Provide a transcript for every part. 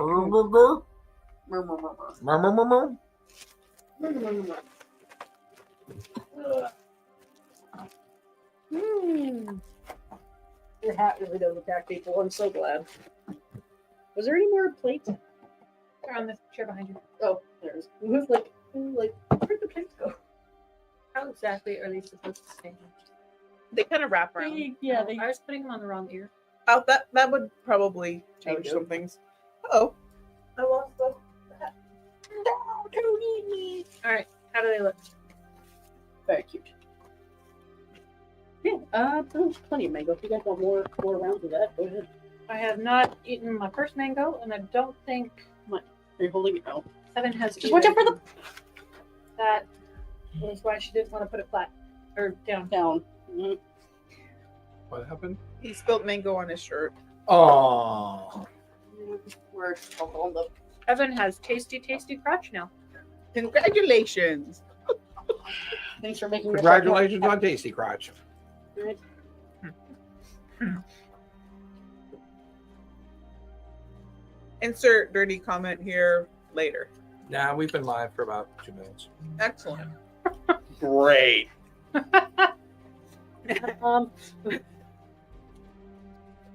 Your hat really does attack people. I'm so glad. Was there any more plates? They're on the chair behind you. Oh, there's. It was like, where'd the plates go? How exactly are these supposed to stay? They kind of wrap around. I was putting them on the wrong ear. Oh, that would probably change some things. Oh, I lost the hat. No, don't eat me. All right. How do they look? Very cute. Yeah, there's plenty of mango. If you guys want more rounds of that, go ahead. I have not eaten my first mango, and I don't think Are you holding it out? Evan has. Just watch out for the That was why she didn't want to put it flat or down. down. Mm-hmm. What happened? He spilled mango on his shirt. Oh. We're on the. Evan has tasty crotch now. Congratulations. Thanks for making. Congratulations on Tasty Crotch. Good. Insert dirty comment here later. Nah, we've been live for about 2 minutes. Excellent. Great.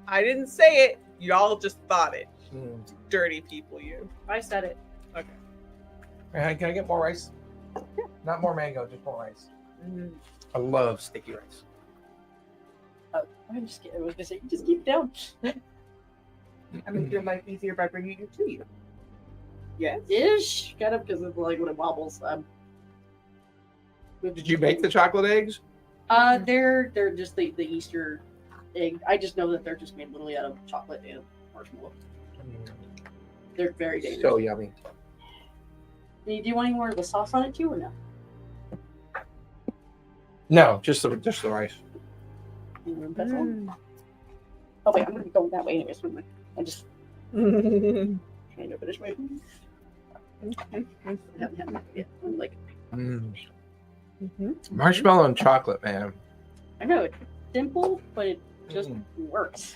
I didn't say it. Y'all just thought it. Mm. Dirty people, you. I said it. Okay. Hey, can I get more rice? Not more mango, just more rice. I love sticky rice. I'm just kidding. I was gonna say, just keep it down. I make your life easier by bringing it to you. Yes. Ish, kind of, because it's like when it wobbles. Did you make the chocolate eggs? They're just the Easter egg. I just know that they're just made literally out of chocolate and marshmallow. They're very dangerous. So yummy. Do you want any more of the sauce on it too, or no? No, just the rice. Oh wait, I'm gonna be going that way anyways. I just trying to finish my. I haven't had yet. I'm like, Marshmallow and chocolate, man. I know it's simple, but it just works.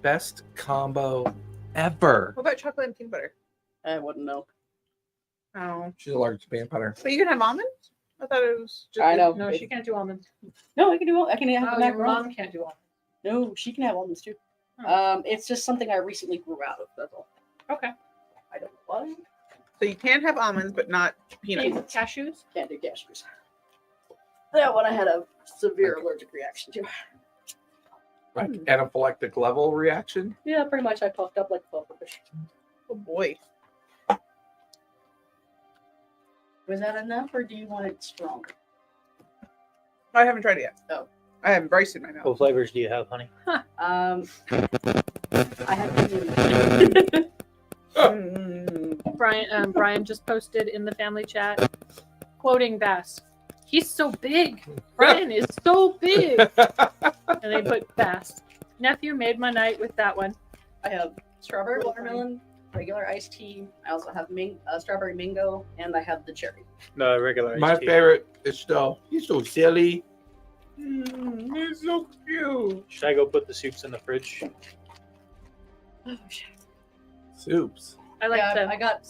Best combo ever. What about chocolate and peanut butter? I wouldn't know. Oh. She's allergic to peanut butter. But you can have almonds? I thought it was just. I know. No, she can't do almonds. No, I can do. I can have Oh, macaroni. your mom can't do almonds. No, she can have almonds too. Oh. It's just something I recently grew out of. That's all. Okay. I don't know why. So you can have almonds, but not peanuts. Cashews? Can't do cashews. That one I had a severe allergic reaction to. Like anaphylactic level reaction. Yeah, pretty much. I puffed up like a pufferfish. Oh boy. Was that enough, or do you want it stronger? I haven't tried it yet. Oh. I have rice in my mouth. What flavors do you have, honey? I have to Brian just posted in the family chat, quoting Bass. He's so big. Brian is so big. And they put Bass. Nephew made my night with that one. I have strawberry watermelon, regular iced tea. I also have strawberry mango, and I have the cherry. No, regular. My iced tea. favorite is still, he's so silly. He's so cute. Should I go put the soups in the fridge? Oh shit! Soups. I like Yeah, them. I got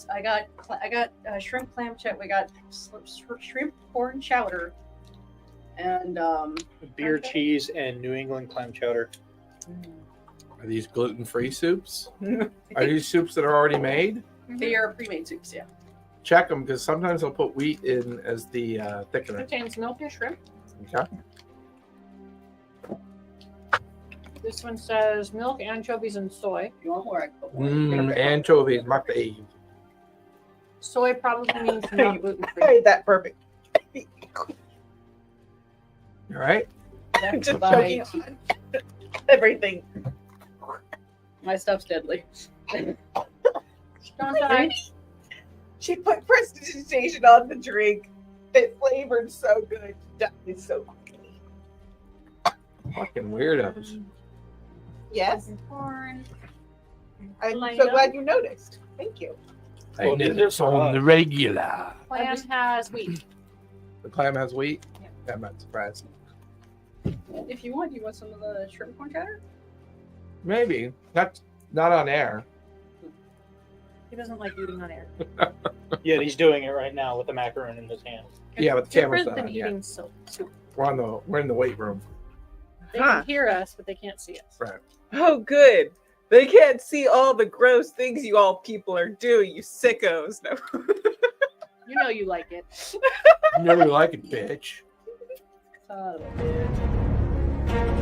shrimp clam chowder. We got shrimp corn chowder, and Beer, Okay. cheese, and New England clam chowder. Are these gluten-free soups? Are these soups that are already made? they are pre-made soups. Yeah. Check them, because sometimes they'll put wheat in as the thickener. Contains milk and shrimp. Okay. This one says milk, anchovies, and soy. If you want more, I can put more. Anchovies, my fave. Soy probably means not gluten I free. ate that perfect. All right. That's Just my choking on everything. My stuff's deadly. Don't die. She put prestidigitation on the drink. It flavored so good. It's so quickly. Fucking weirdos. Yes. Corn. I'm Light so up. glad you noticed. Thank you. I Well, did these are this on the fun. regular. Clam has wheat. The clam has wheat? Yeah. I'm not surprised. If you want some of the shrimp corn chowder? Maybe. That's Not on air. He doesn't like eating on air. Yeah, he's doing it right now with the macaron in his hand. Yeah, but the camera's Different not than on yet. eating soup. We're in the weight room. They Huh. can hear us, but they can't see us. Right. Oh, good. They can't see all the gross things you all people are doing, you sickos. No. You know you like it. You never like it, bitch. Son of a bitch.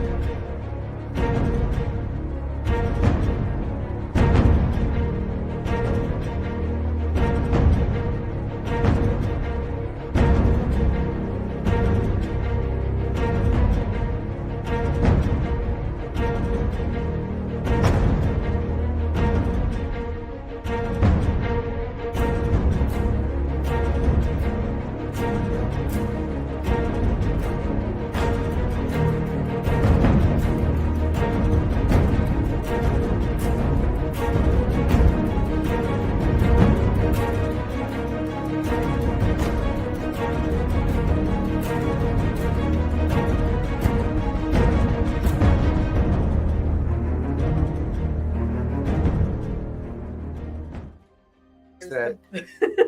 That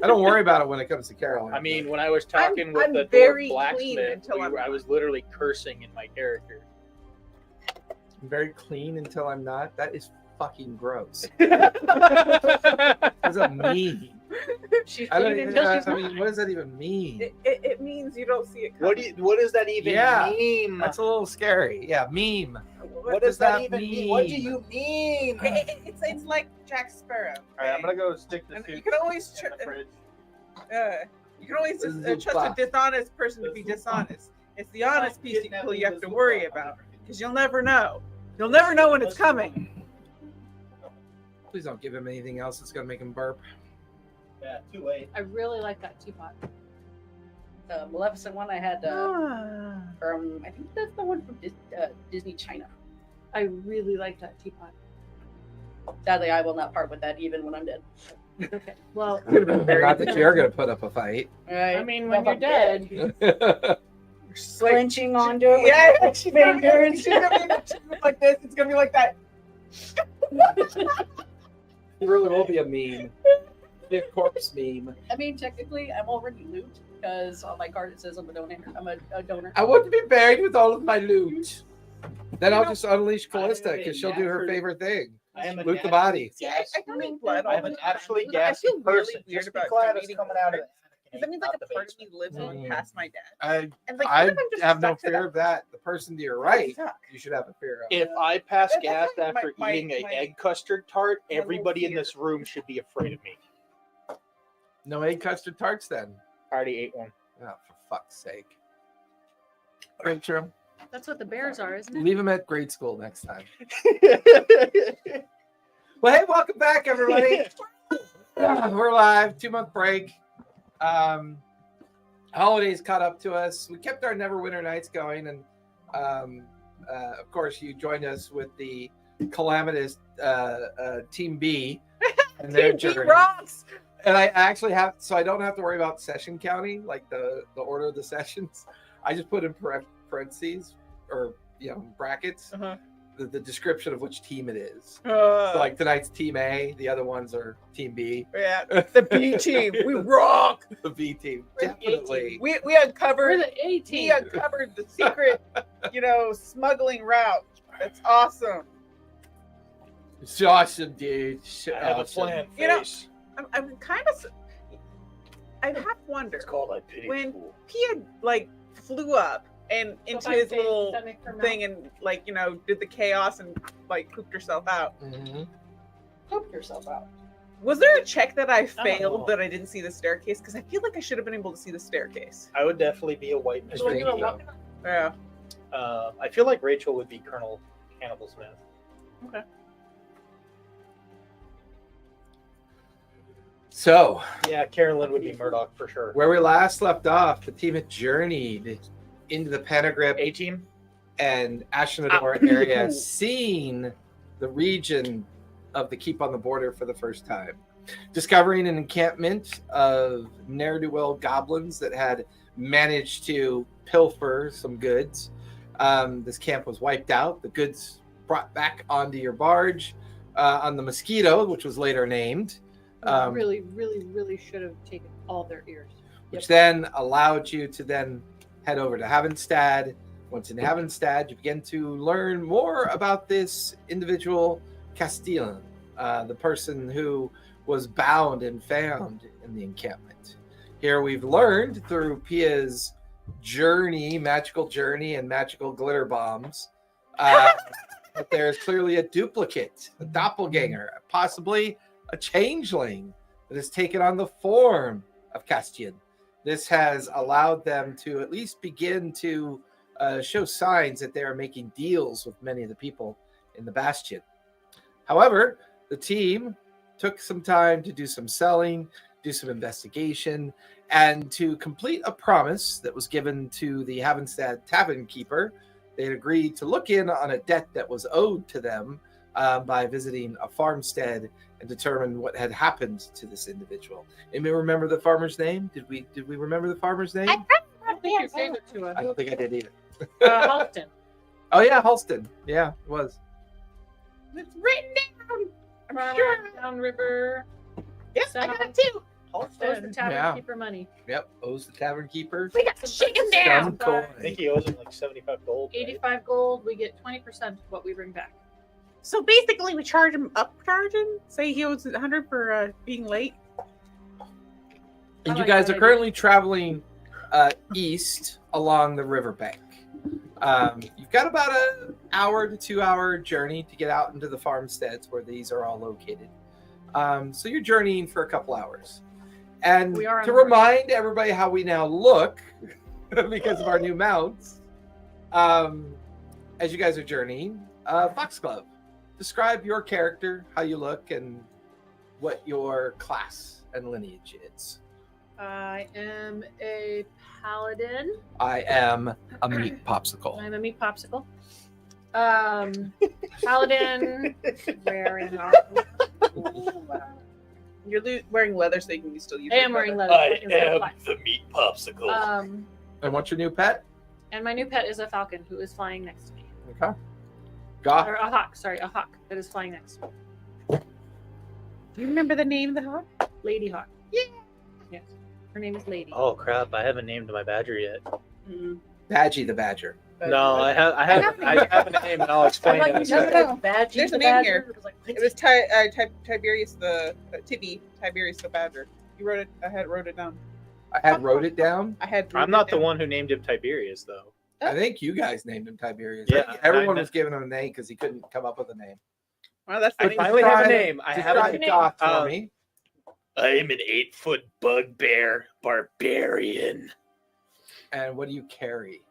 I don't worry about it when it comes to Carolyn. I mean, when I was talking with I'm the very dwarf clean blacksmith, until I'm I was literally cursing in my character. I'm very clean until I'm not. That is fucking gross. What What does that mean? She's I don't. clean until she's I mean, not. what does that even mean? It means you don't see it coming. What does that even Yeah, mean? That's a little scary. Yeah, meme. What does does that that even mean? What do mean? you mean? It's like Jack Sparrow. All right, I'm gonna go stick the And soup you can always in the fridge. You can always This is a trust a box. dishonest person to be dishonest. It's the honest piece you have to worry about because you'll never know. You'll never know when it's coming. Please don't give him anything else that's gonna make him burp. Yeah, too late. I really like that teapot. The Maleficent one I had from, I think that's the one from Disney China. I really like that teapot. Sadly, I will not part with that even when I'm dead. Okay. Well, Not that you're gonna put up a fight. Right? I mean, when If you're I'm dead, clenching onto it with Yeah, my she's gonna be fingers. like this. It's gonna be like that. It really will be a meme. Be a corpse meme. I mean, technically, I'm already loot because on my card it says I'm a donor. I'm a donor. I want to be buried with all of my loot. Then You I'll know, just unleash Callista I'm a because she'll do her natural- favorite thing. I am a Loot the naturally body. See, I don't need blood all I'm the an time. absolutely I gassy feel really person. weird Just be about glad it's donating coming blood. out of the Because that means like not a the part of me basement. lives on Mm. past my dad. I And like, I what if I'm just have no stuck to fear that? of that. The person to your That'd right, suck. you should have a fear of. If I pass That's gas like after my- eating an my- egg custard tart, my little everybody in fear. this room should be afraid of me. No egg custard tarts then. I already ate one. Oh, for fuck's sake. Rachel, that's what the bears are, isn't it? leave him at grade school next time. Well, hey, welcome back, everybody. We're live, 2-month break. Holidays caught up to us. We kept our Neverwinter nights going, and of course, you joined us with the calamitous Team B and their Team B journey. rocks. And I actually have, so I don't have to worry about session counting, like the order of the sessions. I just put in parentheses or brackets Uh-huh. the description of which team it is. Uh, So like tonight's Team A, the other ones are Team B, yeah, the B team. We rock. the B team. We're the A team. Definitely. We We're uncovered. the A We team. uncovered the secret, smuggling route. That's awesome. It's awesome, dude. I have a Awesome. plan. You know- Face. I'm kind of. I have wondered It's called I pity when- the fool. he had flew up and into his little thing and did the chaos and pooped herself out. Mhm. Poke yourself out. Was there a check that I don't failed know. that I didn't see the staircase? Because I feel like I should have been able to see the staircase. I would definitely be a white Just So when mystery. you were thinking, walking Yeah. I feel like Rachel would be Colonel Cannibal Smith. So, Yeah, Carolyn would be Murdoch for sure. where we last left off, the team had journeyed into the Panagrip A team? and Ashenador area, seeing the region of the Keep on the Border for the first time. Discovering an encampment of ne'er-do-well goblins that had managed to pilfer some goods. This camp was wiped out. The goods brought back onto your barge. on the mosquito, which was later named. Really, really, really should have taken all their ears. Which then allowed you to then head over to Havenstad. Once in Havenstad, you begin to learn more about this individual Castellan, the person who was bound and found in the encampment. Here we've learned through Pia's journey, magical journey, and magical glitter bombs, that there's clearly a duplicate, a doppelganger, possibly a changeling that has taken on the form of Castian. This has allowed them to at least begin to show signs that they are making deals with many of the people in the bastion. However, the team took some time to do some selling, do some investigation, and to complete a promise that was given to the Havenstad tavern keeper. They had agreed to look in on a debt that was owed to them by visiting a farmstead and determine what had happened to this individual. Anybody remember the farmer's name? Did we remember the farmer's name? I think you gave it to us. I don't think I did either. Halston. Oh yeah, Halston. Yeah, it was. It's written down. Downriver. Yep, I got it too. Owes the tavern Yeah. keeper money. Yep, owes the tavern keeper. We got to shake him down. Some coin. I think he owes him like 75 gold. Right? 85 gold. We get 20% of what we bring back. So basically, we charge him, say he owes 100 for being late. And I you like guys that are idea. currently traveling east along the riverbank. You've got about an hour to 2 hour journey to get out into the farmsteads where these are all located. So you're journeying for a couple hours. And We are on to the road. remind everybody how we now look, because of our new mounts, as you guys are journeying, Foxglove, describe your character, how you look, and what your class and lineage is. I am a paladin. I am a meat popsicle. I'm a meat popsicle. Paladin wearing. You're wearing leather, so you can still use I your am wearing leather. leather. instead of black. the meat popsicle. And what's your new pet? And my new pet is a falcon who is flying next to me. Okay. Goth. Or a hawk, sorry, a hawk that is flying next to me. Do you remember the name of the hawk? Lady Hawk. Yeah. Yes. Her name is Lady. Oh crap! I haven't named my badger yet. Badgie the Badger. No, I have a name, and I'll explain it. in a second. There's a name here. It was Tiberius the Tiberius the Badger. You wrote it. I had wrote it down. I had wrote it down. I'm not the one who named him Tiberius, though. I think you guys named him Tiberius. Yeah, I think everyone I- was giving him a name because he couldn't come up with a name. Well, that's I the finally have a Describe- name. I have a Describe name. Goth for Uh, me. I am an 8-foot bugbear barbarian. And what do you carry?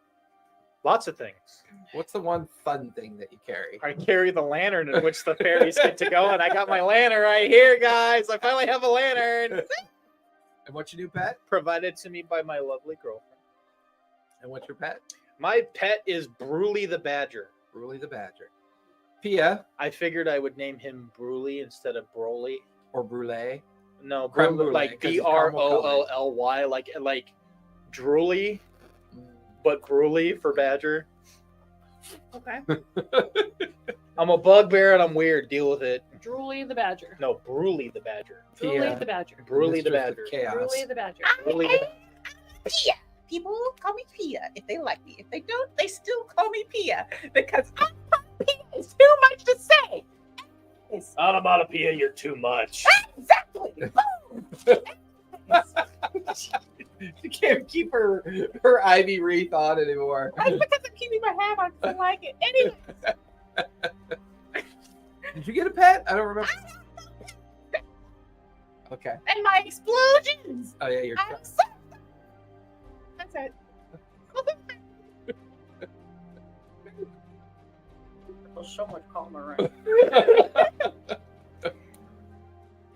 Lots of things. What's the one fun thing that you carry? I carry the lantern in which the fairies get to go, and I got my lantern right here, guys. I finally have a lantern. And what's your new pet? Provided to me by my lovely girlfriend. And what's your pet? My pet is Bruley the Badger. Bruley the Badger. Pia I figured I would name him Bruley instead of Broly. or Brule? No, Creme Bruley, brulee, like 'cause it's caramel Broolly, like Drooly, but Bruley for Badger. Okay. I'm a bugbear and I'm weird. Deal with it. Drooly the Badger. No, Bruley the Badger. Drooly Pia. the Badger. Bruley the Mistress of Badger. Chaos. Drooly the Badger. Bruley the Pia. People call me Pia if they like me. If they don't, they still call me Pia because Pia is too much to say. It's Onomatopoeia, you're too much. exactly. She can't keep her ivy wreath on anymore. That's because I'm keeping my hat on because I like it. Anyway, Did you get a pet? I don't remember. Okay. and my explosions. Oh yeah, you're. I'm so. That's it. So much calmer.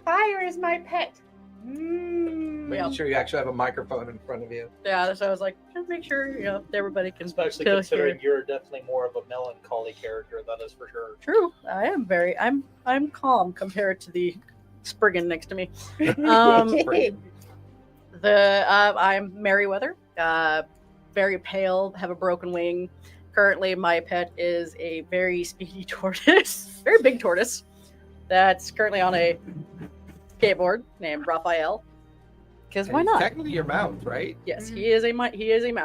Fire is my pet. Making sure you actually have a microphone in front of you. Yeah, so I was like, just make sure everybody can Especially still considering hear. you're definitely more of a melancholy character, that is for sure. True, I am I'm calm compared to the Spriggan next to me. Um, I'm Merryweather, very pale, have a broken wing. Currently, my pet is a very speedy tortoise, very big tortoise. that's currently on a skateboard named Raphael. Because And why he's not? Technically, your mount, right? Yes, he is a mount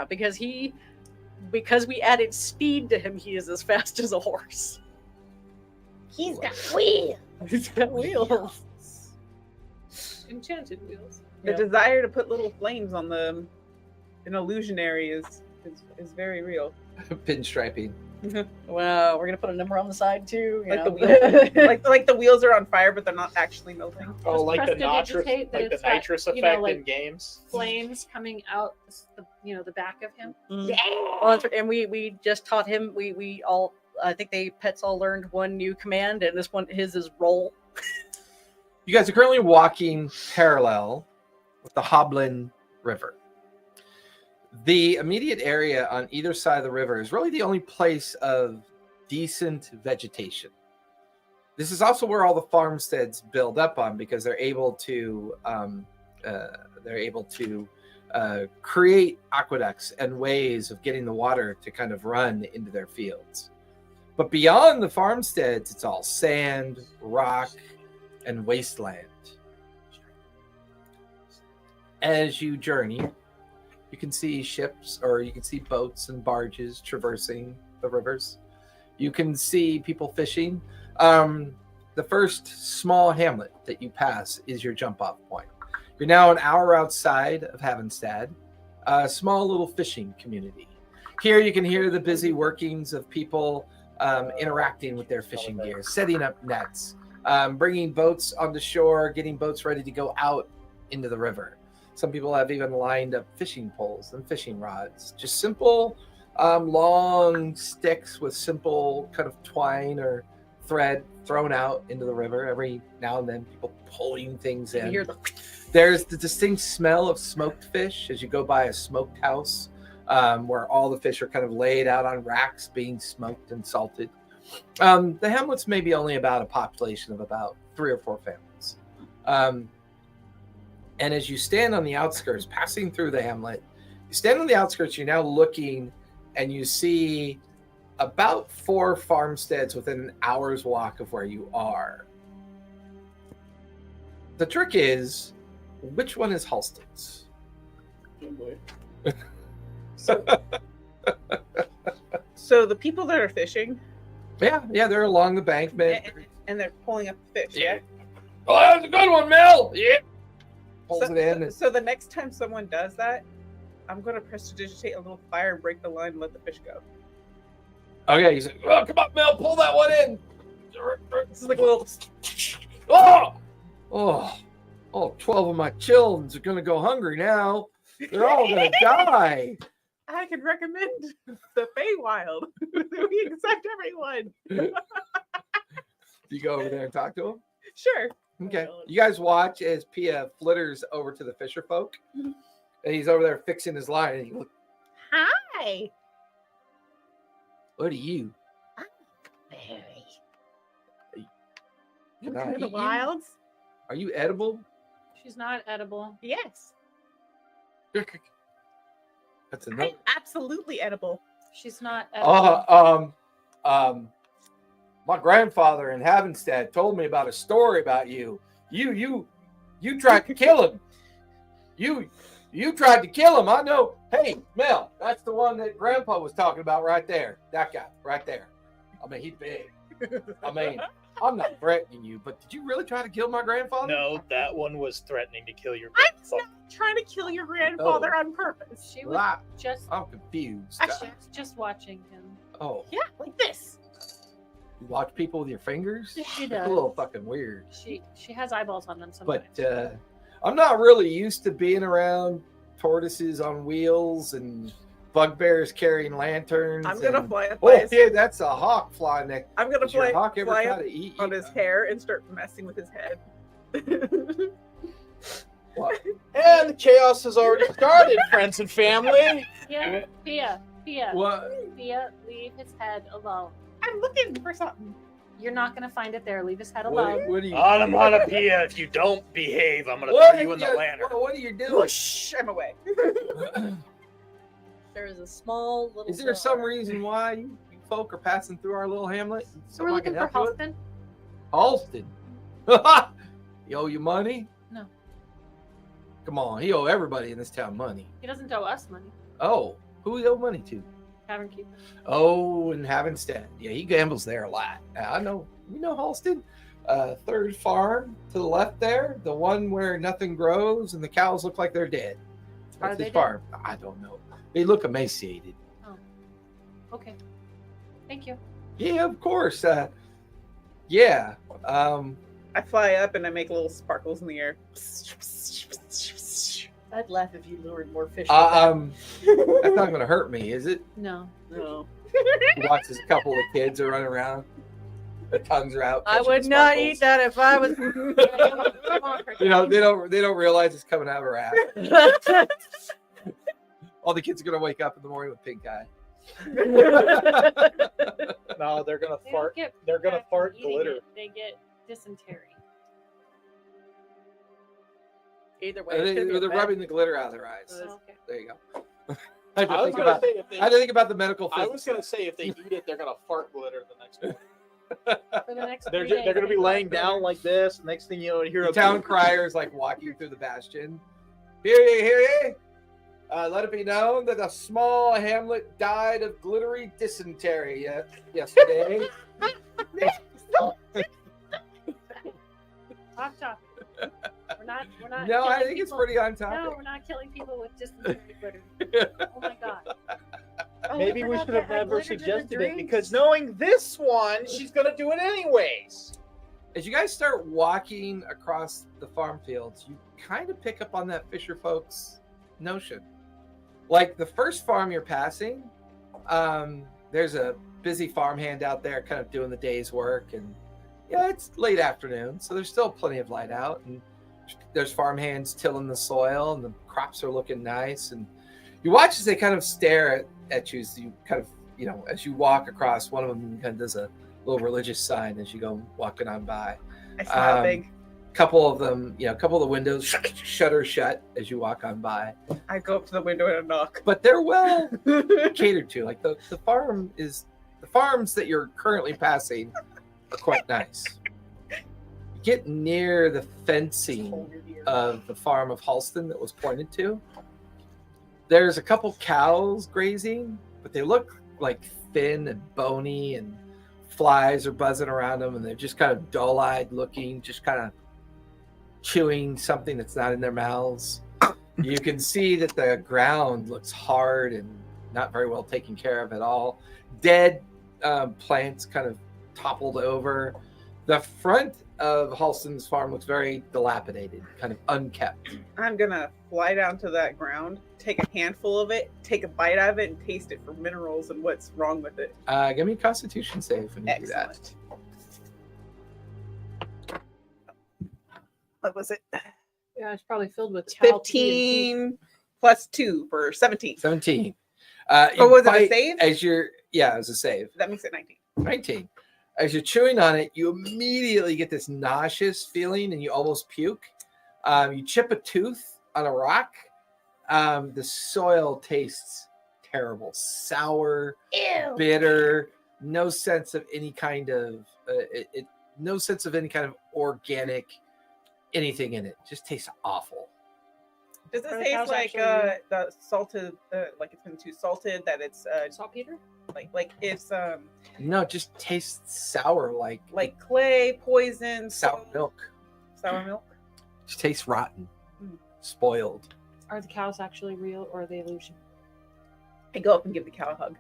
because we added speed to him. He is as fast as a horse. He's got wheels. He's got wheels. Enchanted wheels. The Yep. desire to put little flames on an illusionary is very real. Pinstriping. Well, we're gonna put a number on the side too. Like the wheels, like the wheels are on fire, but they're not actually melting. Oh, like the prestidigitate that nitrous it's got, effect you know, like in games. flames coming out the back of him. Well, that's right. And we just taught him. We all I think pets all learned one new command, and this one his is roll. You guys are currently walking parallel with the Hoblin River. The immediate area on either side of the river is really the only place of decent vegetation. This is also where all the farmsteads build up on because they're able to create aqueducts and ways of getting the water to kind of run into their fields. But beyond the farmsteads, it's all sand, rock, and wasteland. As you journey, you can see ships or you can see boats and barges traversing the rivers. You can see people fishing. The first small hamlet that you pass is your jump off point. You're now an hour outside of Havenstead, a small little fishing community. Here you can hear the busy workings of people interacting with their fishing gear, setting up nets, bringing boats onto shore, getting boats ready to go out into the river. Some people have even lined up fishing poles and fishing rods, just simple long sticks with simple kind of twine or thread thrown out into the river. Every now and then people pulling things in. You hear the There's the distinct smell of smoked fish as you go by a smoked house where all the fish are kind of laid out on racks being smoked and salted. The hamlet's maybe only about a population of about 3 or 4 families. And as you stand on the outskirts, passing through the hamlet, you stand on the outskirts, you're now looking and you see about 4 farmsteads within an hour's walk of where you are. The trick is, which one is Halston's? So the people that are fishing Yeah, they're along the bank, man. and they're pulling up the fish. Yeah. Oh, that was a good one, Mel. Yeah. Pulls it in. So the next time someone does that, I'm going to prestidigitate a little fire and break the line and let the fish go. Okay, he's like, oh, come on, Mel, pull that one in. This is like a little. Oh, 12 of my children are going to go hungry now. They're all going to die. I can recommend the Feywild. We accept everyone. Do you go over there and talk to them? Sure. Okay. You guys watch as Pia flitters over to the fisher folk. And he's over there fixing his line. And he looks, Hi. what are you? Very. Can I From eat the you? wilds? Are you edible? She's not edible. Yes. That's enough. I'm absolutely edible. She's not edible. My grandfather in Havenstead told me about a story about you. You tried to kill him. You tried to kill him. I know. Hey, Mel, that's the one that Grandpa was talking about right there. That guy right there. I mean, he's big. I mean, I'm not threatening you, but did you really try to kill my grandfather? No, that one was threatening to kill your I'm grandfather. not trying to kill your grandfather Oh. on purpose. She Well, was just I'm confused. Actually, just watching him. Oh, Yeah, like this. you watch people with your fingers? She That's does. a little fucking weird. She has eyeballs on them sometimes. But I'm not really used to being around tortoises on wheels and bugbears carrying lanterns. I'm going to and- fly up Oh, yeah, that's a hawk flying there. I'm going to Does your fly, hawk ever fly try up to eat on you? his hair and start messing with his head. What? And the chaos has already started, friends and family. Yeah, Pia, What? Pia, leave his head alone. I'm looking for something. You're not gonna find it there. Leave his head What, alone. what are you? Onomatopoeia, if you don't behave, I'm gonna What throw you in the are lantern. What are you doing? Shh, I'm away. there is a small little. Is there some reason why you folk are passing through our little hamlet? So we're looking for Halston. Halston. Halston. He owe you money? No. Come on, he owe everybody in this town money. He doesn't owe us money. Oh, who he owe money to? Tavern keeper. Oh, and Havenstead. Yeah, he gambles there a lot. I know. You know Halston? Third farm to the left there, the one where nothing grows and the cows look like they're dead. Are That's they his dead? farm. I don't know. They look emaciated. Okay. Thank you. Yeah, of course. Yeah. I fly up and I make little sparkles in the air. I'd laugh if you lured more fish. with that. That's not going to hurt me, is it? No. No. He watches a couple of kids are running around. Their tongues are out. I catching would the not sparkles. eat that if I was. Come on, You know, they don't realize it's coming out of her ass. All the kids are going to wake up in the morning with pink eye. No, they're gonna They don't fart. get They're gonna fat from fart eating glitter. it. They get dysentery. Either way, it's gonna be They're a bad- rubbing the glitter out of their eyes. Oh, okay. There you go. I had to I was think gonna about. say if they, I had to think about the medical. I was physics. gonna say if they eat it, they're gonna fart glitter the next morning. For the next They're 3 days, they're gonna be they laying fart down like this. Next thing you know, you hear The a town crier is like walking through the bastion. Hear ye, hear ye. Let it be known that a small hamlet died of glittery dysentery yesterday. Off topic. We're not. No, I killing think it's people- pretty on No, topic. we're not killing people with dysentery glitter. Oh my god. Oh, Maybe I we forgot should they have had never glitter in the suggested it drinks. because knowing this one, she's gonna do it anyways. As you guys start walking across the farm fields, you kind of pick up on that fisher folks notion. Like the first farm you're passing, there's a busy farmhand out there kind of doing the day's work, and yeah, it's late afternoon, so there's still plenty of light out, and there's farmhands tilling the soil, and the crops are looking nice, and you watch as they kind of stare at you as you kind of, you know, as you walk across. One of them kind of does a little religious sign as you go walking on by. I smile big. Couple of them, you know, a couple of the windows shutter shut as you walk on by, I go up to the window and knock. but they're well catered to. Like the farms that you're currently passing are quite nice. You get near the fencing of the farm of Halston that was pointed to. There's a couple cows grazing, but they look like thin and bony, and flies are buzzing around them, and they're just kind of dull-eyed looking, just kind of chewing something that's not in their mouths. You can see that the ground looks hard and not very well taken care of at all. Dead plants kind of toppled over. The front of Halston's farm looks very dilapidated, kind of unkept. I'm gonna fly down to that ground, take a handful of it, take a bite out of it, and taste it for minerals and what's wrong with it. Give me a Constitution save when you do that. Excellent. What was it? Yeah, it's probably filled with cow pee and 15 plus 2 for 17. 17. Oh, You was it a bite save? As you're, yeah, it was a save. That makes it 19. 19. As you're chewing on it, you immediately get this nauseous feeling and you almost puke. You chip a tooth on a rock. The soil tastes terrible, sour, Ew. bitter, no sense of any kind of no sense of any kind of organic anything in it. Just tastes awful. Does it Are the taste cows like actually- the salted, like it's been too salted, that it's saltpeter? like it's No, it just tastes sour, like clay, poison, sour salt, milk. sour milk? It just tastes rotten, Mm. spoiled. Are the cows actually real or are they illusion? I go up and give the cow a hug.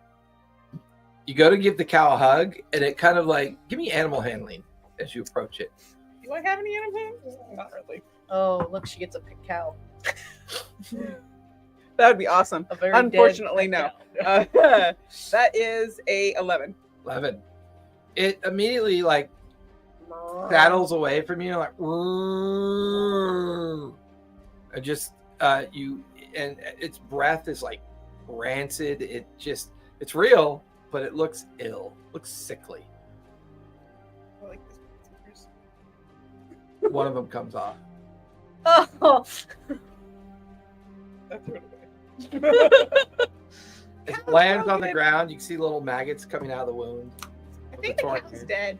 You go to give the cow a hug, and it kind of like, give me animal handling as you approach it. Do I have any animals? Not really. Oh, look, she gets a pig cow. That would be awesome. A very Unfortunately, dead no. cow. That is a 11. 11. It immediately like saddles away from you, like, and just and its breath is like rancid. It's real, but it looks ill, looks sickly. I like this. One of them comes off. Oh, I threw it away. It lands on the ground. You can see little maggots coming out of the wound. I think the cow's dead.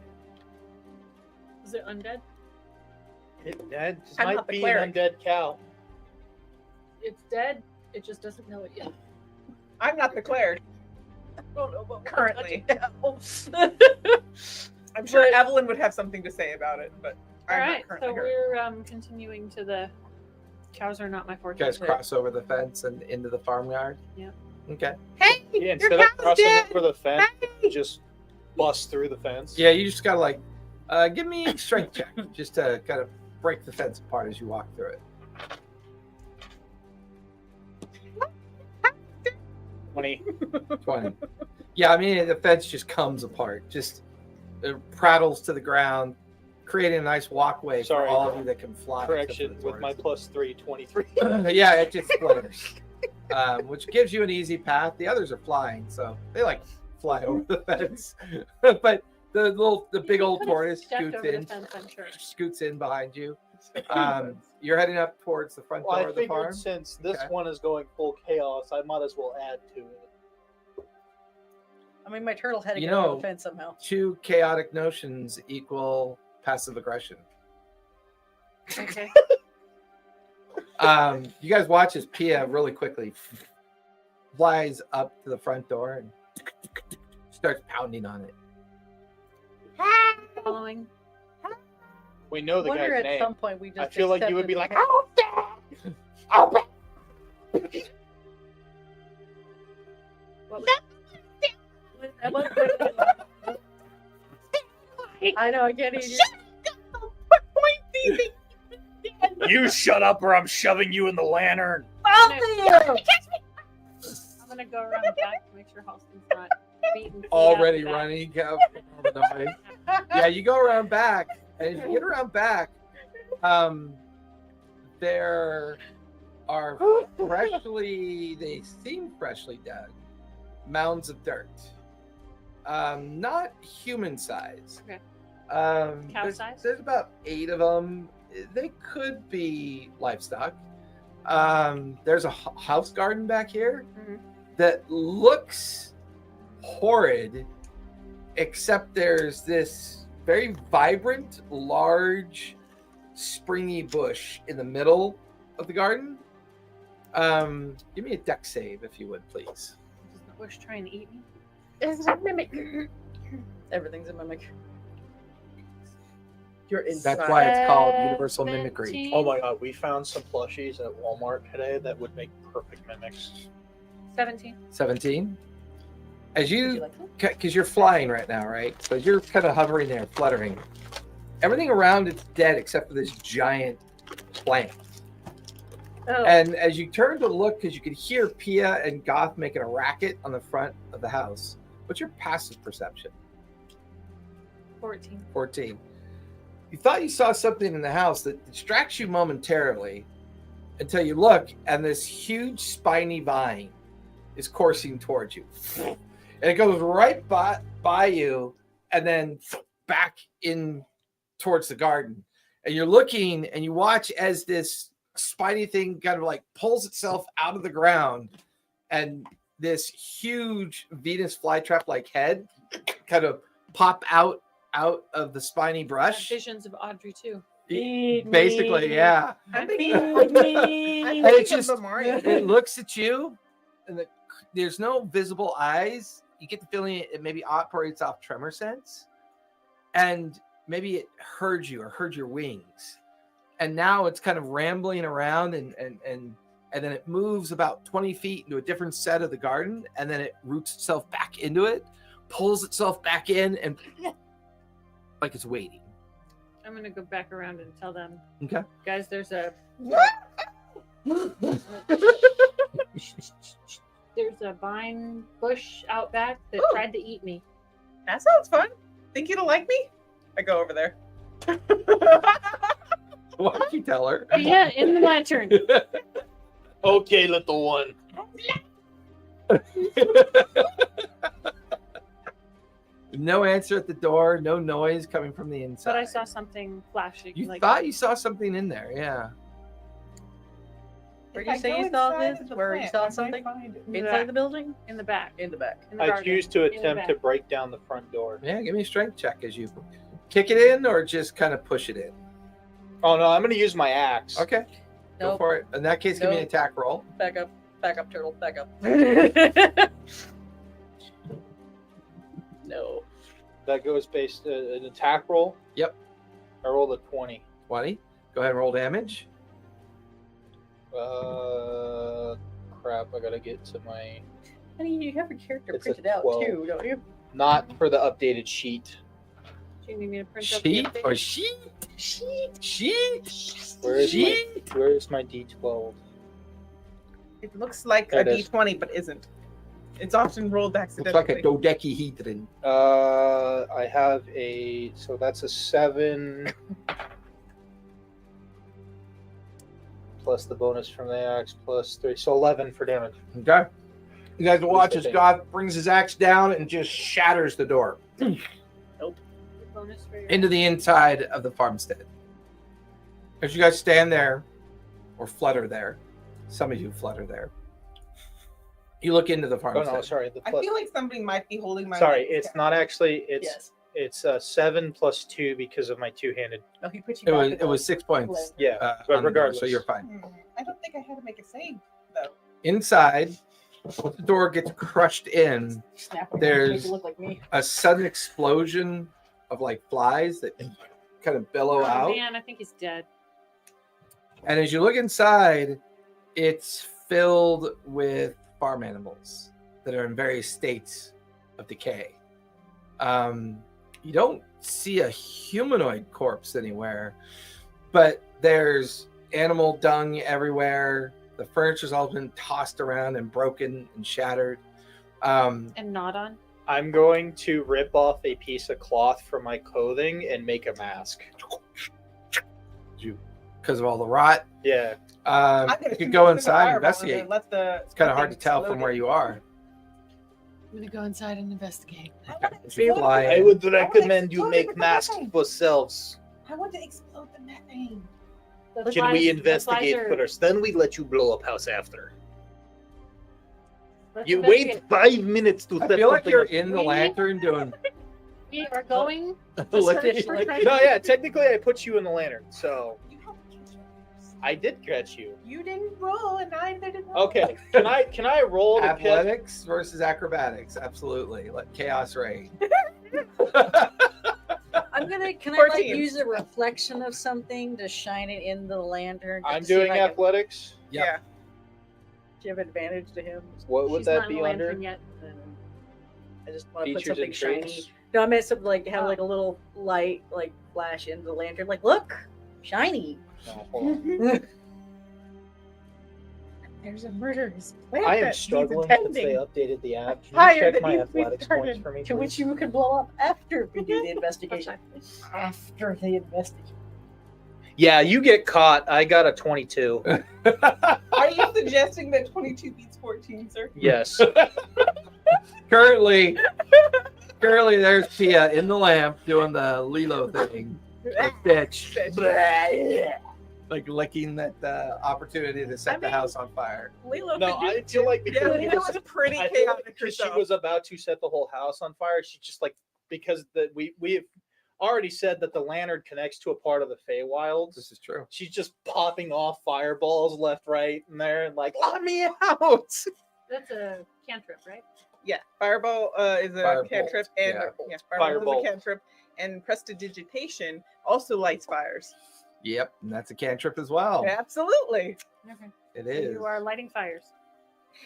Is it undead? That just I'm might not the be cleric. an undead cow. It's dead. It just doesn't know it yet. I'm not the cleric. I don't know about Currently. touching I'm sure But- Evelyn would have something to say about it, but All I'm right, not currently so her. we're continuing to the cows are not my You forte. guys cross over the fence and into the farmyard. Yeah. Okay. Hey, Yeah, your instead of cow's crossing dead. over the fence, Hey! just bust through the fence. Yeah, you just gotta like, give me a strength check just to kind of break the fence apart as you walk through it. 20. 20. Yeah, I mean the fence just comes apart, just it prattles to the ground, creating a nice walkway Sorry. for all of you that can fly. except Correction, for the with my tortoise. +3, 23. Yeah, it just splinters, which gives you an easy path. The others are flying, so they like fly over the fence. But the big old tortoise scoots in, I'm sure. scoots in behind you. You're heading up towards the front Well, door I of the figured farm. since this Okay. one is going full chaos, I might as well add to it. I mean, my turtle had to You get over know- the fence somehow. 2 chaotic notions equal passive aggression. Okay. You guys watch as Pia really quickly flies up to the front door and starts pounding on it. Following. We know I the wonder guy's at name. some point we just. I feel like you would be like, accepted "Oh, I know, I can't eat you shut up or I'm shoving you in the lantern. I'm gonna go around the back to make sure Halston's not beaten. Already running. All the noise. Yeah, you go around back, and as you get around back, there are they seem freshly dug mounds of dirt. Not human size. Okay. Cow size? There's about 8 of them. They could be livestock. There's a house garden back here Mhm. that looks horrid, except there's this very vibrant, large, springy bush in the middle of the garden. Give me a dex save, if you would, please. Does the bush try and eat me? Everything's a mimic. You're inside. That's why it's called universal mimicry. 17. Oh my god, we found some plushies at Walmart today that would make perfect mimics. 17. 17. As Would you you, like that? because you're flying right now, right? So you're kind of hovering there, fluttering. Everything around it's dead except for this giant plant. Oh, And as you turn to look, because you could hear Pia and Goth making a racket on the front of the house, what's your passive perception? 14. 14. You thought you saw something in the house that distracts you momentarily until you look and this huge spiny vine is coursing towards you. And it goes right by you and then back in towards the garden. And you're looking and you watch as this spiny thing kind of like pulls itself out of the ground and this huge Venus flytrap like head kind of pop out of the spiny I have brush. visions of Audrey too. Basically, yeah. I'm And thinking it's just of the Mario. it looks at you and there's no visible eyes. You get the feeling it maybe operates off tremor sense. And maybe it heard you or heard your wings. And now it's kind of rambling around and then it moves about 20 feet into a different set of the garden, and then it roots itself back into it, pulls itself back in, and like it's waiting. I'm gonna go back around and tell them, Okay. guys, there's a vine bush out back that Ooh. tried to eat me. That sounds fun. Think it'll like me? I go over there. Why don't you tell her? But yeah, in the lantern. Okay, little one. No answer at the door, no noise coming from the inside. But I saw something flashing. You like, thought you saw something in there, yeah. Where If you I say go you saw inside this? of the Where you plant, saw I might something? find it. in the Inside back. the building? In the back. In the back. In the I garden. choose to In the attempt to back. break down the front door. Yeah, give me a strength check as you kick it in or just kind of push it in. Oh no, I'm gonna use my axe. Okay, go Nope. for it. In that case, give me an Nope. attack roll. Back up, turtle, back up. No. That goes based an attack roll. Yep. I rolled a 20. 20. Go ahead and roll damage. Crap! I gotta get to my. Honey, you have your character It's a printed out 12. too, don't you? Not for the updated sheet. Do you need me to print up the Sheet update? or sheet? Sheet. Where is Sheet. Where is my D12? It looks like There a it is. D20, but isn't. It's often rolled Looks like a accidentally. dodecahedron. I have a. So that's a 7. Plus the bonus from the axe plus 3. So 11 for damage. Okay. You guys watch as Okay. God brings his axe down and just shatters the door Bonus for your- into the inside of the farmstead. As you guys stand there, or flutter there, some of you flutter there. You look into the Oh farmstead. no, sorry. The I plus. feel like somebody might be holding my. Sorry, legs it's down. not actually. Yes. It's 7 plus 2 because of my two-handed. No, he put you It back was at it was the 6 points. Yeah, on but the door, regardless. so you're fine. I don't think I had to make a save though. Inside, once the door gets crushed in, Snap it. There's- Make it look like me. a sudden explosion of like flies that kind of bellow Oh out. man, I think he's dead. And as you look inside, it's filled with farm animals that are in various states of decay. You don't see a humanoid corpse anywhere, but there's animal dung everywhere. The furniture's all been tossed around and broken and shattered. And not on. I'm going to rip off a piece of cloth from my clothing and make a mask. Because of all the rot. Yeah. I'm You gonna could shoot go it with a inside and fireball investigate. then let the It's kind of hard to thing tell from explode where it. you are. I'm gonna go inside and investigate. I want to If you explode fly the- in- would recommend you make masks for selves. I want to explode the methane. The Can flies- we the flies investigate are- first? Then we let you blow up house after. let's You investigate. wait 5 minutes to I set feel like something you're up. in the We- lantern doing. We are going. Looking search for like- treasure. No, yeah, technically I put you in the lantern, so You have to catch yours. I did catch you. You didn't roll, and I didn't roll. Okay, can I roll to catch? Athletics versus acrobatics. Absolutely. Let chaos reign. I'm gonna. Can I 14. use a reflection of something to shine it in the lantern? just I'm to see if doing I can- athletics. Yep. Yeah. Do you have advantage to him? What would She's that not in be the under? lantern yet. I just want to put Features something and shiny. traits. No, I meant something like have Oh. like a little light like flash into the lantern. Like, look, shiny. No, hold on. There's a murder. I am struggling since they updated the app. Can you Higher check than my you athletics started. points for me, To which please? you can blow up after we do the investigation. After the investigation. Yeah, you get caught. I got a 22. Are you suggesting that 22 beats 14, sir? Yes. currently, there's Pia in the lamp doing the Lilo thing. The stitch. Like licking that opportunity to set the mean- house on fire. Lilo No, could do I feel like Yeah, because Lilo was pretty I feel like chaotic because she herself. was about to set the whole house on fire. She just like because we've already said that the lantern connects to a part of the Feywilds. This is true. She's just popping off fireballs left, right, and there, and like, let me out. That's a cantrip, right? Yeah, Fireball is a Firebolt, cantrip, and yeah. Fireball is Firebolt. a cantrip, and Prestidigitation also lights fires. Yep, and that's a cantrip as well. Absolutely. Okay. It So is. you are lighting fires.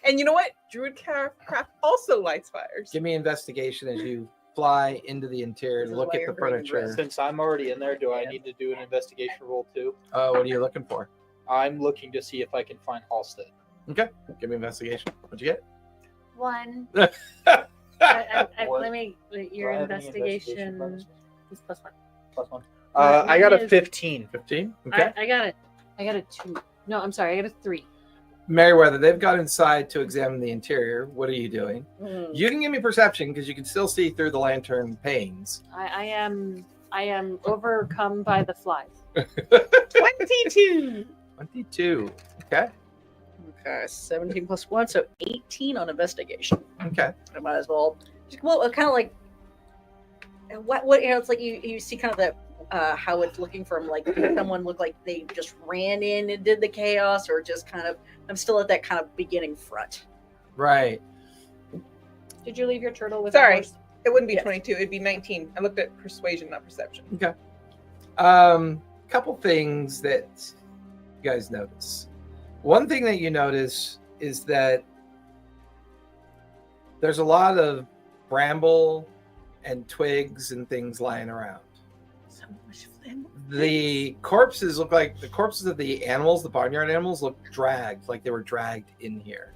And you know what? Druidcraft also lights fires. Give me investigation as you fly into the interior, This is look why at you're the green and furniture. Since I'm already in there, do I Yeah. need to do an investigation roll too? What are you looking for? I'm looking to see if I can find Halstead. Okay, give me investigation. What'd you get? 1. What? What? Let me. Your Do I have any investigation bonuses? is +1. Plus one. Mine I got a is- 15. 15? Okay. I got it. I got a 2. No, I'm sorry. I got a 3. Meriwether, they've got inside to examine the interior. What are you doing? Hmm. You can give me perception because you can still see through the lantern panes. I am overcome by the flies. 22. 22. Okay. Okay, 17 plus 1, so 18 on investigation. Okay. I might as well. Well, kind of like what you know. It's like you see kind of that how it's looking from like did someone look like they just ran in and did the chaos, or just kind of I'm still at that kind of beginning front. Right. Did you leave your turtle with Sorry. a horse? It wouldn't be Yes. 22. It'd be 19. I looked at persuasion, not perception. Couple things that you guys notice. One thing that you notice is that there's a lot of bramble and twigs and things lying around. So much flame. The corpses look like the corpses of the animals, the barnyard animals, look dragged, like they were dragged in here.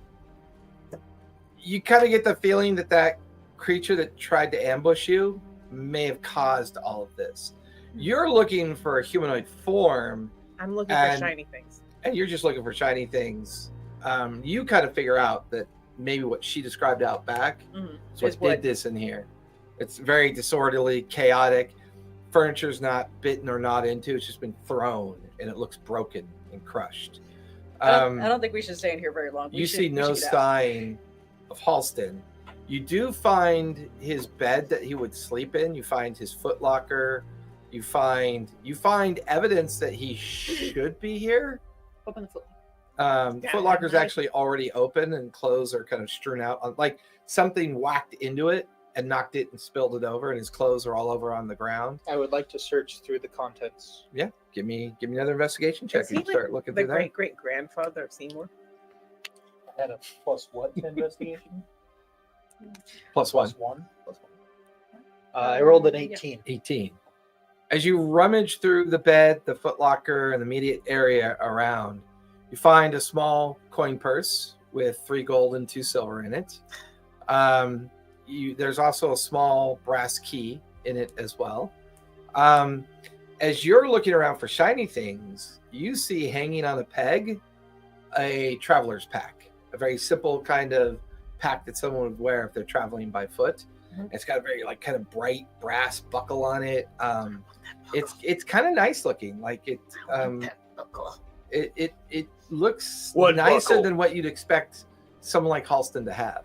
You kind of get the feeling that that creature that tried to ambush you may have caused all of this. You're looking for a humanoid form, I'm looking And- for shiny things. and you're just looking for shiny things. You kind of figure out that maybe what she described out back Mhm. is what Is did what- this in here. It's very disorderly, chaotic. Furniture's not bitten or not into. It's just been thrown, and it looks broken and crushed. I don't think we should stay in here very long. You see no sign of Halston. You do find his bed that he would sleep in. You find his footlocker. You find evidence that he should be here. Open the foot. The footlocker's actually already open, and clothes are kind of strewn out. Like something whacked into it and knocked it and spilled it over, and his clothes are all over on the ground. I would like to search through the contents. Yeah, give me another investigation check. Is You he start looking The through there. great great grandfather of Seymour. I had a plus what to investigation? Plus one. Plus one. I rolled an 18. 18. As you rummage through the bed, the footlocker, and the immediate area around, you find a small coin purse with 3 gold and 2 silver in it. There's also a small brass key in it as well. As you're looking around for shiny things, you see hanging on a peg a traveler's pack, a very simple kind of pack that someone would wear if they're traveling by foot. It's got a very like kind of bright brass buckle on it. It's kind of nice looking. Like it looks What nicer buckle? than what you'd expect someone like Halston to have.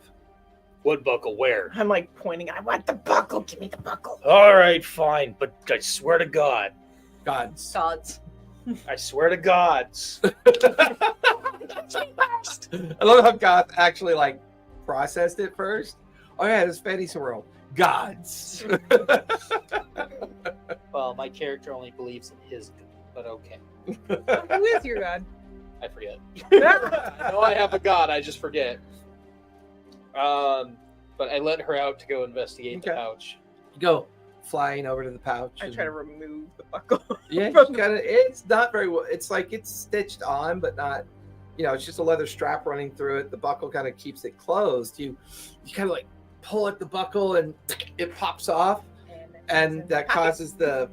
What buckle? Where? I'm like pointing. I want the buckle. Give me the buckle. All right, fine, but I swear to God, Gods. Gods. I swear to gods. I love how Goth actually like processed it first. Oh yeah, this fantasy world. Gods. Well, my character only believes in his good, but okay. Who is your god? I forget. I know I have a god, I just forget. But I let her out to go investigate the Okay. pouch. You go flying over to the pouch. I and- try to remove the buckle. Yeah, you gotta, it's not very well. It's like it's stitched on, but not, it's just a leather strap running through it. The buckle kind of keeps it closed. You kind of like pull at the buckle and it pops off, and that causes the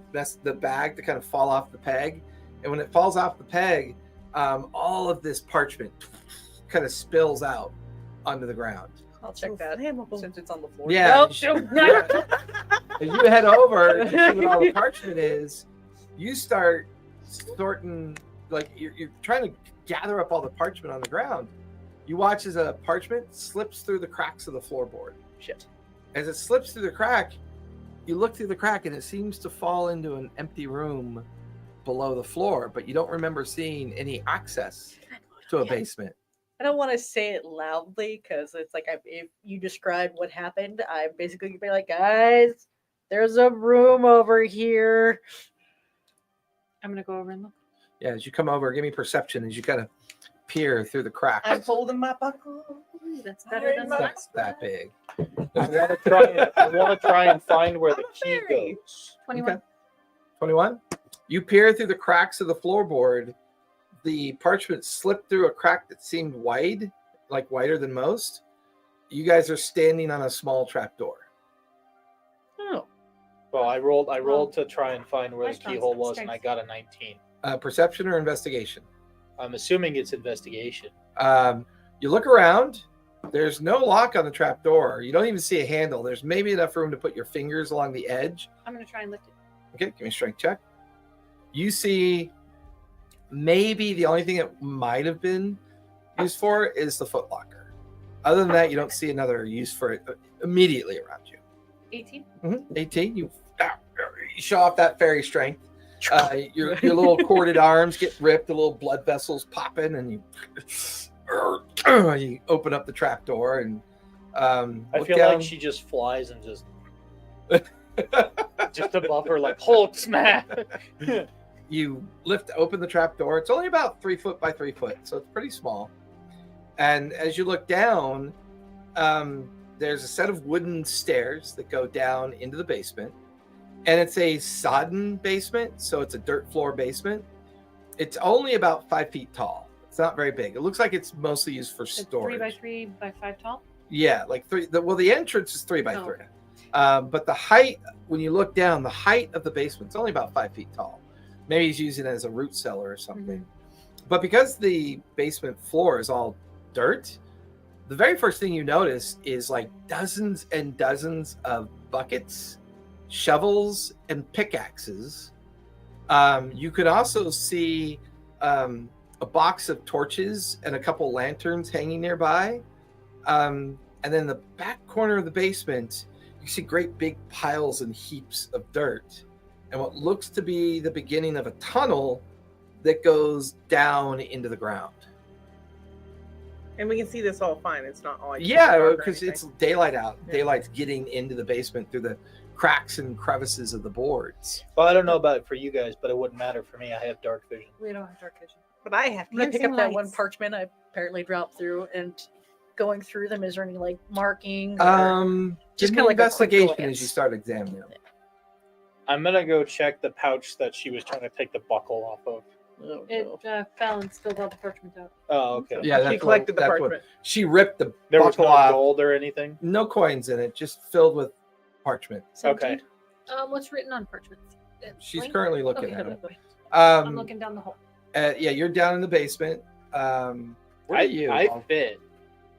bag to kind of fall off the peg. And when it falls off the peg, all of this parchment kind of spills out onto the ground. I'll check that since it's on the floor. Yeah. Nope, you nope, no. As you head over to see what all the parchment is, you start sorting, like you're trying to gather up all the parchment on the ground. You watch as a parchment slips through the cracks of the floorboard. Shit. As it slips through the crack, you look through the crack and it seems to fall into an empty room below the floor, but you don't remember seeing any access to a basement. I don't want to say it loudly because it's like if you describe what happened, I'm basically gonna be like, guys, there's a room over here. I'm gonna go over and look. Yeah, as you come over, give me perception as you kind of peer through the cracks. I'm holding my buckle. Ooh, that's better than That's that big. I want to try and find where the key fairy. goes. 21. Okay. 21. You peer through the cracks of the floorboard. The parchment slipped through a crack that seemed wide, like wider than most. You guys are standing on a small trapdoor. Oh, Well, I rolled to try and find where My the keyhole was, and I strength. got a 19. Perception or investigation? I'm assuming it's investigation. You look around. There's no lock on the trapdoor. You don't even see a handle. There's maybe enough room to put your fingers along the edge. I'm gonna try and lift it. Okay, give me a strength check. You see maybe the only thing it might have been used for is the footlocker. Other than that, you don't see another use for it immediately around you. 18. 18, You show off that fairy strength. Your little corded arms get ripped, the little blood vessels popping, and you open up the trap door and I look feel down. like she just flies and just above her, like Hulk smash. You open the trap door. It's only about 3 foot by 3 foot, so it's pretty small. And as you look down, there's a set of wooden stairs that go down into the basement. And it's a sodden basement, so it's a dirt floor basement. It's only about 5 feet tall. It's not very big. It looks like it's mostly used for It's storage. 3 by 3 by 5 tall. Yeah, like three. The entrance is 3 by 3. Okay. But the height, when you look down, the height of the basement is only about 5 feet tall. Maybe he's using it as a root cellar or something. But because the basement floor is all dirt, the very first thing you notice is like dozens and dozens of buckets, shovels, and pickaxes. You could also see a box of torches and a couple lanterns hanging nearby. And then the back corner of the basement, you see great big piles and heaps of dirt and what looks to be the beginning of a tunnel that goes down into the ground. And we can see this all fine. It's not all like Yeah, dark or because anything. it's daylight out. Yeah. Daylight's getting into the basement through the cracks and crevices of the boards. Well, I don't know about it for you guys, but it wouldn't matter for me. I have dark vision. We don't have dark vision. But I have I'm gonna pick piercing up that one lights. parchment I apparently dropped through and going through them. Is there any like markings? or- Just Just kind kinda of like a quick investigation glance. as you start examining them. I'm gonna go check the pouch that she was trying to take the buckle off of. Oh, It no. fell and spilled all the parchment out. Oh, okay. Yeah, She that's collected the that's parchment. she ripped the There was buckle no off. gold or anything. No coins in it, just filled with parchment. Okay. What's written on parchment? She's Blank? currently looking Okay. at it. I'm looking down the hole. Yeah, you're down in the basement. Where are you? I fit.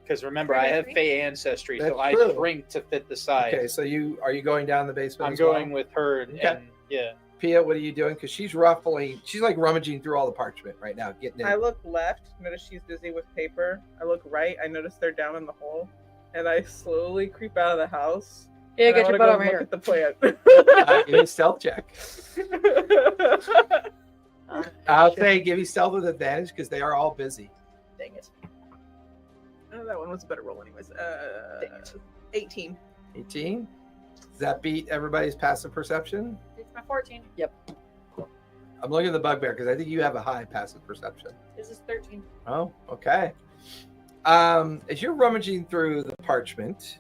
Because remember, 3 by I have 3? Fey ancestry, so That's I true. shrink to fit the size. Okay, so are you going down the basement? I'm as well? going with her, and Okay. yeah. Pia, what are you doing? Because she's like rummaging through all the parchment right now, getting it. I look left, notice she's busy with paper. I look right, I notice they're down in the hole. And I slowly creep out of the house. Yeah, and I get your wanna butt go over look here. at the plant. Give me a stealth check. I'll say give you stealth with advantage because they are all busy. Dang it. Oh, that one was a better roll, anyways. Dang it. 18. 18. Does that beat everybody's passive perception? It's my 14. I'm looking at the bugbear because I think you have a high passive perception. This is 13. Oh, okay. As you're rummaging through the parchment,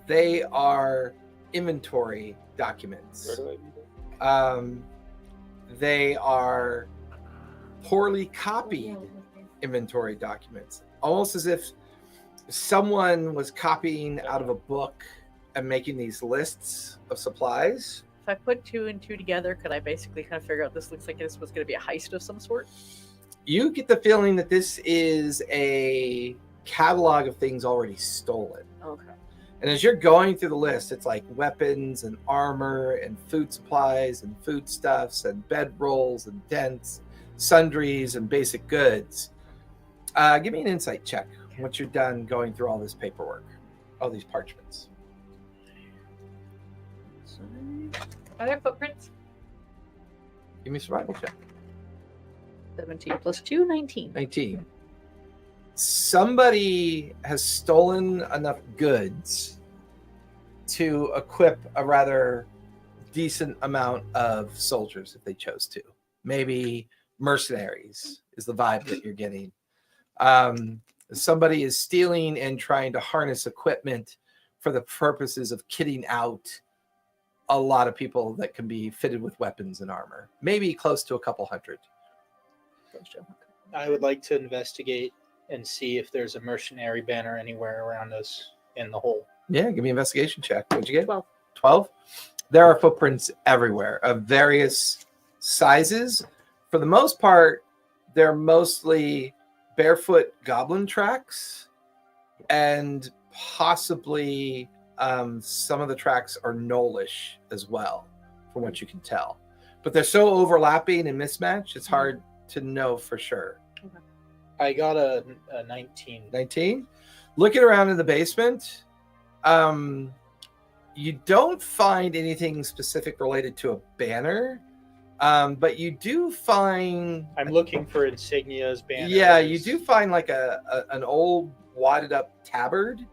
they are inventory documents. Where do I do that? They are poorly copied inventory documents, almost as if someone was copying out of a book and making these lists of supplies. If I put 2 and 2 together, could I basically kind of figure out this looks like this was going to be a heist of some sort? You get the feeling that this is a catalog of things already stolen. Okay. And as you're going through the list, it's like weapons and armor and food supplies and foodstuffs and bedrolls and tents, sundries and basic goods. Give me an insight check once you're done going through all this paperwork, all these parchments. Are there footprints? Give me a survival check. 17 plus 2, 19. 19. Somebody has stolen enough goods to equip a rather decent amount of soldiers if they chose to. Maybe mercenaries is the vibe that you're getting. Somebody is stealing and trying to harness equipment for the purposes of kitting out a lot of people that can be fitted with weapons and armor. Maybe close to a couple hundred. I would like to investigate and see if there's a mercenary banner anywhere around us in the hole. Yeah, give me an investigation check. What'd you get? 12. 12? There are footprints everywhere of various sizes. For the most part, they're mostly barefoot goblin tracks, and possibly some of the tracks are gnollish as well, from what you can tell. But they're so overlapping and mismatched, it's hard to know for sure. I got a 19. 19. Looking around in the basement, You don't find anything specific related to a banner, but you do find. I'm looking for insignias, banners. Yeah, you do find like an old wadded up tabard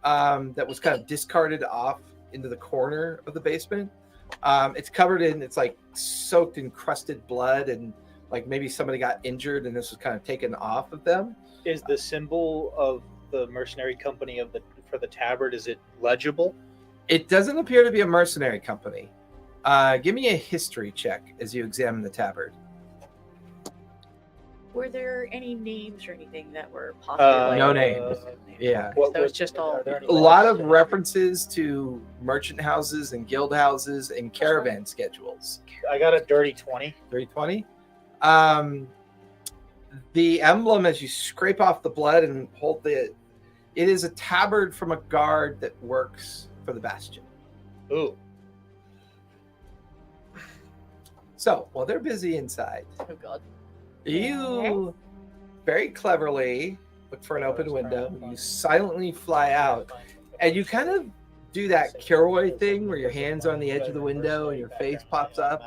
that was kind of discarded off into the corner of the basement. It's covered in, it's like soaked in crusted blood, and like maybe somebody got injured and this was kind of taken off of them. Is the symbol of the mercenary company for the tabard, is it legible? It doesn't appear to be a mercenary company. Give me a history check as you examine the tabard. Were there any names or anything that were possibly? No names. Yeah. So it's just all. Are there any A lot of letters? references to merchant houses and guild houses and caravan schedules. I got a dirty 20. 320. The emblem, as you scrape off the blood and hold it is a tabard from a guard that works for the bastion. Ooh. So while they're busy inside, Oh God. you very cleverly look for an open window. You silently fly out, and you kind of do that Kilroy thing where your hands are on the edge of the window and your face pops up.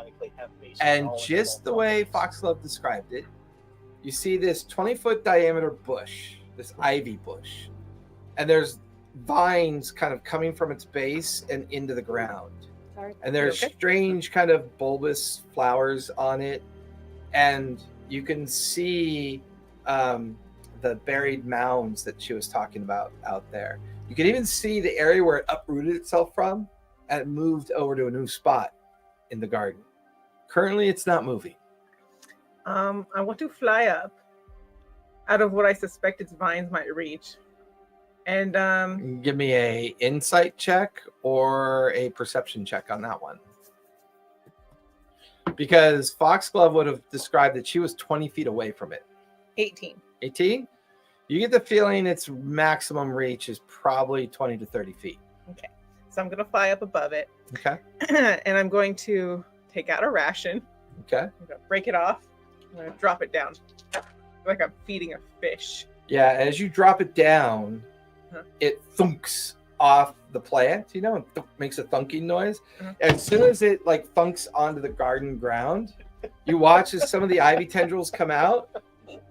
And just the way Foxglove described it, you see this 20-foot diameter bush, this ivy bush, and there's vines kind of coming from its base and into the ground. And there's strange kind of bulbous flowers on it, and you can see the buried mounds that she was talking about out there. You can even see the area where it uprooted itself from and it moved over to a new spot in the garden. Currently, it's not moving. I want to fly up out of what I suspect its vines might reach. And Give me a insight check or a perception check on that one. Because Foxglove would have described that she was 20 feet away from it. 18. 18? You get the feeling its maximum reach is probably 20 to 30 feet. Okay. So I'm going to fly up above it. Okay. And I'm going to take out a ration. Okay. I'm going to break it off. I'm going to drop it down. Like I'm feeding a fish. Yeah, as you drop it down, Huh. it thunks off the plant, you know, and makes a thunking noise. Uh-huh. And as soon as it like thunks onto the garden ground, you watch as some of the ivy tendrils come out,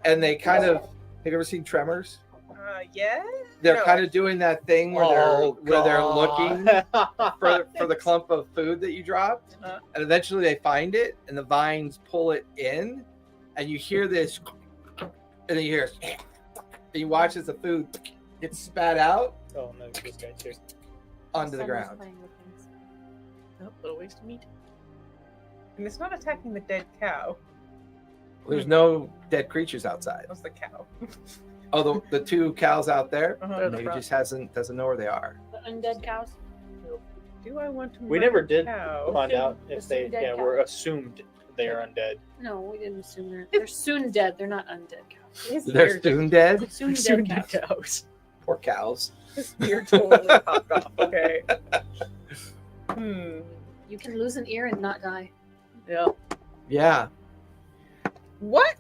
and they kind of. Have you ever seen Tremors? Yeah. They're No, kind of doing that thing where they're looking for the clump of food that you dropped, Uh-huh. and eventually they find it, and the vines pull it in, and you hear this, and then you hear, and you watch as the food gets spat out Oh no, this guy too. onto the ground. Oh, little waste of meat. And it's not attacking the dead cow. There's no dead creatures outside. That's the cow. Oh, the two cows out there, Uh-huh. maybe just doesn't know where they are. The undead cows. Do I want to? We murder never the did cow? find out if Assumed they dead were assumed they are undead. No, we didn't assume they're soon dead. They're not undead cows. His They're ear- soon dead. Soon soon dead dead cows. cows. Poor cows. His ear totally popped off. Okay. You can lose an ear and not die. Yeah. Yeah. What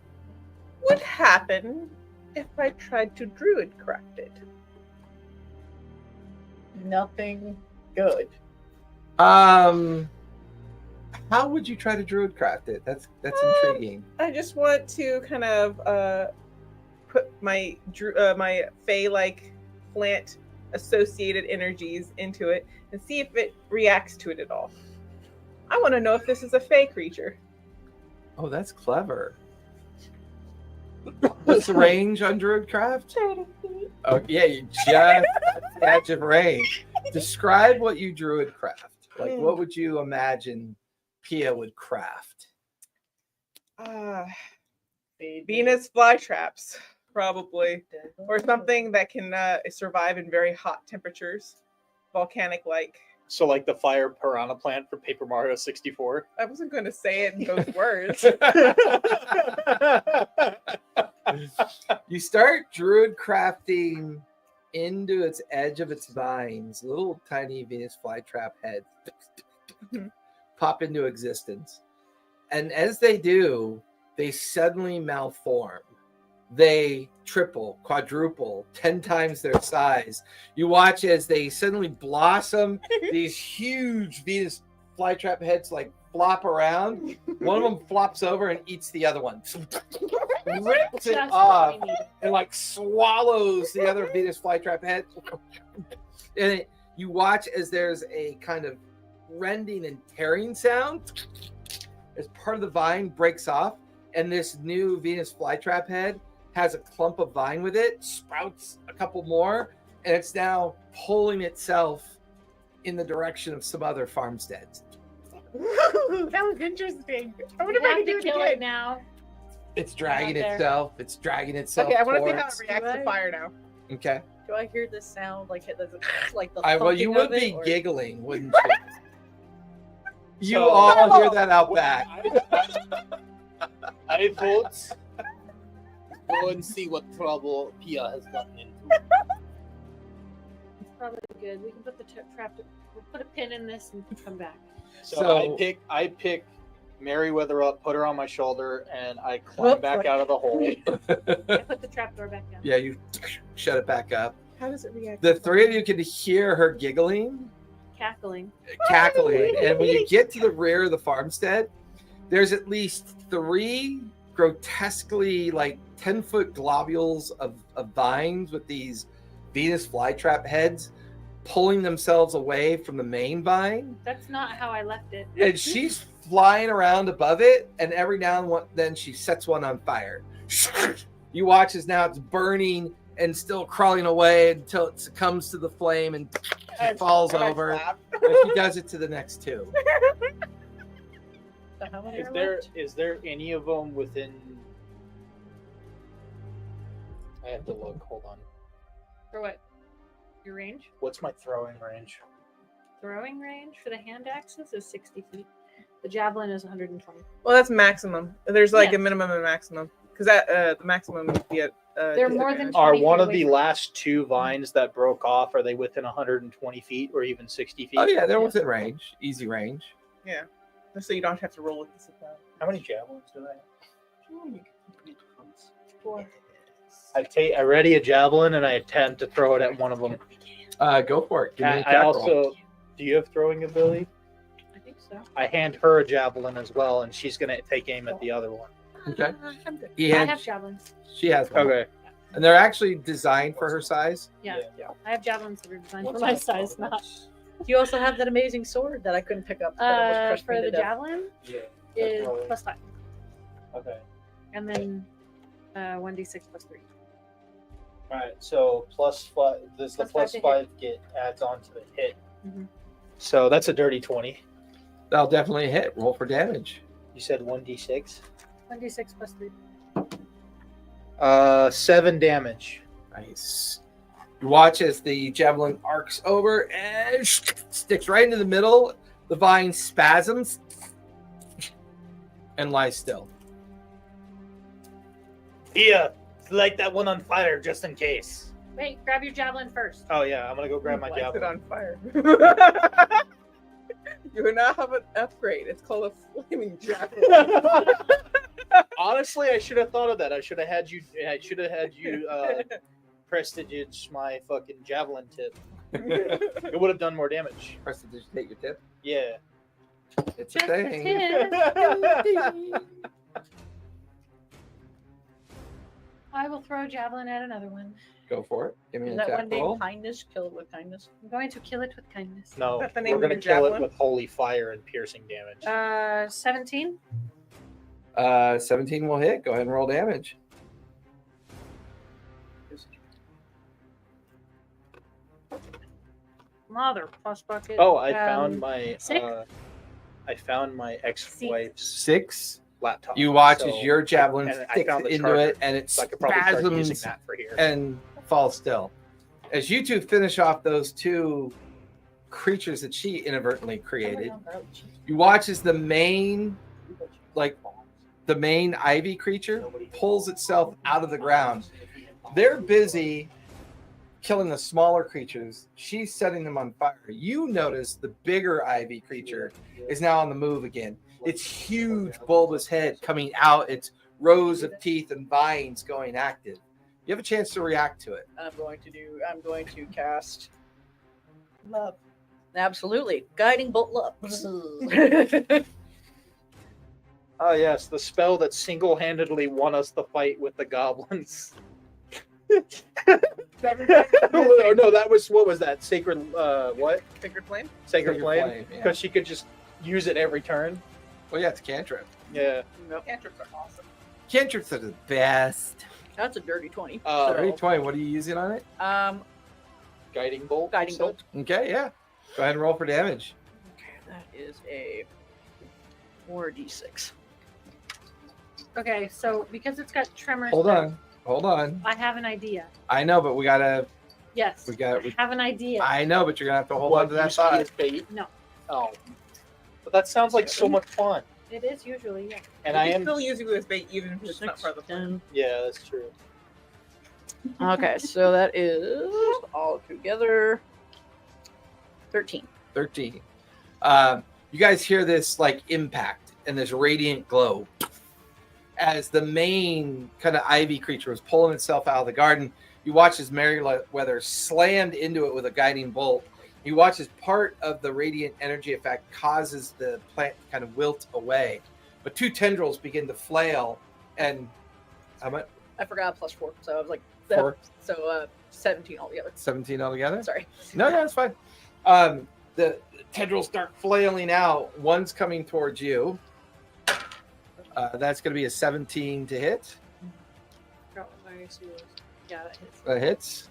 would happen if I tried to druid craft it? Nothing good. How would you try to druidcraft it? That's intriguing. I just want to kind of put my my Fey-like plant associated energies into it and see if it reacts to it at all. I want to know if this is a Fey creature. Oh, that's clever. What's the range on druidcraft? 30 feet. Oh, yeah, you just edge of range. Describe what you druidcraft. Like, what would you imagine Pia would craft? Venus flytraps, probably. Or something that can survive in very hot temperatures. Volcanic-like. So like the fire piranha plant for Paper Mario 64. I wasn't going to say it in those words. You start druid crafting into its edge of its vines, little tiny Venus flytrap heads pop into existence. And as they do, they suddenly malform. they triple, quadruple, 10 times their size. You watch as they suddenly blossom. These huge Venus flytrap heads like flop around. One of them flops over and eats the other one. Rips it Just off what we need. and like swallows the other Venus flytrap head. And you watch as there's a kind of rending and tearing sound as part of the vine breaks off, and this new Venus flytrap head has a clump of vine with it, sprouts a couple more, and it's now pulling itself in the direction of some other farmsteads. That was interesting. I wonder We if I have can to do it kill it again. now. It's dragging Out there. itself. It's dragging itself. Okay, I want to see how it towards- reacts to fire now. Okay. Do I hear this sound like it, like the Well, you thumping would of it, be or- giggling, wouldn't you? You So- all hear that out back. I vote go and see what trouble Pia has gotten into. It's probably good. We can put the trap. We'll put a pin in this and come back. So I pick Meriwether up, put her on my shoulder, and I climb Whoops, back sorry. out of the hole. I put the trap door back down. Yeah, you shut it back up. How does it react? The three of you can hear her giggling, Cackling. cackling, and when you get to the rear of the farmstead, there's at least 3 grotesquely like 10-foot globules of vines with these Venus flytrap heads pulling themselves away from the main vine. That's not how I left it. And she's flying around above it, and every now and then she sets one on fire. You watch as now it's burning and still crawling away until it succumbs to the flame and falls over. And she does it to the next 2. So how many Is are there left? any of them within? I have to look. Hold on. For what? Your range? What's my throwing range? Throwing range for the hand axes is 60 feet. The javelin is 120. Well, that's maximum. There's like Yeah. a minimum and maximum because that the maximum would be at. They're more than disadvantage. Are 20 one feet of away the from- last 2 vines that broke off? Are they within 120 feet or even 60 feet? Oh yeah, they're within range, easy range. Yeah, just so you don't have to roll with this. How many javelins do I have? 4. I ready a javelin and I attempt to throw it at one of them. Go for it. Give me an I attack roll. also. Do you have throwing ability? I think so. I hand her a javelin as well, and she's gonna take aim at the other one. Okay. I'm good. He I has- have javelins. She has one. Okay. And they're actually designed for her size. Yeah. I have javelins that are designed for my size, not. Do you also have that amazing sword that I couldn't pick up? that almost crushed For me the to death? javelin Yeah. is +5. Okay. And then 1d6 +3. All right. So +5. This the +5 to hit. +5 get adds on to the hit. Mhm. So that's a dirty 20. That'll definitely hit. Roll for damage. You said 1d6. 1d6 +3. 7 damage. Nice. You watch as the javelin arcs over and sticks right into the middle. The vine spasms and lies still. Here, light that one on fire just in case. Wait, grab your javelin first. Oh yeah, I'm gonna go grab my Lights it javelin. on fire. You now have an upgrade. It's called a flaming javelin. Honestly, I should have thought of that. I should have had you. Prestige my fucking javelin tip. It would have done more damage. Preston, did you take your tip? Yeah. It's a Just a thing. tip. I will throw a javelin at another one. Go for it. Give me Is an that attack one named roll. Kindness? Kill it with kindness. I'm going to kill it with kindness. No, That's the name we're of gonna your kill it javelin? with holy fire and piercing damage. 17. 17 will hit. Go ahead and roll damage. Mother plus bucket. Oh, I found sick? my ex-wife's 6. laptop. You watch So- as your javelin and I sticks found the into charger, it and it so I could probably start using spasms that for here. and falls still. As you two finish off those 2 creatures that she inadvertently created, you watch as the main ivy creature pulls itself out of the ground. They're busy killing the smaller creatures. She's setting them on fire. You notice the bigger ivy creature is now on the move again. Its huge bulbous head coming out, its rows of teeth and vines going active. You have a chance to react to it. I'm going to cast. Love. Absolutely. Guiding bolt love. Oh yes, the spell that single-handedly won us the fight with the goblins. Oh, no, that was what was that? Sacred what? Sacred flame. Sacred flame. Yeah. Because she could just use it every turn. Well, yeah, it's a cantrip. Yeah. Cantrips are awesome. Cantrips are the best. That's a dirty 20. Dirty 20. What are you using on it? Guiding bolt. Guiding you said? bolt. Okay, yeah. Go ahead and roll for damage. Okay, that is a 4d6. Okay, so because it's got tremors. Hold on. I have an idea. I know, but we gotta. Yes. We have an idea. I know, but you're gonna have to hold What, on to that use it thought. as bait? No. Oh. But that sounds like so much fun. It is usually, yeah. And You I can am. still use it as bait even if it's not part of the plan. Yeah, that's true. Okay, so that is all together 13. 13. You guys hear this like impact and this radiant glow as the main kind of ivy creature was pulling itself out of the garden. You watch as Merryweather slammed into it with a guiding bolt. You watch as part of the radiant energy effect causes the plant to kind of wilt away. But two tendrils begin to flail and how much? I forgot +4, so I was like 4? So 17 altogether. 17 altogether? Sorry. No, it's fine. The tendrils start flailing out. One's coming towards you. That's going to be a 17 to hit. Forgot what my AC was. Yeah, that hits. That hits.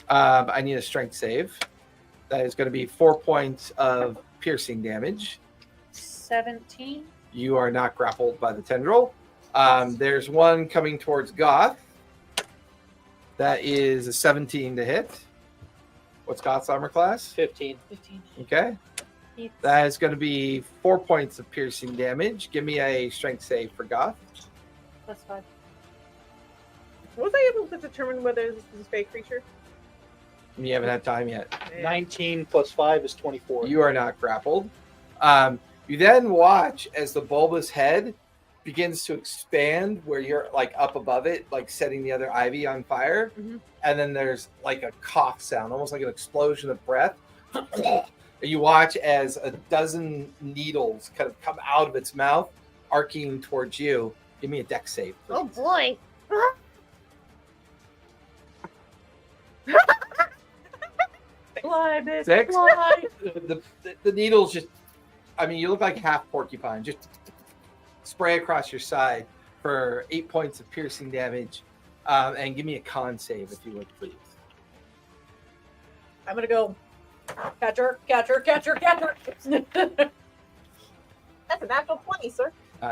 I need a strength save. That is going to be 4 points of piercing damage. 17. You are not grappled by the tendril. There's one coming towards Goth. That is a 17 to hit. What's Goth's armor class? 15. 15. Okay. Hits. That is going to be 4 points of piercing damage. Give me a strength save for Goth. +5. Was I able to determine whether this is a fake creature? You haven't had time yet. 19 plus 5 is 24. You are not grappled. You then watch as the bulbous head begins to expand where you're like up above it, like setting the other ivy on fire. Mhm. And then there's like a cough sound, almost like an explosion of breath. And you watch as a dozen needles kind of come out of its mouth, arcing towards you. Give me a dex save, please. Oh boy. Fly, bitch. 6? Fly. The needles just, I mean, you look like half porcupine. Just spray across your side for 8 points of piercing damage. And give me a con save if you would, please. I'm gonna go catcher. That's a natural 20, sir.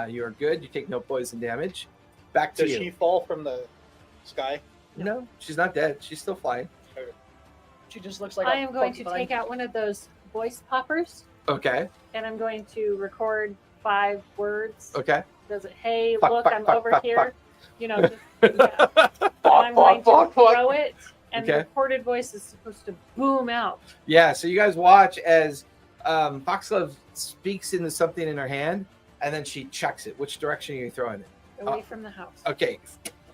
You are good. You take no poison damage. Back to Does you. she fall from the sky? No, she's not dead. She's still flying. She just looks like I a am going to porcupine. take out one of those voice poppers Okay. and I'm going to record 5 words. Okay. Does it, hey, Fuck, look, fuck, I'm fuck, over fuck, here. fuck. You know, just, yeah. And I'm going to throw it, and the Okay. recorded voice is supposed to boom out. Yeah, so you guys watch as Foxglove speaks into something in her hand, and then she chucks it. Which direction are you throwing it? Away from the house. Okay,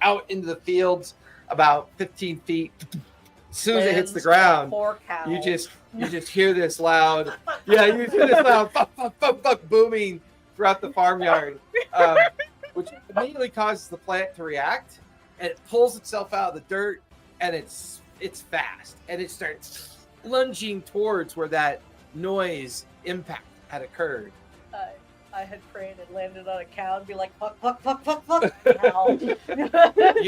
out into the fields, about 15 feet. As soon as it hits the Limbs, ground, Poor cow. you just hear this loud, yeah, you hear this loud fuck, fuck, fuck, fuck booming throughout the farmyard, which immediately causes the plant to react, and it pulls itself out of the dirt, and it's fast, and it starts lunging towards where that noise impact had occurred. I had prayed and landed on a cow and be like, fuck, fuck, fuck, fuck, fuck. Cow. You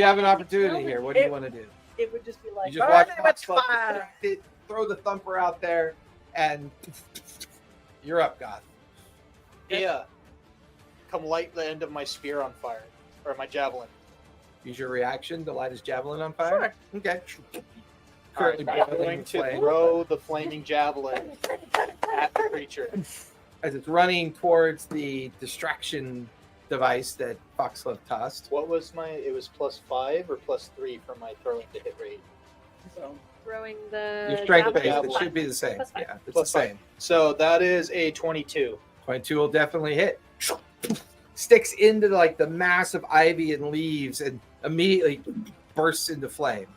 have an opportunity here. What do you want to do? It would just be like, You just watch burn it with Foxglove fire. distract it, throw the thumper out there, and you're up, Goth. Yeah. Come light the end of my spear on fire. Or my javelin. Use your reaction to light his javelin on fire. Okay. Currently I'm boiling going with to flame. throw the flaming javelin at the creature. As it's running towards the distraction device that Foxglove tossed. What was my? It was +5 or +3 for my throwing to hit rate. so, Throwing the Your strength javelin base, is it fine. should be the same. Plus 5. Yeah, it's Plus the 5. same. So that is a 22. 22 will definitely hit. sticks into like the massive ivy and leaves and immediately bursts into flame.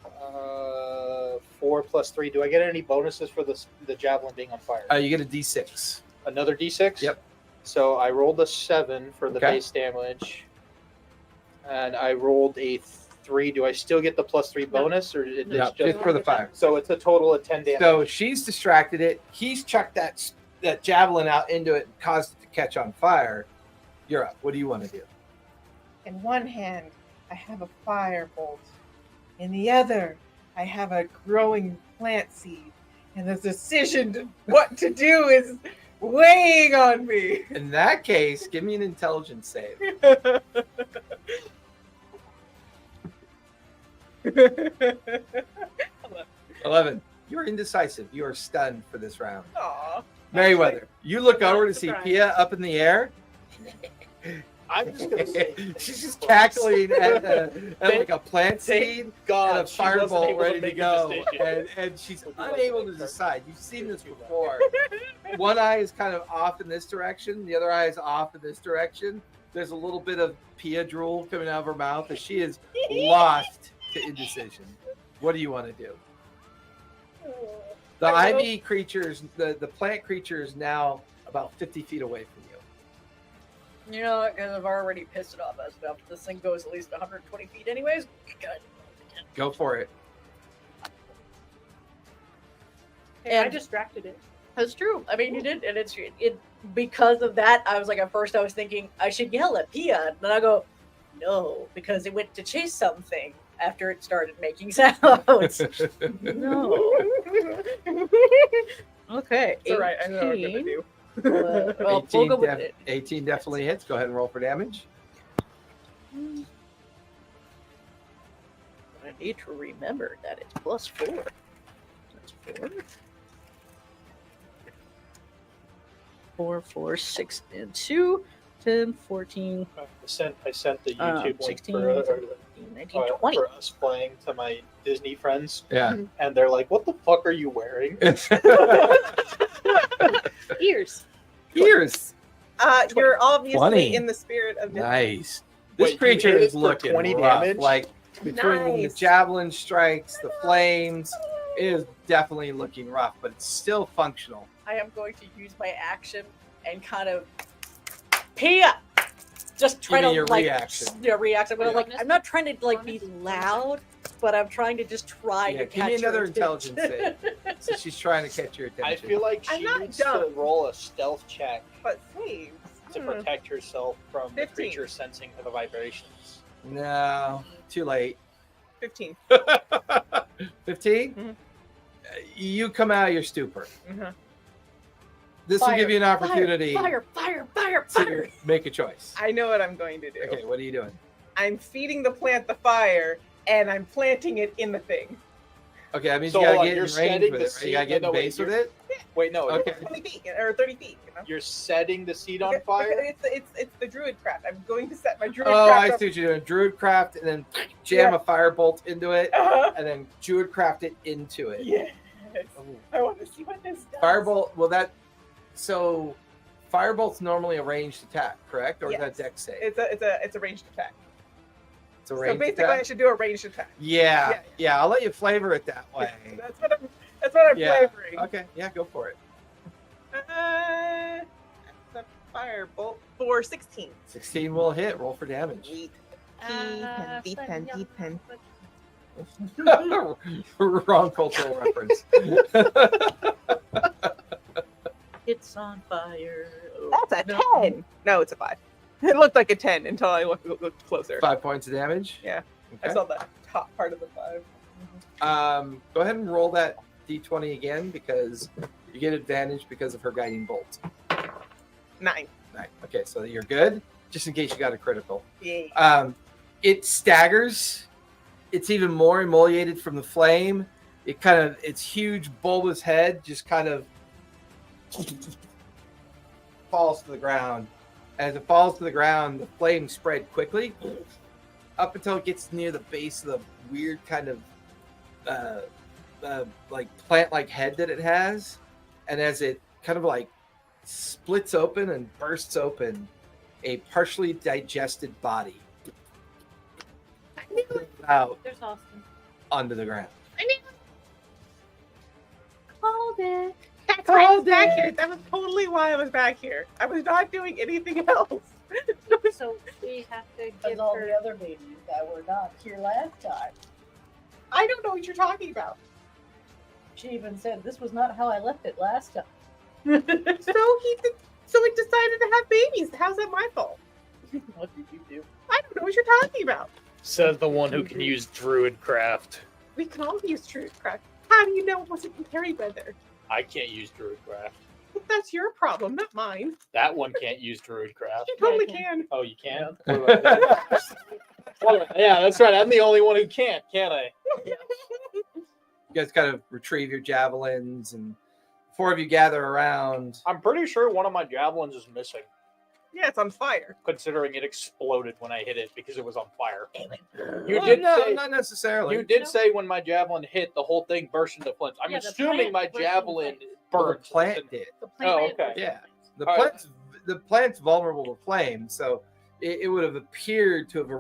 4 plus 3. Do I get any bonuses for the javelin being on fire? You get a d6. Another d6? Yep. So I rolled a 7 for the Okay. base damage. And I rolled a 3. Do I still get the plus 3 bonus? Or it's No, just just for the fire. So it's a total of 10 damage. So she's distracted it. He's chucked that javelin out into it and caused it to catch on fire. You're up. What do you want to do? In one hand, I have a firebolt. In the other, I have a growing plant seed. And the decision to what to do is weighing on me. In that case, give me an intelligence save. 11. You're indecisive. You are stunned for this round. Aw. Meriwether, you look over to see surprised. Pia up in the air. I'm just gonna say, She's just cackling at like a plant seed God, and a she wasn't fireball able to ready to make a go. decision. And she's Would you like unable to to start? decide. You've seen this before. One eye is kind of off in this direction. The other eye is off in this direction. There's a little bit of Pia drool coming out of her mouth as she is lost to indecision. What do you want to do? The ivy creatures, the plant creature is now about 50 feet away from you. You know, because I've already pissed it off as enough. This thing goes at least 120 feet, anyways. Good. Go for it. Hey, I And- distracted it. That's true. I mean, you did, and it because of that. I was like, at first, I was thinking I should yell at Pia, and then I go, no, because it went to chase something after it started making sounds. No. Okay. It's all right. I know what I'm gonna 18. do. Well, 18, we'll go with it. 18 definitely hits. Go ahead and roll for damage. I need to remember that it's +4. That's 4. 4, 4, 6, and 2, 10, 14, I sent the YouTube link 16, for, 19, 20. for us playing to my Disney friends. Yeah. And they're like, what the fuck are you wearing? Ears. Ears. You're obviously 20. in the spirit of Nice. This Wait, you creature hit it is for looking 20 rough. damage? Like between the Nice. javelin strikes, the flames, it is definitely looking rough, but it's still functional. I am going to use my action and kind of Pia. Just try Give me to your like reaction. react. I'm gonna Yeah. like. I'm not trying to like be loud, but I'm trying to just try Yeah, to give catch me another her intelligence attention. So she's trying to catch your I attention. feel like I'm she not needs dumb. to roll a stealth check but saves. to Hmm. protect herself from the 15. creature sensing the vibrations. No, too late. 15. 15? Mhm. You come out of your stupor. Mhm. This will give you an opportunity Fire! to make a choice. I know what I'm going to do. Okay, what are you doing? I'm feeding the plant the fire, and I'm planting it in the thing. Okay, that means So you gotta hold on, get you're in range setting with the it. Right? You gotta seed- get no, in wait, base with you're- it. Wait, no. Okay. 20 feet or 30 feet. You know? You're setting the seed on Okay, fire? It's the druid craft. I'm going to set my druid Oh, I craft see what you're doing. Druid craft and then jam a firebolt into it up. and then druid craft it into it. Yes. Oh. I want to see what this does. Firebolt, well so firebolt's normally a ranged attack, correct? Or Yes. is that dex save? It's a ranged attack. It's a So ranged basically, I attack. should do a ranged attack. Yeah, Yeah. I'll let you flavor it that way. That's what I'm Yeah. flavoring. Okay, yeah, go for it. That's a firebolt for 16. 16 will hit. Roll for damage. Sweet. D10. Wrong cultural reference. It's on fire. That's a 10. No, it's a 5. It looked like a 10 until I looked closer. 5 points of damage. Yeah. I Okay. saw the top part of the 5. Go ahead and roll that d20 again because you get advantage because of her guiding bolt. 9. Right. Okay, so you're good. Just in case you got a critical. Yay. It staggers. It's even more emoliated from the flame. Its huge bulbous head just kind of falls to the ground. As it falls to the ground, the flames spread quickly up until it gets near the base of the weird kind of like plant-like head that it has. And as it kind of like splits open and bursts open, a partially digested body out There's Austin. onto the ground. Called it. That's why I was back here. That was totally why I was back here. I was not doing anything else. So we have to Because give all her. the other babies that were not here last time. I don't know what you're talking about. She even said this was not how I left it last time. So it decided to have babies. How's that my fault? What did you do? I don't know what you're talking about. Says the one who can use druid craft. We can all use truth craft. How do you know it wasn't in Harry Weather? I can't use druid craft. That's your problem, not mine. That one can't use druid craft. You totally Yeah, I can. Oh, you can? Yeah, that's right. I'm the only one who can't I? You guys kind of retrieve your javelins, and 4 of you gather around. I'm pretty sure one of my javelins is missing, Yeah, it's on fire. considering it exploded when I hit it because it was on fire. You Well, did no, say not necessarily. you did say when my javelin hit, the whole thing burst into flames. I'm Yeah, the assuming plant my burst into javelin flames. Well, the burned. plant did. The Oh, plant. okay. Yeah, the All right. plant's vulnerable to flame, so it would have appeared to have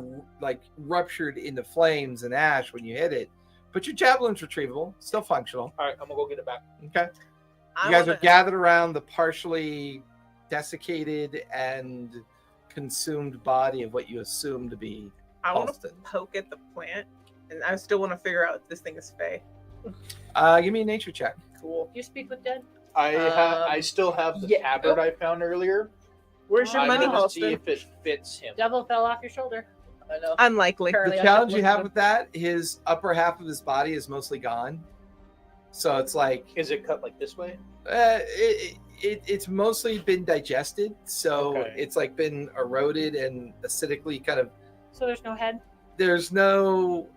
like ruptured into flames and ash when you hit it. But your javelin's retrievable, still functional. All right, I'm gonna go get it back. Okay, I you guys are wanna- gathered around the partially desiccated and consumed body of what you assume to be I want to Halston. poke at the plant, and I still want to figure out if this thing is fey. Give me a nature check. Cool. You speak with dead. I still have the yeah. tabard I found earlier. Where's your I I'm money, gonna see Halston? if it fits him. Devil fell off your shoulder. I know. Unlikely. Apparently The I challenge should you look have up- with that, his upper half of his body is mostly gone. So it's like Is it cut like this way? it's mostly been digested, so Okay. it's like been eroded and acidically kind of. So there's no head. There's no,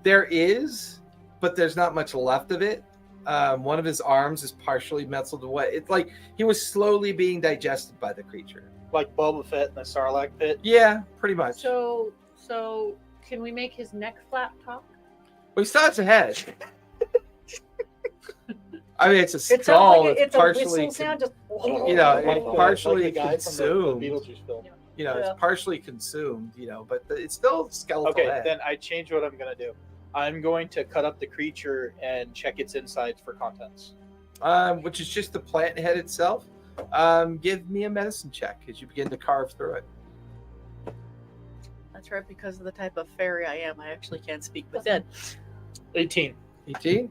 there is, but there's not much left of it. One of his arms is partially melted away. It's like he was slowly being digested by the creature. Like Boba Fett in the Sarlacc pit? Yeah, pretty much. So can we make his neck flap talk? Well, he still has a head. I mean, it's a It sounds skull. like it's it's a partially, whistle sound. Just you know, Like it's the- partially like the guy from the consumed. Beetlejuice film. You know, Yeah. it's partially consumed. You know, but it's still a skeletal Okay, head. then I change what I'm gonna do. I'm going to cut up the creature and check its insides for contents. Which is just the plant head itself. Give me a medicine check as you begin to carve through it. That's right, because of the type of fairy I am, I actually can't speak with dead. 18. 18.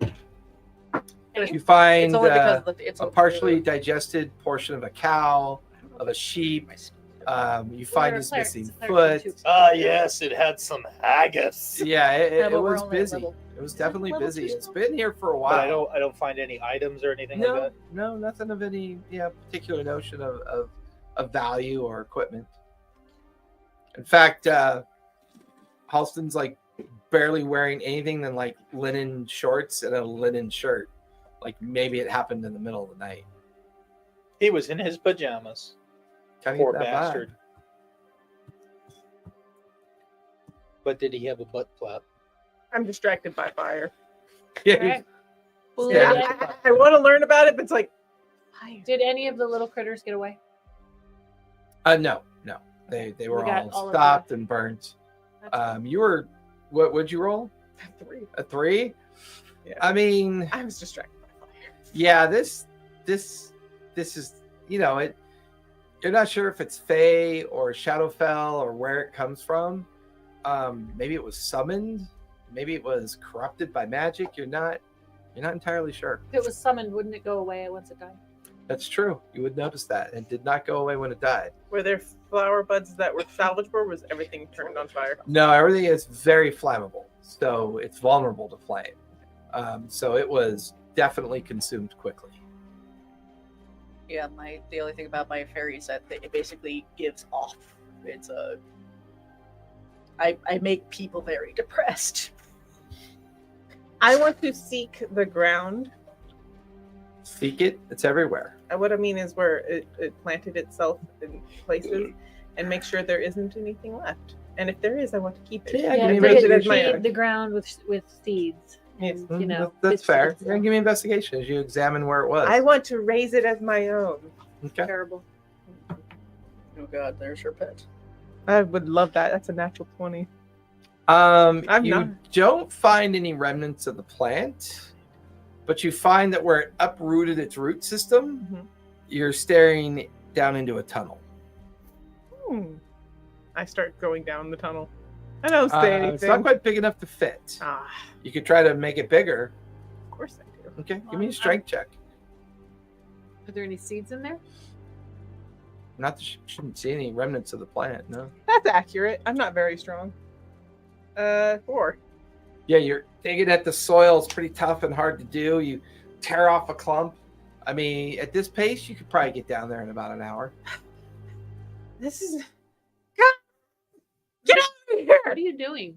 Thank You find It's only because of the, it's a partially digested portion of a cow, of a sheep. You find his missing foot. Ah, yes, it had some haggis. Yeah, Yeah, it but we're was only at busy. level- It was Is that definitely level busy. two It's still? been here for a But I while. don't find any items or anything No, like that. no, nothing of any particular notion of value or equipment. In fact, Halston's like barely wearing anything than like linen shorts and a linen shirt. Like maybe it happened in the middle of the night. He was in his pajamas. Kinda Poor get that vibe. bastard. But did he have a butt flap? I'm distracted by fire. Yeah, Right. Well, Yeah. yeah. I want to learn about it, but it's like fire. Did any of the little critters get away? no. They were We got all all of stopped and burnt. That's You were would you roll? 3. A 3? Yeah. I mean, I was distracted by fire. yeah, this is, you know, it. You're not sure if it's Fae or Shadowfell or where it comes from. Maybe it was summoned. Maybe it was corrupted by magic. You're not entirely sure. If it was summoned, wouldn't it go away once it died? That's true. You would notice that. It did not go away when it died. Were there flower buds that were salvageable, or was everything turned on fire? No, everything is very flammable, so it's vulnerable to flame. So it was definitely consumed quickly. Yeah, the only thing about my fairy is that it basically gives off. It's a. I make people very depressed. I want to seek the ground. Seek it. It's everywhere. What I mean is where it planted itself in places and make sure there isn't anything left. And if there is, I want to keep it. Yeah, give me I a raise it as investigation. my feed own. the ground with seeds. Yes. And, you know, That's it's- fair. it's You're gonna give me an investigation as you examine where it was. I want to raise it as my own. Okay. terrible. Oh god, there's her pet. I would love that. That's a natural 20. You not- don't find any remnants of the plant, but you find that where it uprooted its root system, Mhm. you're staring down into a tunnel. I start going down the tunnel. I don't say anything. It's not quite big enough to fit. Ah, You could try to make it bigger. of course I do. Okay, give me a strength check. Are there any seeds in there? Not that you shouldn't see any remnants of the plant, no. That's accurate. I'm not very strong. 4. Yeah, you're digging at the soil. It's pretty tough and hard to do. You tear off a clump. I mean, at this pace, you could probably get down there in about an hour. This is. God! Get out of here! What are you doing?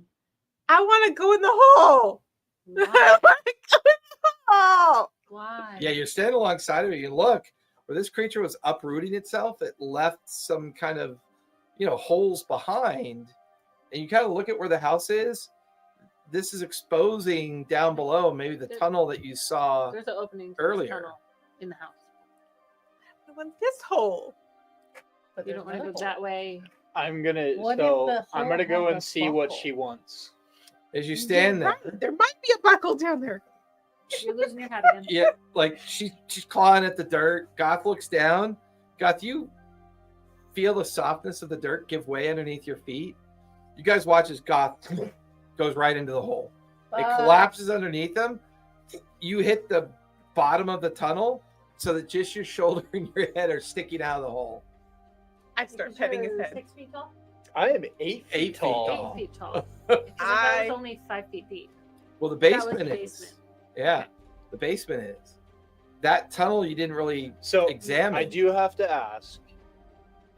I want to go in the hole. I Why? want to go in the hole. Why? Yeah, you're standing alongside of it. You look where this creature was uprooting itself. It left some kind of, holes behind. And you kind of look at where the house is. This is exposing down below maybe the tunnel that you saw. There's an opening to Earlier. this tunnel in the house. I want this hole. But You there's don't want to no go hole. that way. I'm gonna What if so the I'm hole gonna go has and a see what buckle? she wants. As you stand You're there, right. There might be a buckle down there. You're losing your hat again. yeah, like she's clawing at the dirt. Goth looks down. Goth, you feel the softness of the dirt give way underneath your feet. You guys watch as Goth goes right into the hole. It collapses underneath him. You hit the bottom of the tunnel so that just your shoulder and your head are sticking out of the hole. I start petting his head. 6 feet tall? I am 8 feet 8 feet tall. tall. 8 feet tall. Because I I- was only 5 feet deep. Well, the That was basement the is. basement. Yeah, the basement is. That tunnel you didn't really So examine. I do have to ask: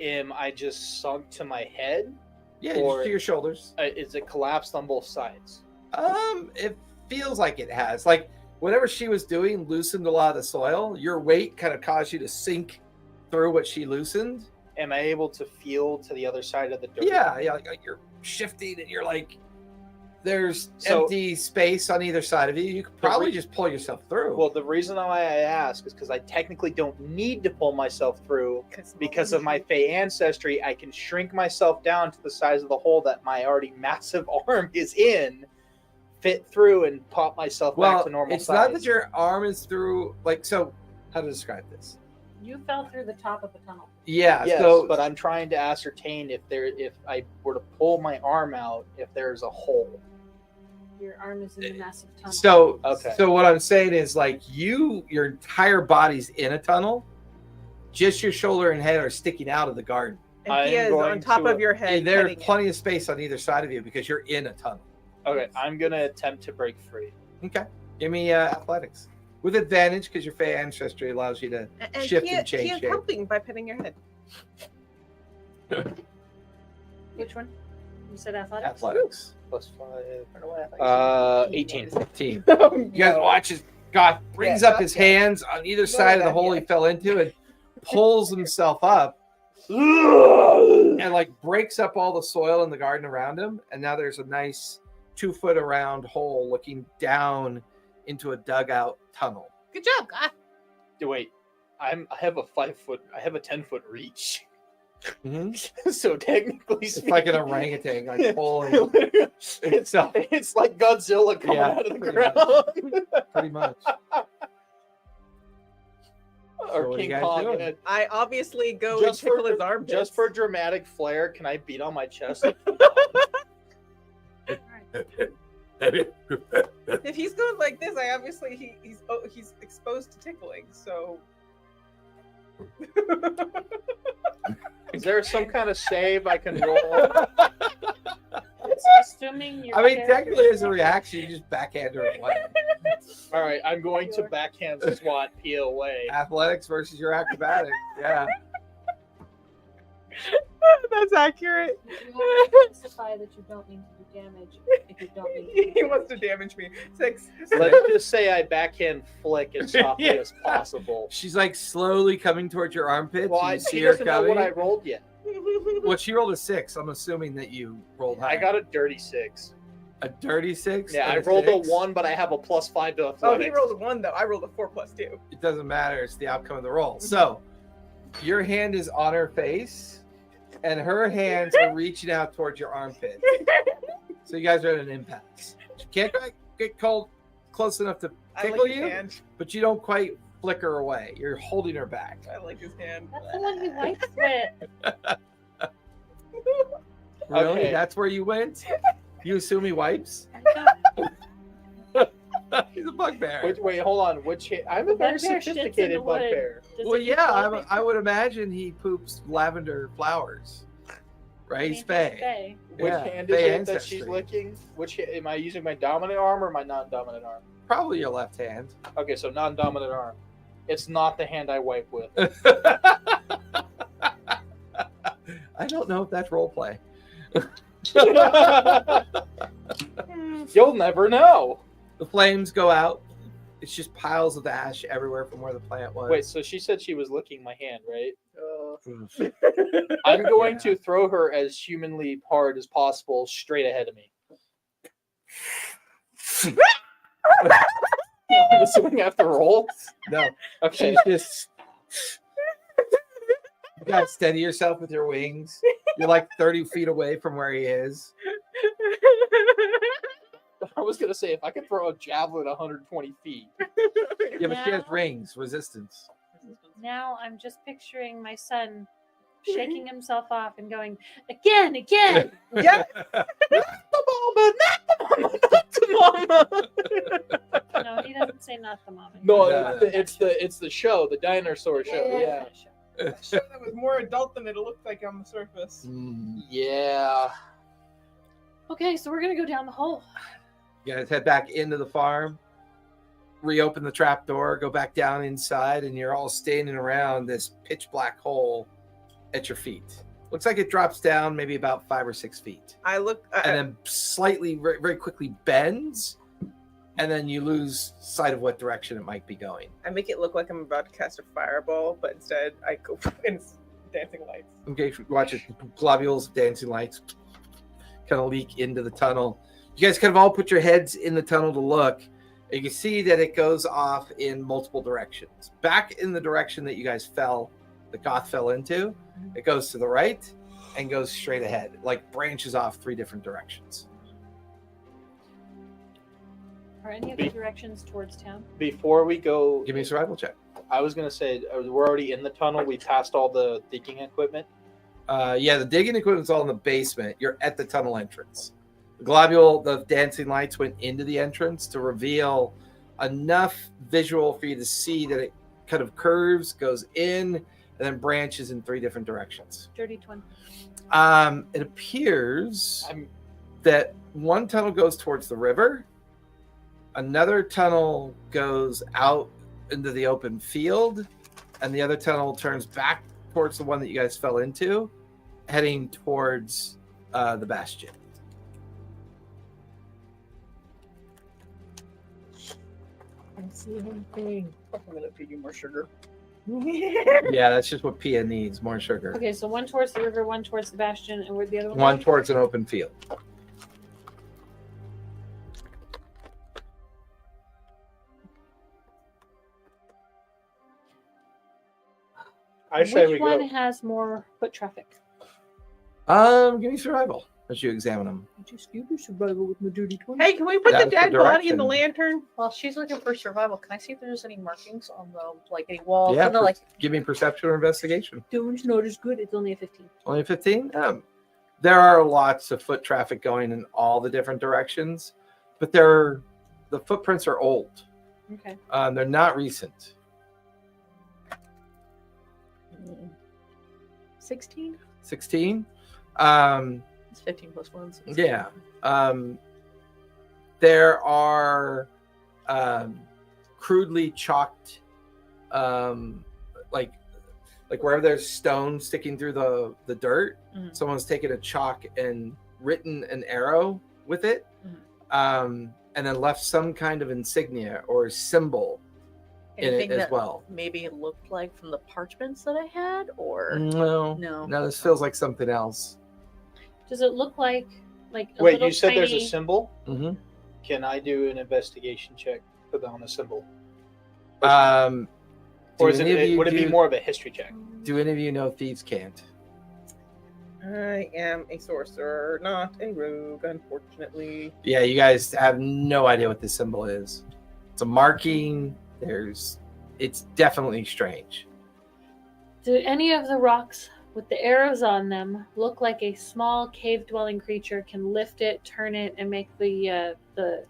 am I just sunk to my head? Yeah, just or- to your shoulders. Is it collapsed on both sides? It feels like it has. Like whatever she was doing loosened a lot of the soil. Your weight kind of caused you to sink through what she loosened. Am I able to feel to the other side of the dirt? Yeah, like you're shifting and you're like, there's So- empty space on either side of you. You could probably just pull yourself through. Well, the reason why I ask is because I technically don't need to pull myself through because of my Fey ancestry. I can shrink myself down to the size of the hole that my already massive arm is in, fit through, and pop myself back to normal it's size. not that your arm is through. Like, so how to describe this? You fell through the top of the tunnel. Yeah. Yes, So, but I'm trying to ascertain if I were to pull my arm out, if there's a hole. Your arm is in the massive tunnel. So, Okay. so what I'm saying is, like, your entire body's in a tunnel. Just your shoulder and head are sticking out of the garden. And I he am is going on top to- of your head. And there's petting it. plenty of space on either side of you because you're in a tunnel. Okay, I'm gonna attempt to break free. Okay. Give me athletics with advantage because your Fey ancestry allows you to. And shift he, and change he is shape. helping by petting your head. Which one? You said athletics? Athletics. Plus 5. I don't know why I thought you 18. said Team. Oh, You guys watch as God brings up his hands on either side of the hole he fell into and pulls himself up and like breaks up all the soil in the garden around him. And now there's a nice 2-foot around hole looking down into a dugout tunnel. Good job, guy. Wait, I have a 10-foot reach. Mm-hmm. So technically It's speaking, like an orangutan, like pulling it's, itself. it's like Godzilla coming Yeah, out of the pretty ground. Pretty much. So Or what are you King guys Kong. doing? in it. I obviously go Just and tickle for- his arm. Just for dramatic flair, can I beat on my chest? If he's going like this, I obviously he's exposed to tickling. So Is there some kind of save I can roll? Assuming your I mean, character- technically, as a reaction, you just backhand her away. All right, I'm going to backhand swat Pia away. Athletics versus your acrobatics. Yeah. that's accurate. You have to specify that you don't mean to do damage if you don't mean to do He wants to damage. damage me. 6. Let's just say I backhand flick as softly Yeah. as possible. She's like slowly coming towards your armpits. Well, You see she her doesn't know what I coming. rolled yet. Well, she rolled a 6. I'm assuming that you rolled high. I got a dirty 6. a dirty 6. Yeah, I and rolled a 6? 1, but I have a +5 to Oh, athletics. he rolled a 1 though. I rolled a 4 + 2. It doesn't matter. It's the outcome of the roll. So, your hand is on her face, and her hands are reaching out towards your armpit. So you guys are at an impasse. She can't quite get close enough to I tickle like his you, hand. but you don't quite flicker away. You're holding her back. I like his hand. That's the one he wipes with. Really? Okay. That's where you went? You assume he wipes? He's a bugbear. Wait, hold on. I'm a very Bugbear shits in the sophisticated wood. bugbear. Does Well, it keep yeah, floating? I would imagine he poops lavender flowers. Right? He's Fae. Fae. Which Yeah, hand Fae is it that ancestry. she's licking? Am I using my dominant arm or my non-dominant arm? Probably your left hand. Okay, so non-dominant arm. It's not the hand I wipe with. I don't know if that's role play. You'll never know. The flames go out. It's just piles of ash everywhere from where the plant was. Wait, so she said she was licking my hand, right? I'm going to throw her as humanly hard as possible straight ahead of me. I'm assuming I have to roll. No. Okay. She's just. You gotta steady yourself with your wings. You're like 30 feet away from where he is. I was gonna say if I could throw a javelin 120 feet. Yeah, but she has Now- rings, resistance. Now I'm just picturing my son shaking himself off and going, again. Yeah. Not the mama, not the mama. No, he doesn't say not the mom. No, No. it's the show, the dinosaur show. Yeah. Sure, that was more adult than it looked like on the surface. Yeah. Okay, so we're gonna go down the hole. You guys head back into the farm, reopen the trap door, go back down inside, and you're all standing around this pitch black hole at your feet. Looks like it drops down maybe about 5 or 6 feet, I look. and then slightly, very, very quickly bends, and then you lose sight of what direction it might be going. I make it look like I'm about to cast a fireball, but instead I go and it's dancing lights. Okay, watch it. Globules of dancing lights kind of leak into the tunnel. You guys kind of all put your heads in the tunnel to look. And you can see that it goes off in multiple directions. Back in the direction that you guys fell, the Goth fell into, it goes to the right and goes straight ahead. It like branches off 3 different directions. Are any of the directions towards town? Before we go, Give me a survival check. I was gonna say we're already in the tunnel. We passed all the digging equipment. Yeah, the digging equipment's all in the basement. You're at the tunnel entrance. The globule, the dancing lights went into the entrance to reveal enough visual for you to see that it kind of curves, goes in, and then branches in 3 different directions. Dirty twin. It appears that one tunnel goes towards the river, another tunnel goes out into the open field, and the other tunnel turns back towards the one that you guys fell into, heading towards the bastion. I don't see anything. I'm gonna feed you more sugar. Yeah, that's just what Pia needs, more sugar. Okay, so one towards the river, one towards the bastion, and where the other One towards an open field. I say Which we one go. has more foot traffic? Give me survival as you examine them. Just give me survival with my dirty twin. Hey, can we put That's the the dead body in the direction. lantern? While she's looking for survival, can I see if there's any markings on the any walls? Yeah, No, like give me perception or investigation. doing's not as good. It's only a 15. Only 15? There are lots of foot traffic going in all the different directions, but the footprints are old. Okay. They're not recent. 16? 16? It's 15 plus 1. So it's Yeah. There are crudely chalked, like wherever there's stone sticking through the dirt, Mhm. someone's taken a chalk and written an arrow with it, and then left some kind of insignia or symbol in anything it as that well. maybe it looked like from the parchments that I had, or No, no. this feels like something else. Does it look like a Wait, little you said there's a tiny- symbol? Mm-hmm. Can I do an investigation check for on a symbol? Do Or is any of it you would it be do- more of a history check? Do any of you know Thieves' Cant? I am a sorcerer, not a rogue, unfortunately. Yeah, you guys have no idea what this symbol is. It's a marking. It's definitely strange. Do any of the rocks with the arrows on them look like a small cave-dwelling creature can lift it, turn it, and make the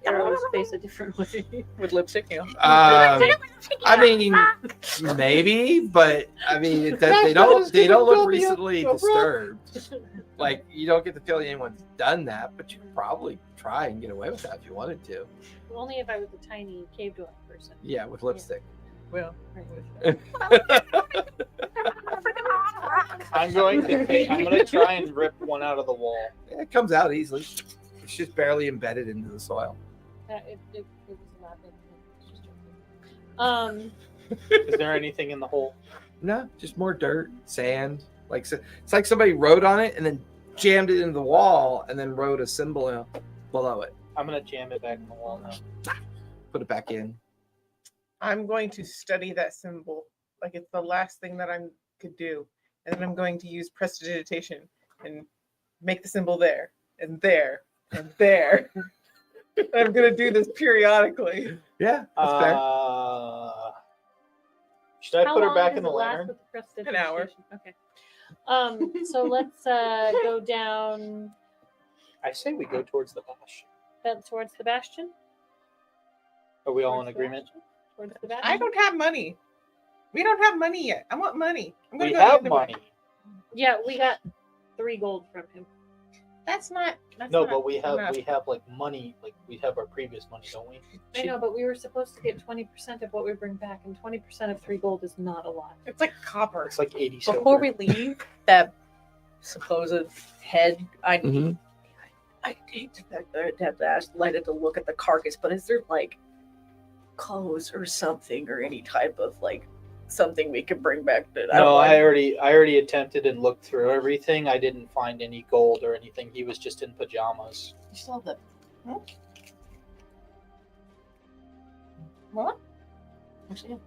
arrows face a different way? With lipstick, you know. I mean, maybe, but I mean, they don't look recently disturbed. Like, you don't get the feeling anyone's done that, but you could probably try and get away with that if you wanted to. Only if I was a tiny cave-dwelling person. Yeah, with lipstick. Well, I'm going to try and rip one out of the wall. It comes out easily. It's just barely embedded into the soil. It was not big. It's just joking. Is there anything in the hole? No, just more dirt, sand. It's like somebody wrote on it and then jammed it into the wall and then wrote a symbol below it. I'm going to jam it back in the wall now. Put it back in. I'm going to study that symbol. Like it's the last thing that I could do. And then I'm going to use prestidigitation and make the symbol there and there and there. I'm going to do this periodically. Yeah, that's fair. Should I How put her long back does in the it last lantern? with the prestidigitation? An hour. Okay. So let's go down I say we go towards the bastion. towards the bastion. Are we all Towards in the agreement? bastion? Towards the bastion. I don't have money. We don't have money yet. I want money. I'm gonna We go to the have end of money. Yeah, we got 3 gold from him. That's not. No, not but we have enough. like money, like we have our previous money, don't we? I know, but we were supposed to get 20% of what we bring back, and 20% of 3 gold is not a lot. It's like copper. It's like 80 before silver. we leave, that supposed head, I Mhm. hate to have to ask Leda to look at the carcass, but is there like clothes or something or any type of like something we could bring back? That No, I already attempted and looked through everything. I didn't find any gold or anything. He was just in pajamas. You still have that. What? Actually,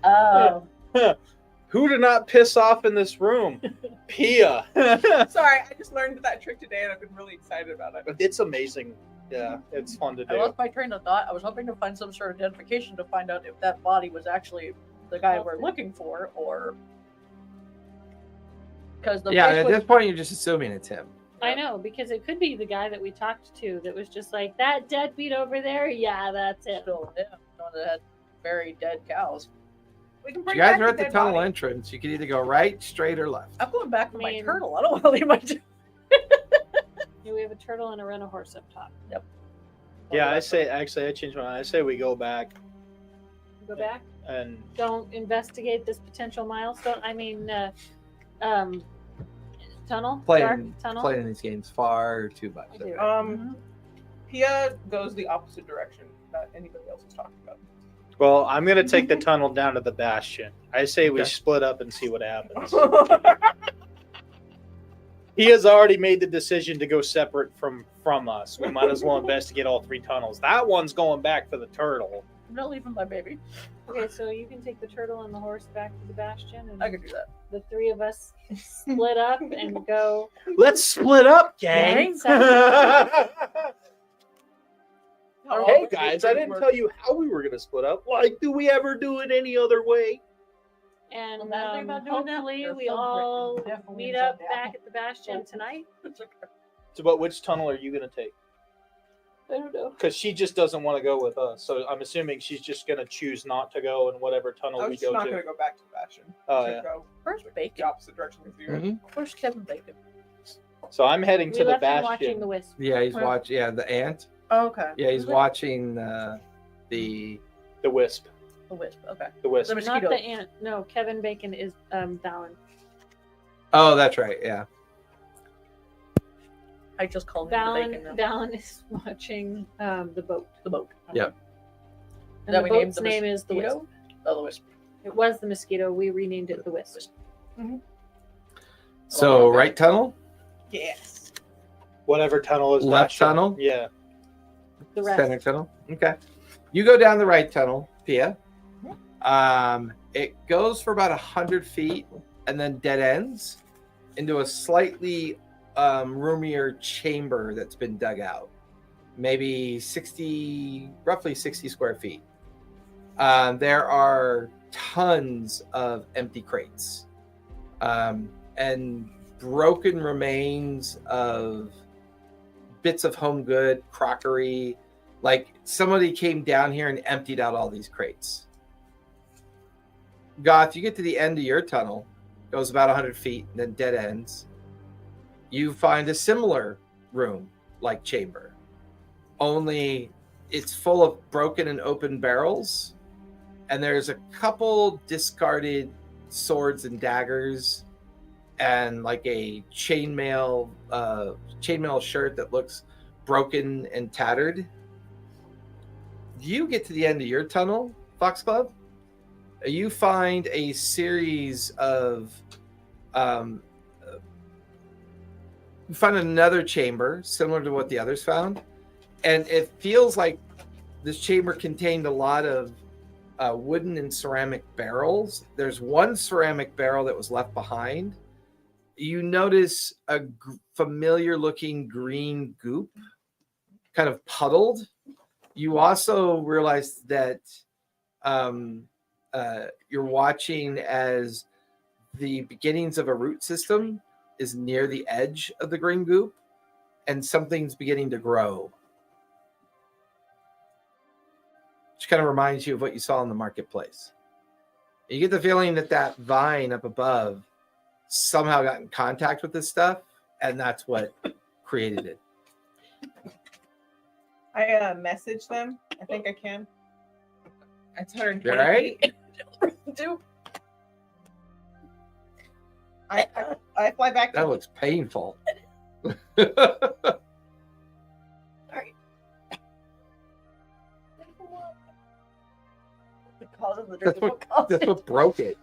oh, Who did not piss off in this room? Pia. Sorry, I just learned that trick today, and I've been really excited about it. It's amazing. Yeah, it's fun to I do. lost my train of thought. I was hoping to find some sort of identification to find out if that body was actually the guy we're looking for, or because the Yeah, place at was- this point, you're just assuming it's him. I know, because it could be the guy that we talked to that was just like, that deadbeat over there? Yeah, that's it. still him, one that had very dead cows. We can You bring guys back are at the dead tunnel body. entrance. You can either go right, straight, or left. I'm going back for my mean- turtle. I don't want to leave my. Yeah, we have a turtle and a rent a horse up top. Yeah, I changed my mind. I say we go back Go back. and Don't investigate this potential milestone. I mean, tunnel? Dark Playing tunnel? these games far too much. I do. Pia goes the opposite direction that anybody else is talking about. well, I'm gonna take the tunnel down to the bastion. I say we Okay. split up and see what happens. He has already made the decision to go separate from us. We might as well investigate all 3 tunnels. That one's going back for the turtle. I'm not leaving my baby. Okay, so you can take the turtle and the horse back to the bastion, and I could do that. the 3 of us split up and go. Let's split up, gang. Hey guys, I didn't tell you how we were gonna split up. Like, do we ever do it any other way? And Well, now think about doing that. hopefully There's we some all definitely meet some up down. back at the bastion tonight. So, but which tunnel are you gonna take? I don't know. Because she just doesn't want to go with us. So I'm assuming she's just gonna choose not to go in whatever tunnel I we was go not to. going to go back to the bastion. Oh, I yeah. should go Where's the Bacon? opposite direction with you. Mhm. Where's Kevin Bacon? So I'm heading We to the left him watching bastion. the wisp. Yeah, he's Well- watching. Yeah, the ant. Oh, okay. Yeah, he's Okay. watching the. The wisp. The wisp. Okay. The wisp. The Not mosquito. the ant. No, Kevin Bacon is Valen. Oh, that's right. Yeah. I just called him the Bacon. Valen, now. Valen is watching the boat. The boat. Yep. And That the we named boat's the name is the mosquito? Wisp. Oh, the wisp. It was the mosquito. We renamed it the Wisp. So right tunnel, Yes. Whatever tunnel is left bastion. tunnel, Yeah. The rest. center tunnel. Okay. You go down the right tunnel, Pia. It goes for about 100 feet and then dead ends into a slightly roomier chamber that's been dug out. Maybe roughly 60 square feet. There are tons of empty crates and broken remains of bits of home good, crockery. Like somebody came down here and emptied out all these crates. Goth, you get to the end of your tunnel, goes about 100 feet, and then dead ends. You find a similar room, like chamber, only it's full of broken and open barrels, and there's a couple discarded swords and daggers, and like a chainmail shirt that looks broken and tattered. You get to the end of your tunnel, Foxglove. You find a series of you find another chamber similar to what the others found, and it feels like this chamber contained a lot of wooden and ceramic barrels. There's one ceramic barrel that was left behind. You notice a familiar looking green goop, kind of puddled. You also realize that you're watching as the beginnings of a root system is near the edge of the green goop, and something's beginning to grow. Which kind of reminds you of what you saw in the marketplace. You get the feeling that that vine up above somehow got in contact with this stuff, and that's what created it. I message them. I think I can. It's 120 You all right? feet. Do I fly back to That looks painful. the cause of the That's drink. That's what broke it.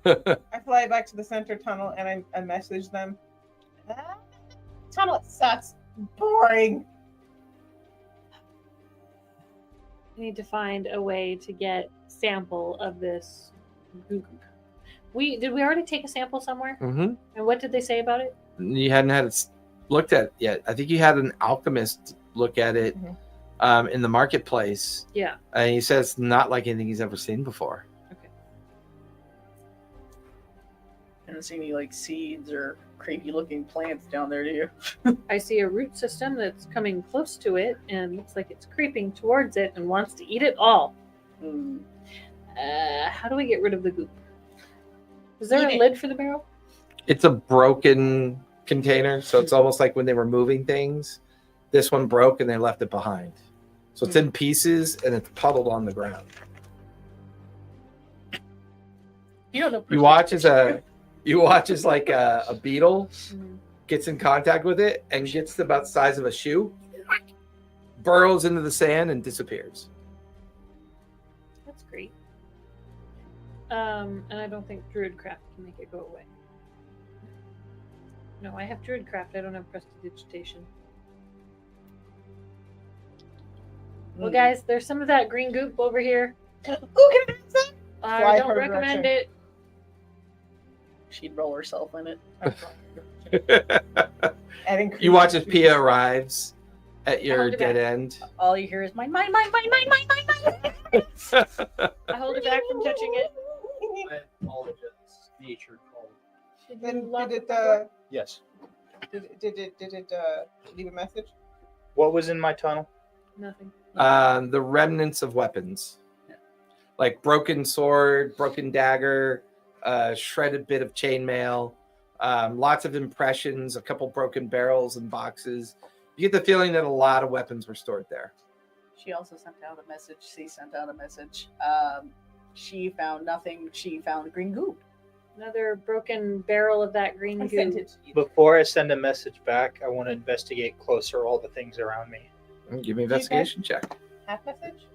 I fly back to the center tunnel and I message them. Tunnel sucks. Boring. I need to find a way to get sample of this goop. Did we already take a sample somewhere? Mm-hmm. And what did they say about it? You hadn't had it looked at yet. I think you had an alchemist look at it in the marketplace. Yeah. And he says it's not like anything he's ever seen before. Okay. I don't see any like seeds or creepy looking plants down there, do you? I see a root system that's coming close to it and looks like it's creeping towards it and wants to eat it all. How do we get rid of the goop? Is there a lid for the barrel? It's a broken container, so it's almost like when they were moving things, this one broke and they left it behind. So it's in pieces and it's puddled on the ground. You don't know. You watch as like a beetle gets in contact with it and gets to about the size of a shoe, burrows into the sand and disappears. That's great. And I don't think Druidcraft can make it go away. No, I have Druidcraft. I don't have Prestidigitation. Well, guys, there's some of that green goop over here. Ooh, can I have some? I Fly don't her recommend direction. it. She'd roll herself in it. You watch as Pia arrives at your Hold it dead back. end. All you hear is mine, mine, mine, mine, mine, mine, mine, mine. I hold it back from touching it. I apologize. Nature called. Should Then you lock did the it door? Yes. did it leave a message? What was in my tunnel? Nothing. The remnants of weapons, like broken sword, broken dagger, shredded bit of chainmail, lots of impressions, a couple broken barrels and boxes. You get the feeling that a lot of weapons were stored there. She also sent out a message. C sent out a message. She found nothing. She found green goop. Another broken barrel of that green I sent goo. it to you. Before I send a message back, I want to investigate closer all the things around me. Give me an investigation check. Half message?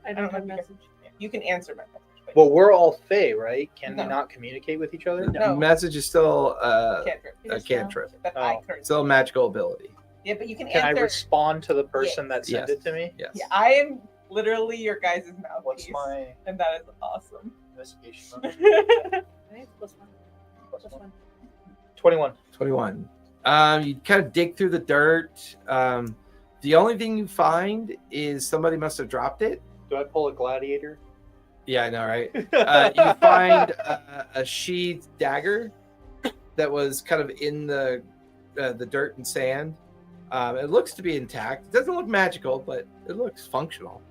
I don't have you. message. You can answer my message. but Well, we're all Fae, right? Can No. we not communicate with each other? No. Message is still cantrip. a cantrip. But Oh. I currently. Still a magical ability. Yeah, but you can Can I answer. respond to the person that sent Yes. it to me? Yes. Yeah, I am literally your guys' mouthpiece. What's my And that is awesome. investigation? Right? Plus one. Plus one. 21. 21. You kind of dig through the dirt. The only thing you find is somebody must have dropped it. Do I pull a gladiator? Yeah, I know, right? You find a sheathed dagger that was kind of in the dirt and sand. It looks to be intact. It doesn't look magical, but it looks functional.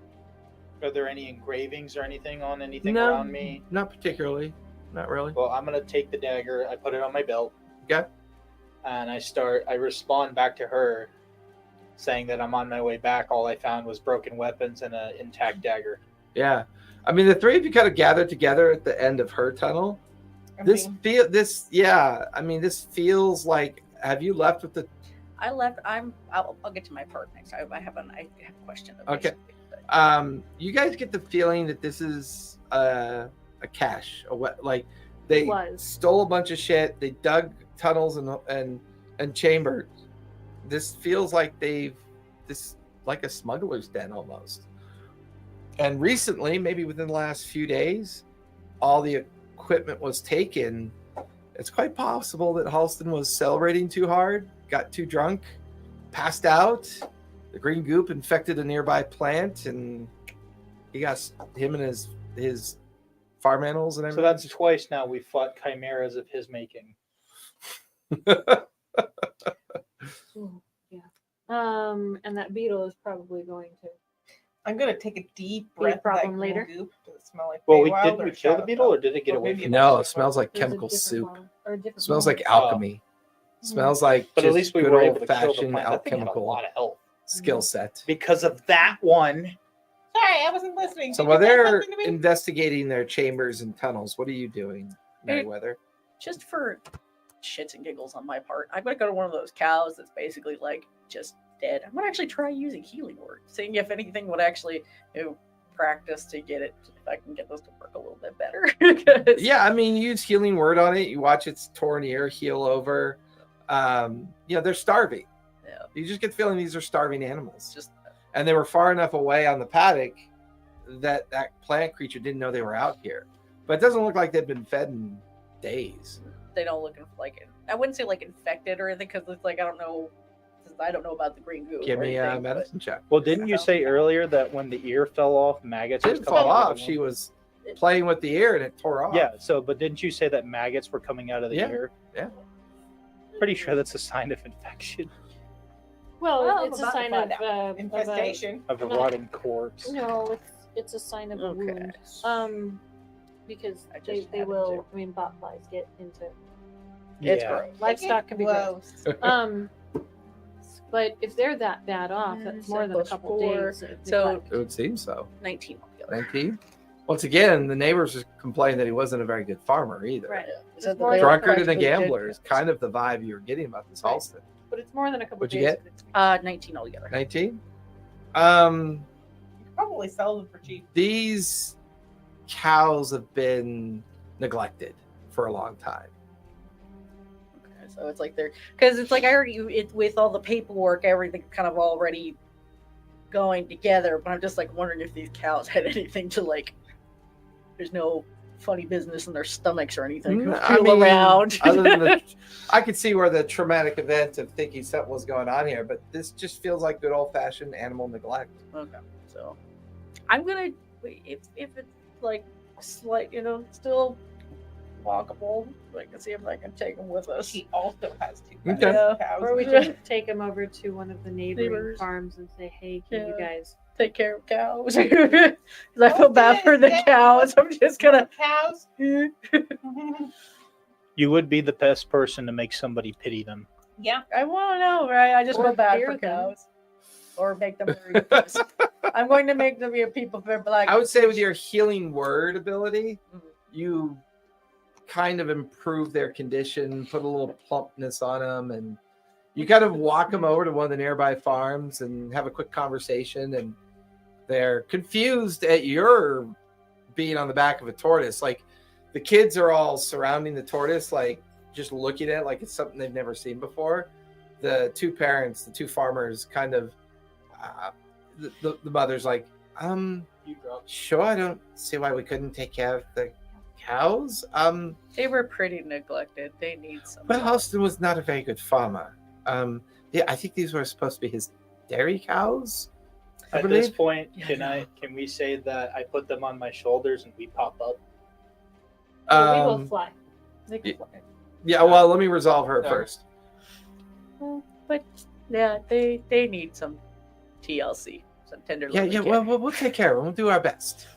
Are there any engravings or anything on anything No. around me? Not particularly. Not really. Well, I'm gonna take the dagger. I put it on my belt. Okay. And I respond back to her, saying that I'm on my way back. All I found was broken weapons and an intact dagger. Yeah. I mean, the three of you kind of gathered together at the end of her tunnel. This feels like. Have you left with the? I left. I'll get to my part next. I have a question. Okay. But You guys get the feeling that this is a cache, like they Was. stole a bunch of shit. They dug tunnels and chambers. This feels like like a smuggler's den almost. And recently, maybe within the last few days, all the equipment was taken. It's quite possible that Halston was celebrating too hard, got too drunk, passed out. The green goop infected a nearby plant, and him and his farm animals and So everything. that's twice now we fought chimeras of his making. And that beetle is probably going to. I'm gonna take a deep Be a breath of that problem green later. goop. Does it smell like Well, Feywild did or we kill the beetle, or Shadowfell? did it get Or away maybe from No, us? it smells like There's a chemical different soup. one, or a different Smells one. like alchemy. Smells like But at just least we good were able to kill the old-fashioned plant. That thing had a alchemical lot of health. skill set. Because of that one. Sorry, I wasn't listening. So Did while you say they're something to me? investigating their chambers and tunnels, what are you doing, Meriwether? just for shits and giggles on my part, I'm gonna go to one of those cows that's basically like just dead. I'm gonna actually try using healing word, seeing if anything would actually practice to get it. If I can get this to work a little bit better. 'Cause- Yeah, I mean, you use healing word on it. You watch its torn ear heal over. They're starving. Yeah. You just get the feeling these are starving animals. Just And they were far enough away on the paddock that plant creature didn't know they were out here. But it doesn't look like they've been fed in days. they don't look like it. I wouldn't say like infected or anything because it's like I don't know about the green goo. Give or me a anything, but medicine check. Well, didn't you say earlier that when the ear fell off, maggots It was didn't coming fall out of off. the She wound? was playing with the ear and it tore off. Yeah, but didn't you say that maggots were coming out of the Yeah, ear? yeah. Pretty sure that's a sign of infection. Well, Well, it's I'm a about to sign find of Infestation. Of a No. rotting corpse. No, it's a sign of a Okay. wound. Because I just they happened will. to- I mean, bot flies get into It's Yeah. gross. livestock can be gross. Gross. But if they're that bad off, that's more than a plus couple 4. days. of So- neglect. It would seem so. 19 altogether. 19. Once again, the neighbors just complained that he wasn't a very good farmer either. Right. So that more they than- were Drunkard and a practically dead gambler is cows. kind of the vibe you were getting about this Right. Halston. But it's more than a couple What'd you days. get? 19 altogether. 19. Probably sell them for cheap. These cows have been neglected for a long time. Okay, so it's like they're because it's like I already with all the paperwork, everything kind of already going together. But I'm just like wondering if these cows had anything to like. There's no funny business in their stomachs or anything. Mm, to feel around. other than I could see where the traumatic event of thinking something was going on here, but this just feels like good old fashioned animal neglect. Okay, so I'm gonna if it's like slight, still walkable. I can see if I can take them with us. He also has 2 Okay. cows. Or we just take them over to one of the neighboring Neighbors. farms and say, "Hey, can you Yeah. guys?" Take care of cows because I feel bad for the cows. I'm just gonna. cows. You would be the best person to make somebody pity them. Yeah. I want to know, right? I just Or feel bad fear for them. cows, or make them very depressed. I'm going to make them be a people for black. I would say with your healing word ability, Mhm. you kind of improve their condition, put a little plumpness on them, and you kind of walk them over to one of the nearby farms and have a quick conversation. And they're confused at your being on the back of a tortoise. Like the kids are all surrounding the tortoise, like just looking at it like it's something they've never seen before. The two parents, the two farmers, kind of the mother's like, You drop. Sure. I don't see why we couldn't take care of the cows. They were pretty neglected. They need some. But love. Halston was not a very good farmer. Yeah, I think these were supposed to be his dairy cows. I At this believe. point, Yeah, can we say that I put them on my shoulders and we pop up? Well, we will fly. They can fly. Yeah. Well, let me resolve her Yeah. first. But yeah, they need some TLC, some tender. Yeah. loving Yeah. care. Well, we'll take care of them. We'll do our best.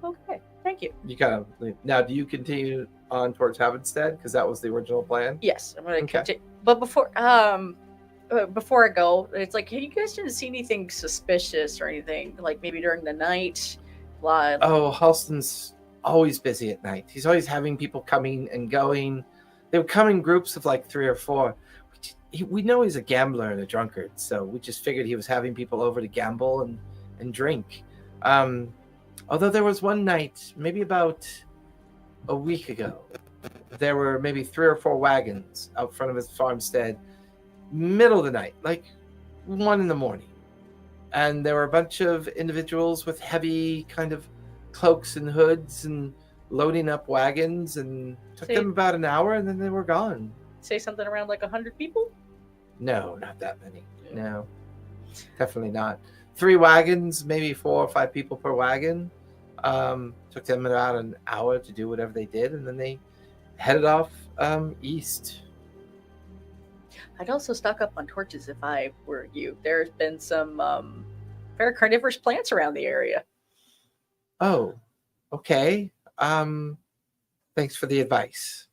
Okay, thank you. You kind of leave. Now, do you continue on towards Havenstead? Because that was the original plan. Yes, I'm gonna Okay. continue. But before I go, it's like, hey, you guys didn't see anything suspicious or anything, like maybe during the night? While Oh, Halston's always busy at night. He's always having people coming and going. They would come in groups of like 3 or 4. We know he's a gambler and a drunkard, so we just figured he was having people over to gamble and drink. Although there was one night, maybe about a week ago, there were maybe 3 or 4 wagons out front of his farmstead, middle of the night, like 1 in the morning. And there were a bunch of individuals with heavy kind of cloaks and hoods and loading up wagons, and took See- them about an hour, and then they were gone. say something around like 100 people. No, not that many. No, definitely not. 3 wagons, maybe 4 or 5 people per wagon. Took them about an hour to do whatever they did, and then they headed off east. I'd also stock up on torches if I were you. There's been some very carnivorous plants around the area. Oh, okay. Thanks for the advice.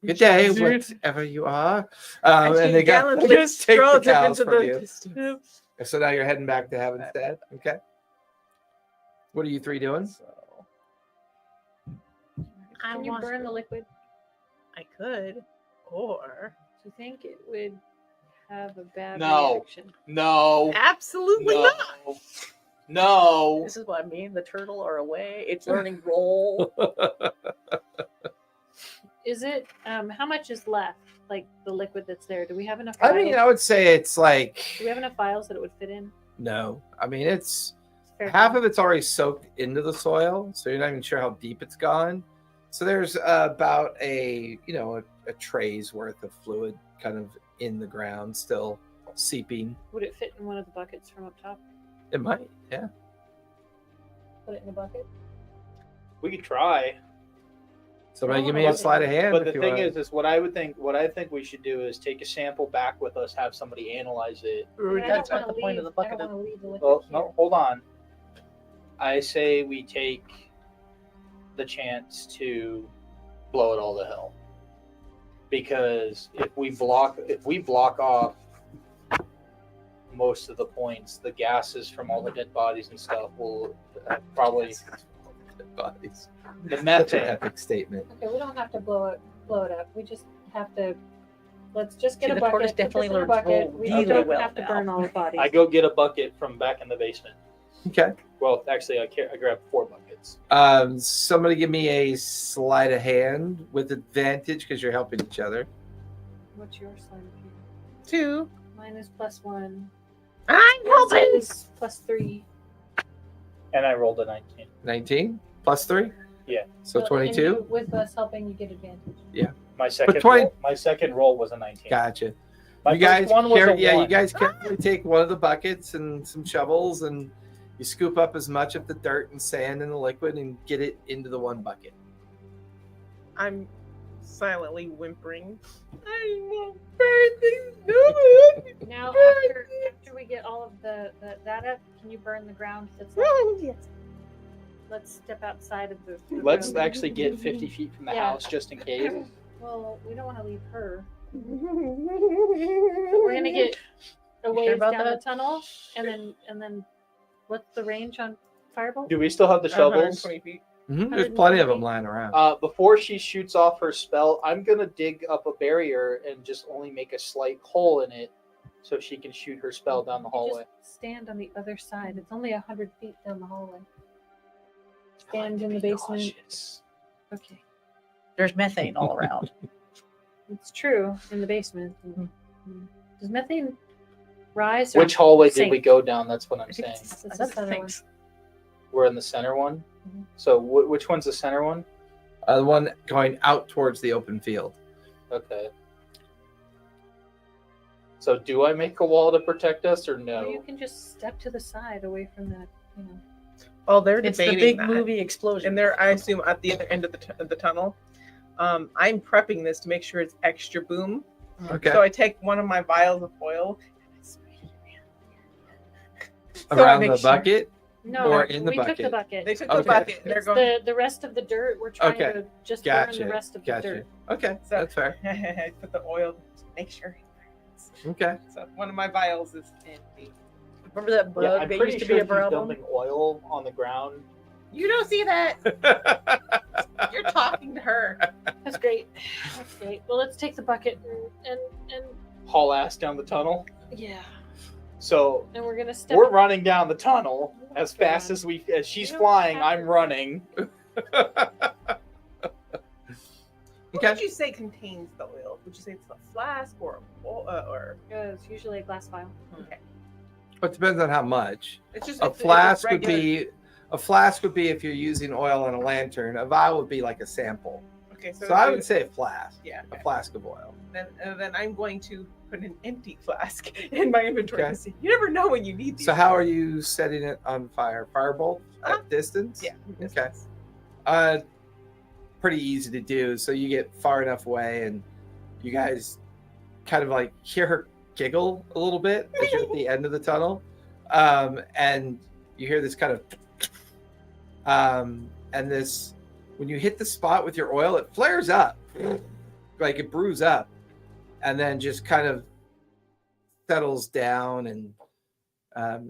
Good day, whatever you are. And they got gallantly just take the strolled up cows into from the you. distance. So now you're heading back to Havenstead. Okay. What are you 3 doing? Can you burn the liquid? I could, or Do you think it would have a bad No. reaction? No. absolutely No. not. No. This is what I mean. The turtle are away. It's learning roll. Is it? How much is left? Like the liquid that's there? Do we have enough? I Vials? mean, I would say it's like Do we have enough vials that it would fit in? no. I mean, it's Fair half enough. of it's already soaked into the soil, so you're not even sure how deep it's gone. So there's about a tray's worth of fluid kind of in the ground, still seeping. Would it fit in one of the buckets from up top? It might, yeah. Put it in a bucket. We could try. Somebody Oh, give me a okay. sleight of hand. But if the you thing want. is what I think we should do is take a sample back with us, have somebody analyze it. But I That's don't not wanna the point of the leave- I bucket. don't want to leave the liquid Well, here. no, hold on. I say we take the chance to blow it all to hell. Because if we block off most of the points, the gases from all the dead bodies and stuff will probably Bodies. the Such an methane. epic statement. Okay, we don't have to blow it up. We just have to. Let's just get See, a the bucket. tortoise put this definitely in a learns bucket. roll We really don't well have to now. burn all the bodies. I go get a bucket from back in the basement. Okay. Well, actually, I grab 4 buckets. Somebody give me a sleight of hand with advantage because you're helping each other. What's your sleight of hand? 2. Mine is +1. I'm Yours hoping. is +3. And I rolled a 19. 19 plus 3? Yeah. So Well, 22? and you- with us helping, you get advantage. My second 20 roll, my second roll was a 19. Gotcha. My you guys, first one was a you 1. guys carefully take one of the buckets and some shovels, and you scoop up as much of the dirt and sand in the liquid and get it into the one bucket. I'm silently whimpering. I won't burn this down. Now, after we get all of that up, can you burn the ground that's left? Let's step outside of the Let's room. actually get 50 feet from the Yeah. house just in case. Well, we don't want to leave her. We're gonna get a You ways sure about down that? the tunnel, and then what's the range on firebolt? Do we still have the shovels? 120 feet. There's plenty of them lying around. Before she shoots off her spell, I'm gonna dig up a barrier and just only make a slight hole in it, so she can shoot her spell down the You hallway. Just stand on the other side. It's only 100 feet down the hallway. I like Stand to in the be basement. cautious. Okay, There's methane all around. it's true in the basement. Does methane rise? Or Which hallway did sink? we go down? That's what I'm I think saying. it's It's another the other thing. one. We're in the center one. Mhm. So which one's the center one? The one going out towards the open field. Okay. So do I make a wall to protect us or no? Or you can just step to the side away from that. You know. Well, they're It's the debating big that. movie explosion. And they're, I assume, at the other end of the tunnel. I'm prepping this to make sure it's extra boom. Okay. So I take one of my vials of oil. I Around make the sure- bucket? No, Or in the we took the bucket? bucket. They took Okay. the bucket. They're It's going. the rest of the dirt. We're trying Okay. to just Gotcha. burn the rest of the Gotcha. dirt. Okay, So- that's fair. I put the oil to make sure. Okay. So one of my vials is empty. Remember that bug Yeah, I'm that pretty used to sure be a he's problem? dumping oil on the ground. You don't see that. You're talking to her. That's great. That's great. Well, let's take the bucket and Haul ass down the tunnel. yeah, So and we're gonna step. we're running down the tunnel as Oh, fast God. as she's You don't flying. have I'm to. running. What would you say contains the oil? Would you say it's a flask or a bowl, or It's usually a glass vial. okay? It depends on how much. It's just A it's flask would regular- be if you're using oil on a lantern. A vial would be like a sample. okay. So I would say a flask. yeah. A flask of oil. Then I'm going to put an empty flask in my inventory Okay. to see. You never know when you need these. So how are you setting it on fire? Firebolt at distance? Yeah. Okay. Pretty easy to do. So you get far enough away, and you guys kind of like hear her giggle a little bit as you're at the end of the tunnel, and you hear this kind of, and this when you hit the spot with your oil, it flares up, like it brews up, and then just kind of settles down, and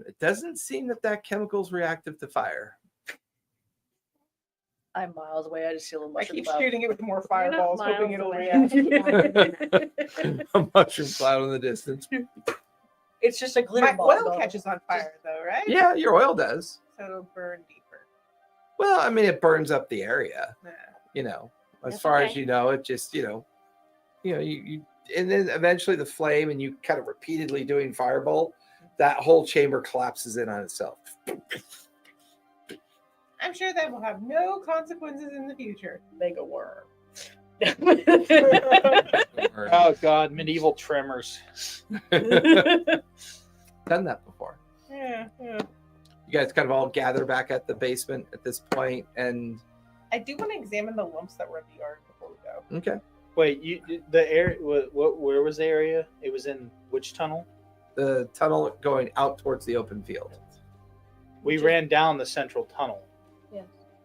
it doesn't seem that chemical's reactive to fire. I'm miles away. I just see a little I mushroom keep cloud. shooting it with more You're not fireballs, hoping miles it'll away. react. A mushroom cloud in the distance. It's just a glitter My ball. oil though. catches on fire, though, right? Yeah, your oil does. So it'll burn deeper. Well, I mean, it burns up the area. Nah. You know, as That's far as okay. you know, it just you and then eventually the flame, and you kind of repeatedly doing firebolt, that whole chamber collapses in on itself. I'm sure that will have no consequences in the future. Mega worm. Oh God, medieval tremors. Done that before. Yeah. You guys kind of all gather back at the basement at this point, and I do want to examine the lumps that were in the yard before we go. okay, Wait, the area? Where was the area? It was in which tunnel? the tunnel going out towards the open field, We ran down the central tunnel.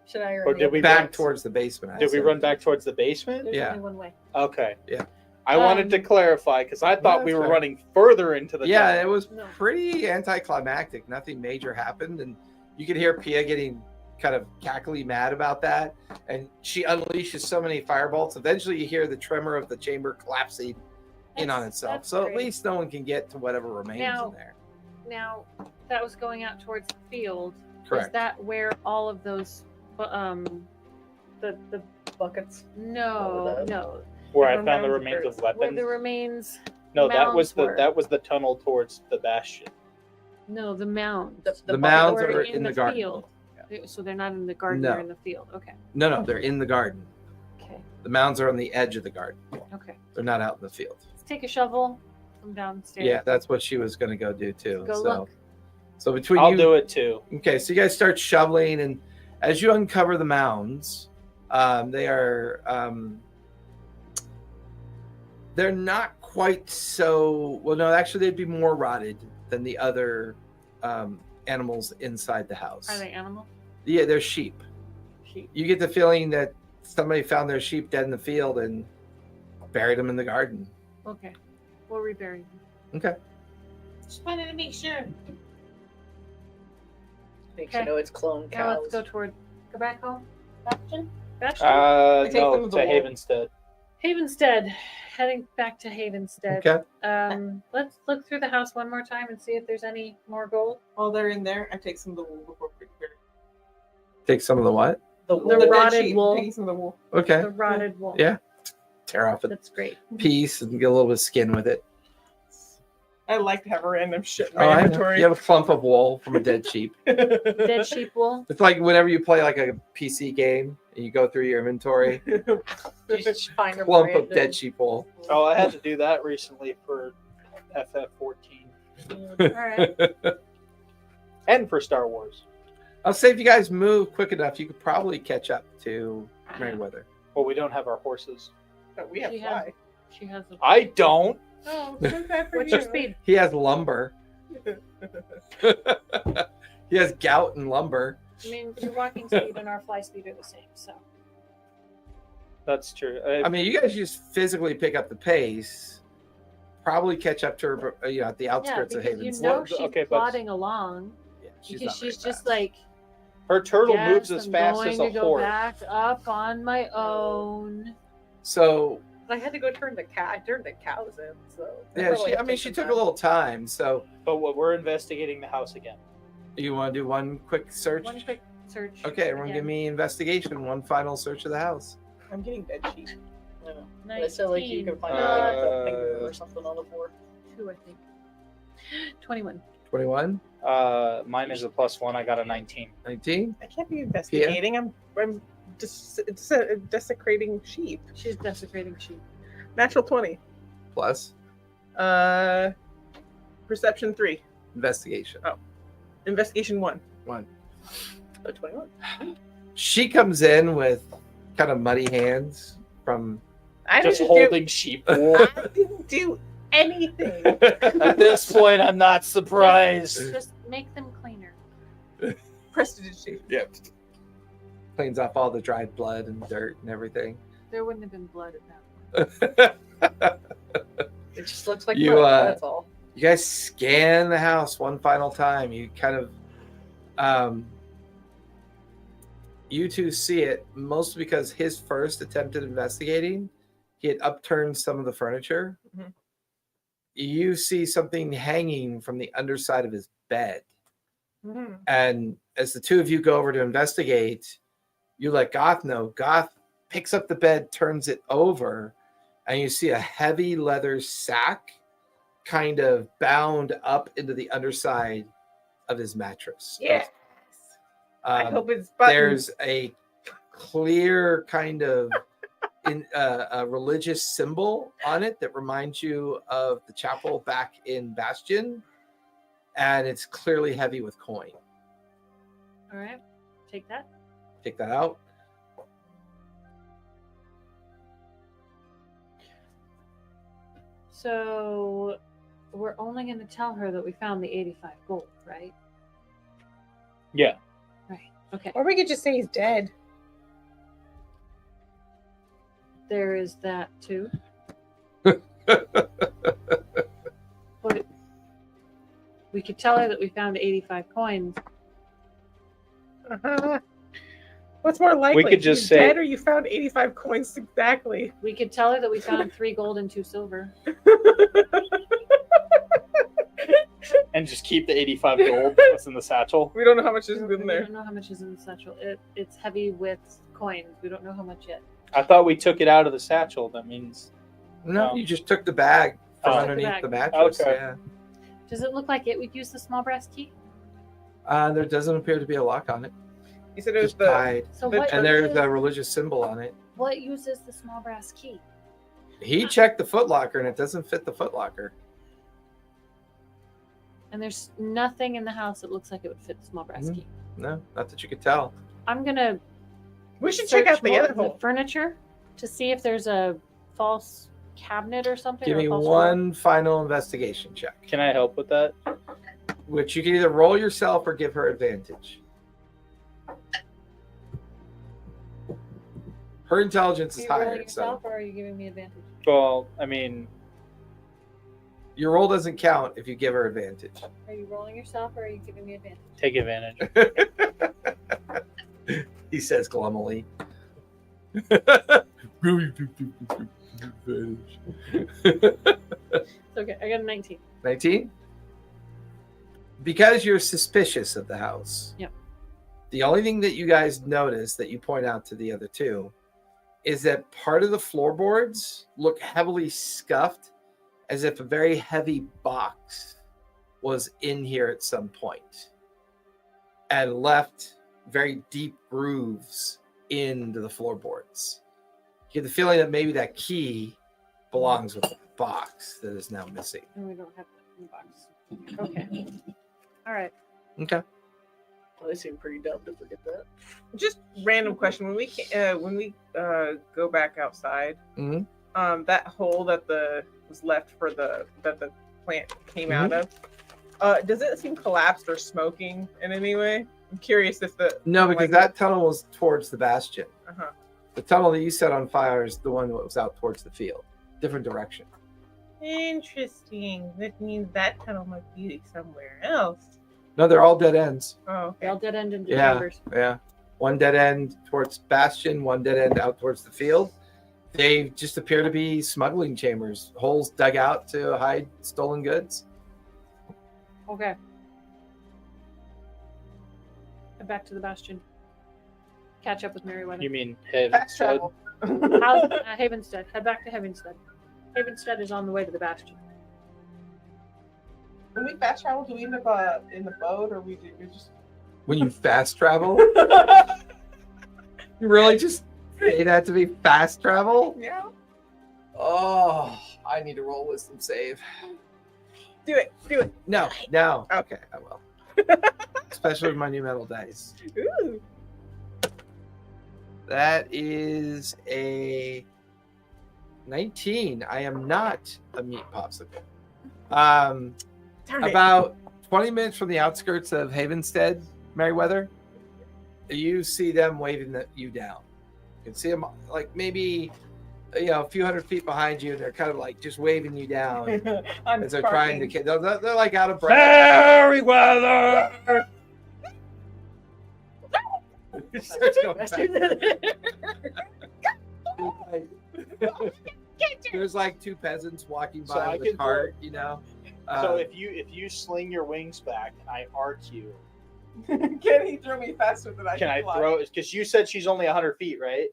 Should I? Or did we back run, towards the basement. I Did we assume. run back towards the basement? There's Yeah. only one way. Okay. Yeah. I wanted to clarify because I thought we that's were fair. running further into the Yeah, tunnel. it was No. pretty anticlimactic. Nothing major happened, and you could hear Pia getting kind of cackly mad about that. And she unleashes so many firebolts. Eventually, you hear the tremor of the chamber collapsing in on That's- itself. that's So at great. least no one can get to whatever remains Now- in there. Now that was going out towards the field. Is Correct. that where all of those, the buckets? no no Where I The found the remains remains of where weapons. the remains? No, that was mounds the tunnel towards the bastion. No, the mounds. The bucket mounds where Were are in the garden. field. So they're not in the garden. No. They're in the field. Okay. No, they're in the garden. Okay. The mounds are on the edge of the garden. Okay. They're not out in the field. Let's take a shovel. Come downstairs. Yeah, that's what she was going to go do too. Go so, look. so between I'll you, do it too. okay, so you guys start shoveling, and as you uncover the mounds, they are they're not quite so well. No, actually, they'd be more rotted than the other animals inside the house. Are they animals? Yeah, they're sheep. Sheep. You get the feeling that somebody found their sheep dead in the field and buried them in the garden. Okay. We'll rebury them. Okay. Just wanted to make sure. Makes Okay. you know it's clone Now cows. let's go back home. Bastion? Bastion? take No, them to the to wall. Havenstead. Havenstead. Heading back to Havenstead. Okay. Let's look through the house one more time and see if there's any more gold. While they're in there, I take some of the wool before we bury. Take some of the what? The The dead rotted sheep, wool. taking some of the wool. Okay. The rotted wool. Yeah. Tear off a That's great. piece and get a little bit of skin with it. I like to have random shit in Oh, my I know. inventory. You have a clump of wool from a dead sheep. Dead sheep wool. It's like whenever you play like a PC game and you go through your inventory, You just find a clump of random- dead sheep wool. Oh, I had to do that recently for FF14 All right. and for Star Wars. I'll say if you guys move quick enough, you could probably catch up to Merryweather. Well, we don't have our horses. But we have She fly. She has a. I don't. Oh, so bad for What's you. your speed? He has lumber. He has gout and lumber. I mean, your walking speed and our fly speed are the same. So That's true. I mean, you guys just physically pick up the pace, probably catch up to her, at the yeah, outskirts of because Haven. you know Well, she's okay, but- plodding along Yeah, because not very she's just fast. like. her turtle yes, moves as I'm fast going as to a go horse. back up on my own. So I had to go turn the cow. I turned the cows in, so yeah, she took a little time. So But we're investigating the house again. you want to do one quick search? One quick search. Okay, everyone, give again. me investigation. One final search of the house. I'm getting dead sheep. I said like you 19. can find like a finger or something on the floor. 2, I think. 21. 21, Mine is a +1. I got a 19. 19. I can't be investigating. I'm just desecrating sheep. She's desecrating sheep. Natural 20. Plus Perception 3. investigation. Investigation 1. 1. Oh, 21. She comes in with kind of muddy hands from. I Just didn't holding sheep wool. I didn't do anything. At this point, I'm not surprised. Just make them cleaner. Prestidigitation. Yep. Cleans off all the dried blood and dirt and everything. There wouldn't have been blood at that point. It just looks like You, mud, uh, that's all. You guys scan the house one final time. You kind of, you two see it mostly because his first attempt at investigating, he had upturned some of the furniture. Mhm. You see something hanging from the underside of his bed. Mhm. And as the two of you go over to investigate, you let Goth know. Goth picks up the bed, turns it over, and you see a heavy leather sack kind of bound up into the underside of his mattress. Yes. I Um, hope it's buttons. there's a clear kind of a religious symbol on it that reminds you of the chapel back in Bastion, and it's clearly heavy with coin. All right. Take that. Take that out. So we're only going to tell her that we found the 85 gold, right? Yeah. Right. Okay. Or we could just say he's dead. There is that too. But we could tell her that we found 85 coins. Uh-huh. What's more likely? could just he's say- dead or you found 85 coins exactly. We could tell her that we found 3 gold and 2 silver. And just keep the 85 gold that's in the satchel. We don't know how much is We in there. don't know how much is in the satchel. It's heavy with coins. We don't know how much yet. I thought we took it out of the satchel. That means No, Oh. you just took the bag from Oh. underneath the Bag. mattress. Okay. Yeah. Does it look like it would use the small brass key? There doesn't appear to be a lock on it. You said it was Just the. tied. So The what And there's uses, a religious symbol on it. what uses the small brass key? He checked the footlocker and it doesn't fit the footlocker. And there's nothing in the house that looks like it would fit the small brass Mhm. key. No, not that you could tell. I'm gonna We should check out the more other of the hole. furniture to see if there's a false cabinet or something. Give or a me false one final investigation check, can I help with that? which you can either roll yourself or give her advantage. Her intelligence Are is you rolling higher, yourself, so or are you giving me advantage? Well, I mean, your roll doesn't count if you give her advantage. Are you rolling yourself, or are you giving me advantage? take advantage. He says gloomily. It's okay. I got a 19. 19? Because you're suspicious of the house. Yep. The only thing that you guys notice that you point out to the other two is that part of the floorboards look heavily scuffed as if a very heavy box was in here at some point and left very deep grooves into the floorboards. You get the feeling that maybe that key belongs with the box that is now missing. And we don't have that in the box. Okay. All right. Okay. Well, they seem pretty dumb to forget that. Just random question: when we go back outside, that hole that was left for that the plant came out of, does it seem collapsed or smoking in any way? I'm curious if No, because that tunnel was towards the bastion. Uh-huh. The tunnel that you set on fire is the one that was out towards the field. Different direction. Interesting. That means that tunnel might be somewhere else. No, they're all dead ends. Oh, They okay. all dead end into Yeah. chambers. Yeah. One dead end towards bastion, one dead end out towards the field. They just appear to be smuggling chambers, holes dug out to hide stolen goods. Okay. Head back to the bastion. Catch up with Merryweather. You mean head Fast travel. How's Havenstead? Head back to Havenstead. Havenstead is on the way to the bastion. When we fast travel, do we end up in the boat, or we just? When you fast travel, you really just say that to be fast travel? Yeah. Oh, I need to roll wisdom save. Do it. Do it. No. Okay, I will. Especially with my new metal dice. Ooh. That is a 19. I am not a meat popsicle. Darn it. About 20 minutes from the outskirts of Havenstead, Merryweather, you see them waving you down. You can see them like maybe a few hundred feet behind you, and they're kind of like just waving you down as they're trying to. They're like out of breath. Merryweather. There's like two peasants walking So by I with a can cart, So if you sling your wings back and I arc you, Can he throw me faster than I can I fly? throw it? Because you said she's only 100 feet, right?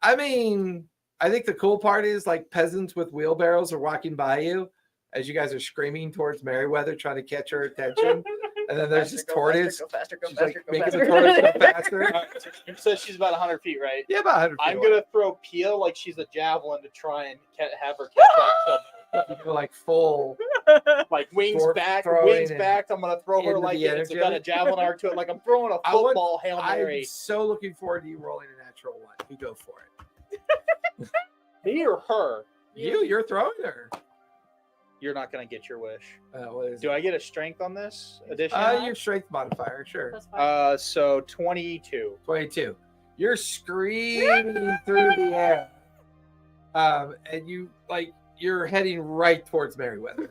I mean, I think the cool part is like peasants with wheelbarrows are walking by you as you guys are screaming towards Merryweather, trying to catch her attention. And then there's this tortoise. Go faster, go She's faster, like go making faster. the tortoise go faster. All right, so you said she's about 100 feet, right? Yeah, about 100 feet I'm away. gonna throw Pia like she's a javelin to try and have her catch up. You go like full. Like wings Dwarf back, throwing wings and back. I'm gonna throw her into like the it's energy. got a javelin arc to it, like I'm throwing a I would- football Hail I'm Mary. so looking forward to you rolling a natural one. You go for it. Me or her? You're throwing her. You're not gonna get your wish. What is Do it? I get a strength on this addition? Your strength modifier, sure. Plus 5. So 22. 22. You're screaming through the air. And you're heading right towards Merryweather.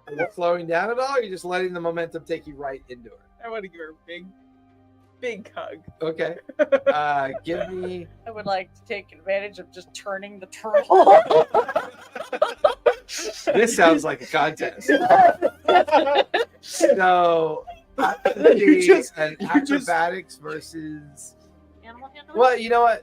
Are you slowing down at all? Or are you just letting the momentum take you right into her? I want to give her a big hug. Okay. Give me. I would like to take advantage of just turning the turtle. This sounds like a contest. So, an acrobatics versus. Animal handling? Well, you know what?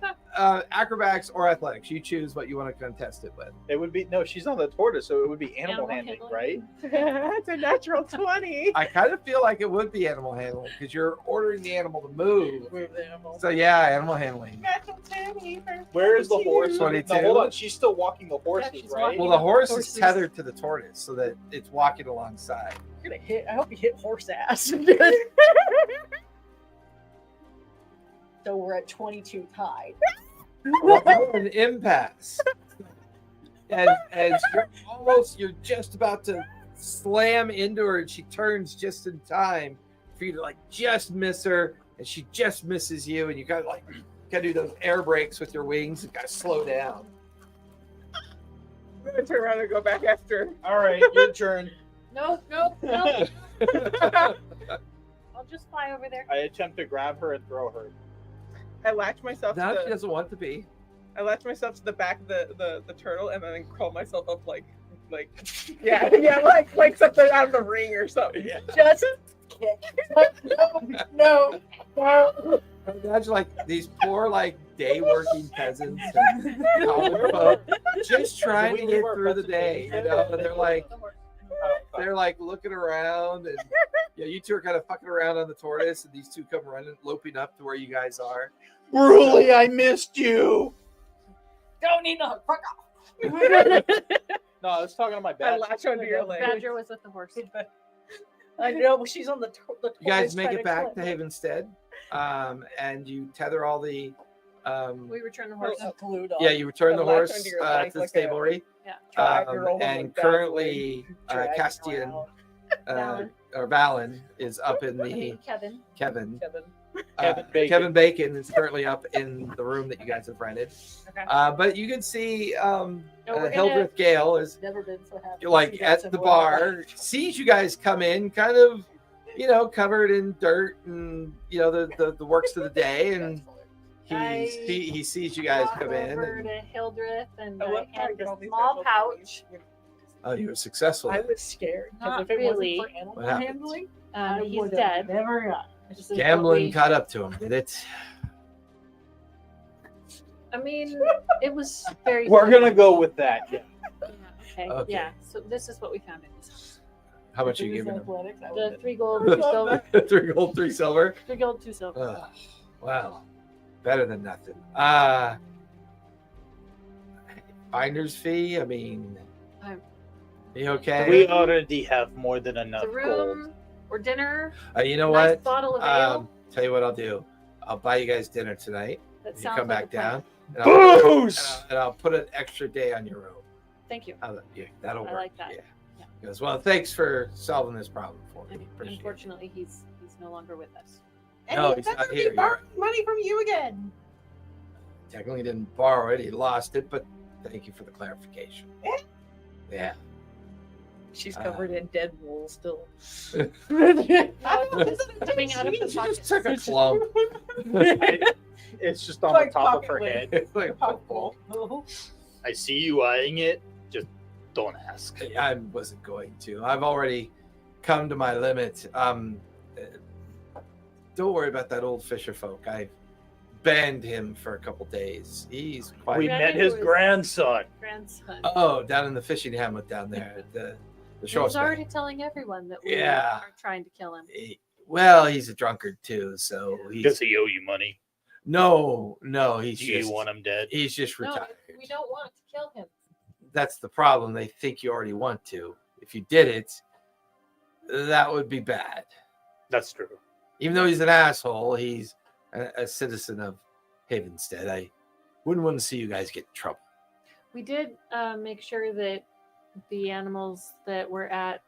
Acrobatics or athletics. You choose what you want to contest it with. It would be no, she's on the tortoise, so it would be animal handling, right? That's a natural 20. I kind of feel like it would be animal handling because you're ordering the animal to move. Move the animal. So yeah, animal handling. Natural 20. Where is the horse? 22. No, hold on. She's still walking the horses, she's right? walking. Well, the horse is Horses. tethered to the tortoise so that it's walking alongside. You're gonna hit. I hope you hit horse ass. So we're at 22 tied. Well, you're an impasse. And as you're just about to slam into her, and she turns just in time for you to like just miss her, and she just misses you, and you gotta do those air brakes with your wings and gotta slow down. I'm going to turn around and go back after. All right, your turn. No. I'll just fly over there. I attempt to grab her and throw her. I latch myself Now she to doesn't want to be. the back of the turtle and then crawl myself up like like something out of the ring or something. Just kick. No. Imagine like these poor day working peasants and common folk just trying to get through the day. You know, and they're like looking around, and you two are kind of fucking around on the tortoise, and these two come running, loping up to where you guys are. Really, I missed you. Don't need no fuck off. No, I was talking to my I bad. latch onto your leg. Badger was with the horse. I know, but she's on the. You guys make it back to Havenstead, and you tether all the. We return the horse. Yeah, you return the I latch horse onto your to leg the like a- stablery. Yeah. And currently, Castian or Valen is up in the Kevin. Kevin Bacon. Kevin Bacon is currently up in the room that you guys have rented. Okay. But you can see we're gonna- Hildreth Gale is Never been so happy. like at the bar, sees you guys come in, kind of, covered in dirt and the works of the day, and he sees you guys come in. Over And, to Hildreth and I I love how hand you get all a these small special pouch. oh, you were successful. I was scared. 'cause Not if it really. wasn't for animal What happened? handling, I He's would've dead. Never got. Just as Gambling we- caught up to him, did it? I mean, it was very. We're gonna go with that. Yeah. Yeah, okay. Okay. Yeah. So this is what we found in his house. How much If are you it was giving him? athletics, I The would've- 3 gold, 2 silver. 3 gold, 3 silver. 3 gold, 2 silver. Ugh, well, better than nothing. Finder's fee. I mean, I'm- you okay? We already have more than enough The gold. room or dinner. You know Nice what? bottle of ale. Tell you what I'll do. I'll buy you guys dinner tonight. That You sounds come like back a plan. down. And I'll, Booze! and I'll put an extra day on your room. Thank you. Yeah, that'll I work. like that. Yeah. Yeah. He goes, well, thanks for solving this problem for me. And Appreciate it. unfortunately, he's no longer with us. No, he's not here. You're right. Money from you again. Technically didn't borrow it. He lost it, but thank you for the clarification. Yeah. She's covered in dead wool still. Coming out of the She pocket. just took a clump. It's just on Like the top of her pocket head. It's like a football. I see you eyeing it. Just don't ask. I wasn't going to. I've already come to my limit. Don't worry about that old fisher folk. I banned him for a couple days. He's quite. We met his grandson. Grandson. Oh, down in the fishing hamlet down there at the shore. He's already telling everyone that we Yeah. are trying to kill him. Well, he's a drunkard too, so Does he's he owe you money? no. He's Do you just want him dead? he's just No, retired. we don't want to kill him. That's the problem. They think you already want to. If you did it, that would be bad. That's true. Even though he's an asshole, he's a citizen of Havenstead. I wouldn't want to see you guys get in trouble. We did make sure that the animals that were at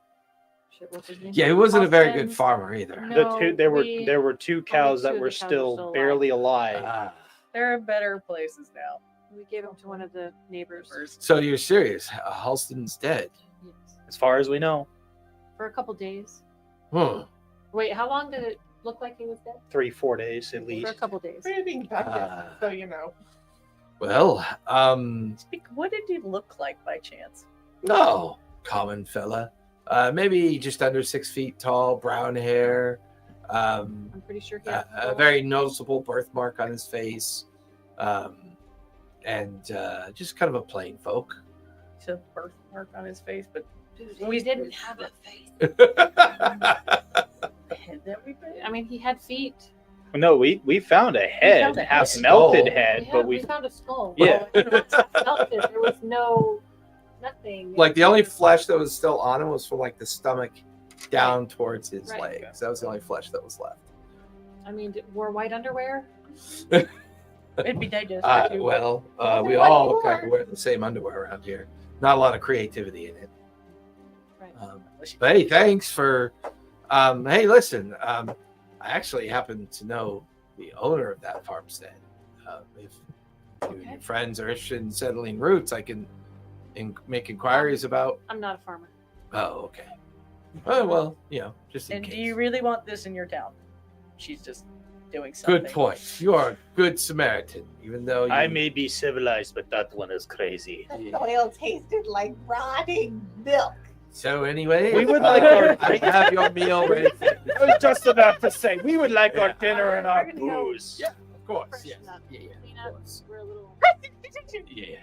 what's his name? Yeah, he wasn't a very good Austin's- farmer either. No, there we- were 2 cows two that of were the cows are still still alive. barely alive. Ah, They're in better places now. We gave him to one of the neighbors. so you're serious? Halston's dead. Yes. As far as we know, For a couple days. Hmm. Wait, how long did it look like he was dead? 3-4 days at For a least. couple days. We're being back Ah. so you know. Well, What did he look like by chance? no, common fella. Maybe just under 6 feet tall, brown hair. I'm pretty sure he had A very noticeable birthmark on his face, and just kind of a plain folk. He's a birthmark on his face, but we didn't have a face. the head that we put. I mean, he had feet. No, we found a head, found a half skull. melted We head, We but found a skull. Yeah. There was nothing. Like the only flesh that was still on him was from like the stomach down towards his Right. legs. That was the only flesh that was left. I mean, wore white underwear. It'd be digested too. Well, Well, we what all for? kind of wear the same underwear around here. Not a lot of creativity in it. Right. But hey, thanks for. Hey, listen. I actually happen to know the owner of that farmstead. If you and your friends are interested in settling roots, I can make inquiries about. I'm not a farmer. Oh, okay. Oh, well, just in And case. do you really want this in your town? She's just doing something. Good point. You are a good Samaritan, even though you... I may be civilized, but that one is crazy. The oil tasted like rotting milk. So anyway, We would like our- I have your meal ready. I was just about to say, we would like our Yeah. dinner and our We're gonna go- booze. Yeah. Of course, yes. Freshen up. Yeah, yeah, Clean of up. course. We're a little. Yeah.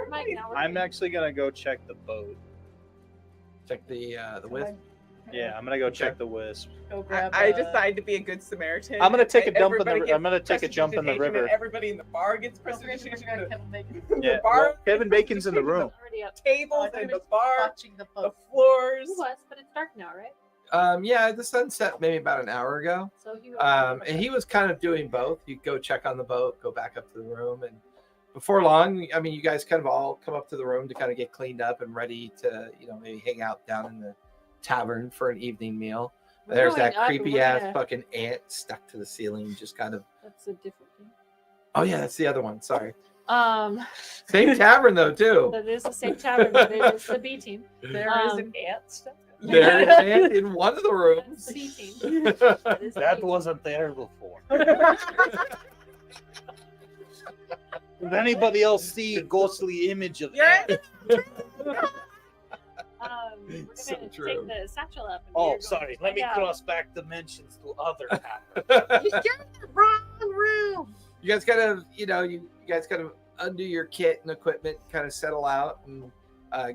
Mike, now we're I'm good. actually gonna go check the boat. Check the width. Yeah, I'm gonna go check the wisp. Go grab. I decide to be a good Samaritan. I'm gonna take a and dump in the. everybody I'm gonna gets take a jump in the prestidigitation, and river. Everybody in the bar gets Don't forget to prestidigitation. bring Kevin Bacon. Yeah, The bar, well, Kevin Bacon's in the room. Already up. tables, and the bar, watching the the boat. floors. He was, but it's dark now, right? Yeah, the sun set maybe about an hour ago. So he. And he was kind of doing both. You go check on the boat, go back up to the room, and before long, I mean, you guys kind of all come up to the room to kind of get cleaned up and ready to, maybe hang out down in the tavern for an evening meal. We're There's going that up, creepy we're ass gonna- fucking ant stuck to the ceiling, just kind of. That's a different thing. Oh yeah, that's the other one. Sorry. Um, Same tavern though too. that is the same tavern, but it is the B team. There is an ant stuff. There's an ant in one of the That's rooms. C team. That is the That B team. wasn't there before. Did anybody else see a ghostly image of Yeah. that? We're So gonna true. take the satchel up. And Oh, we're going sorry. to Let me find out. cross back dimensions to other tavern. You guys kind of, you guys kind of undo your kit and equipment, kind of settle out and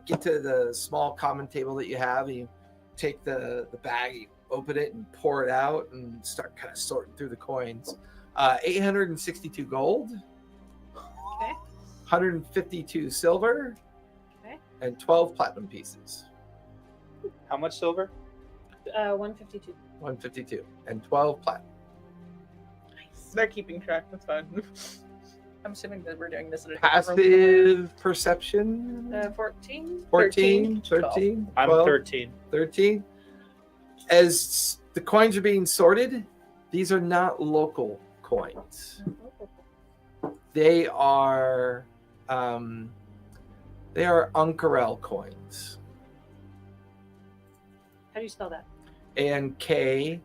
get to the small common table that you have. And you take the bag, you open it and pour it out and start kind of sorting through the coins. 862 gold. Okay. 152 silver. Okay. And 12 platinum pieces. How much silver? 152. 152 and 12 platinum. They're keeping track. That's fine. I'm assuming that we're doing this in a different room. Passive perception. 14. 14, 13, 13, I'm 12, 13. 13. As the coins are being sorted, these are not local coins. They are Unkarel coins. How do you spell that? ANK-HAREL.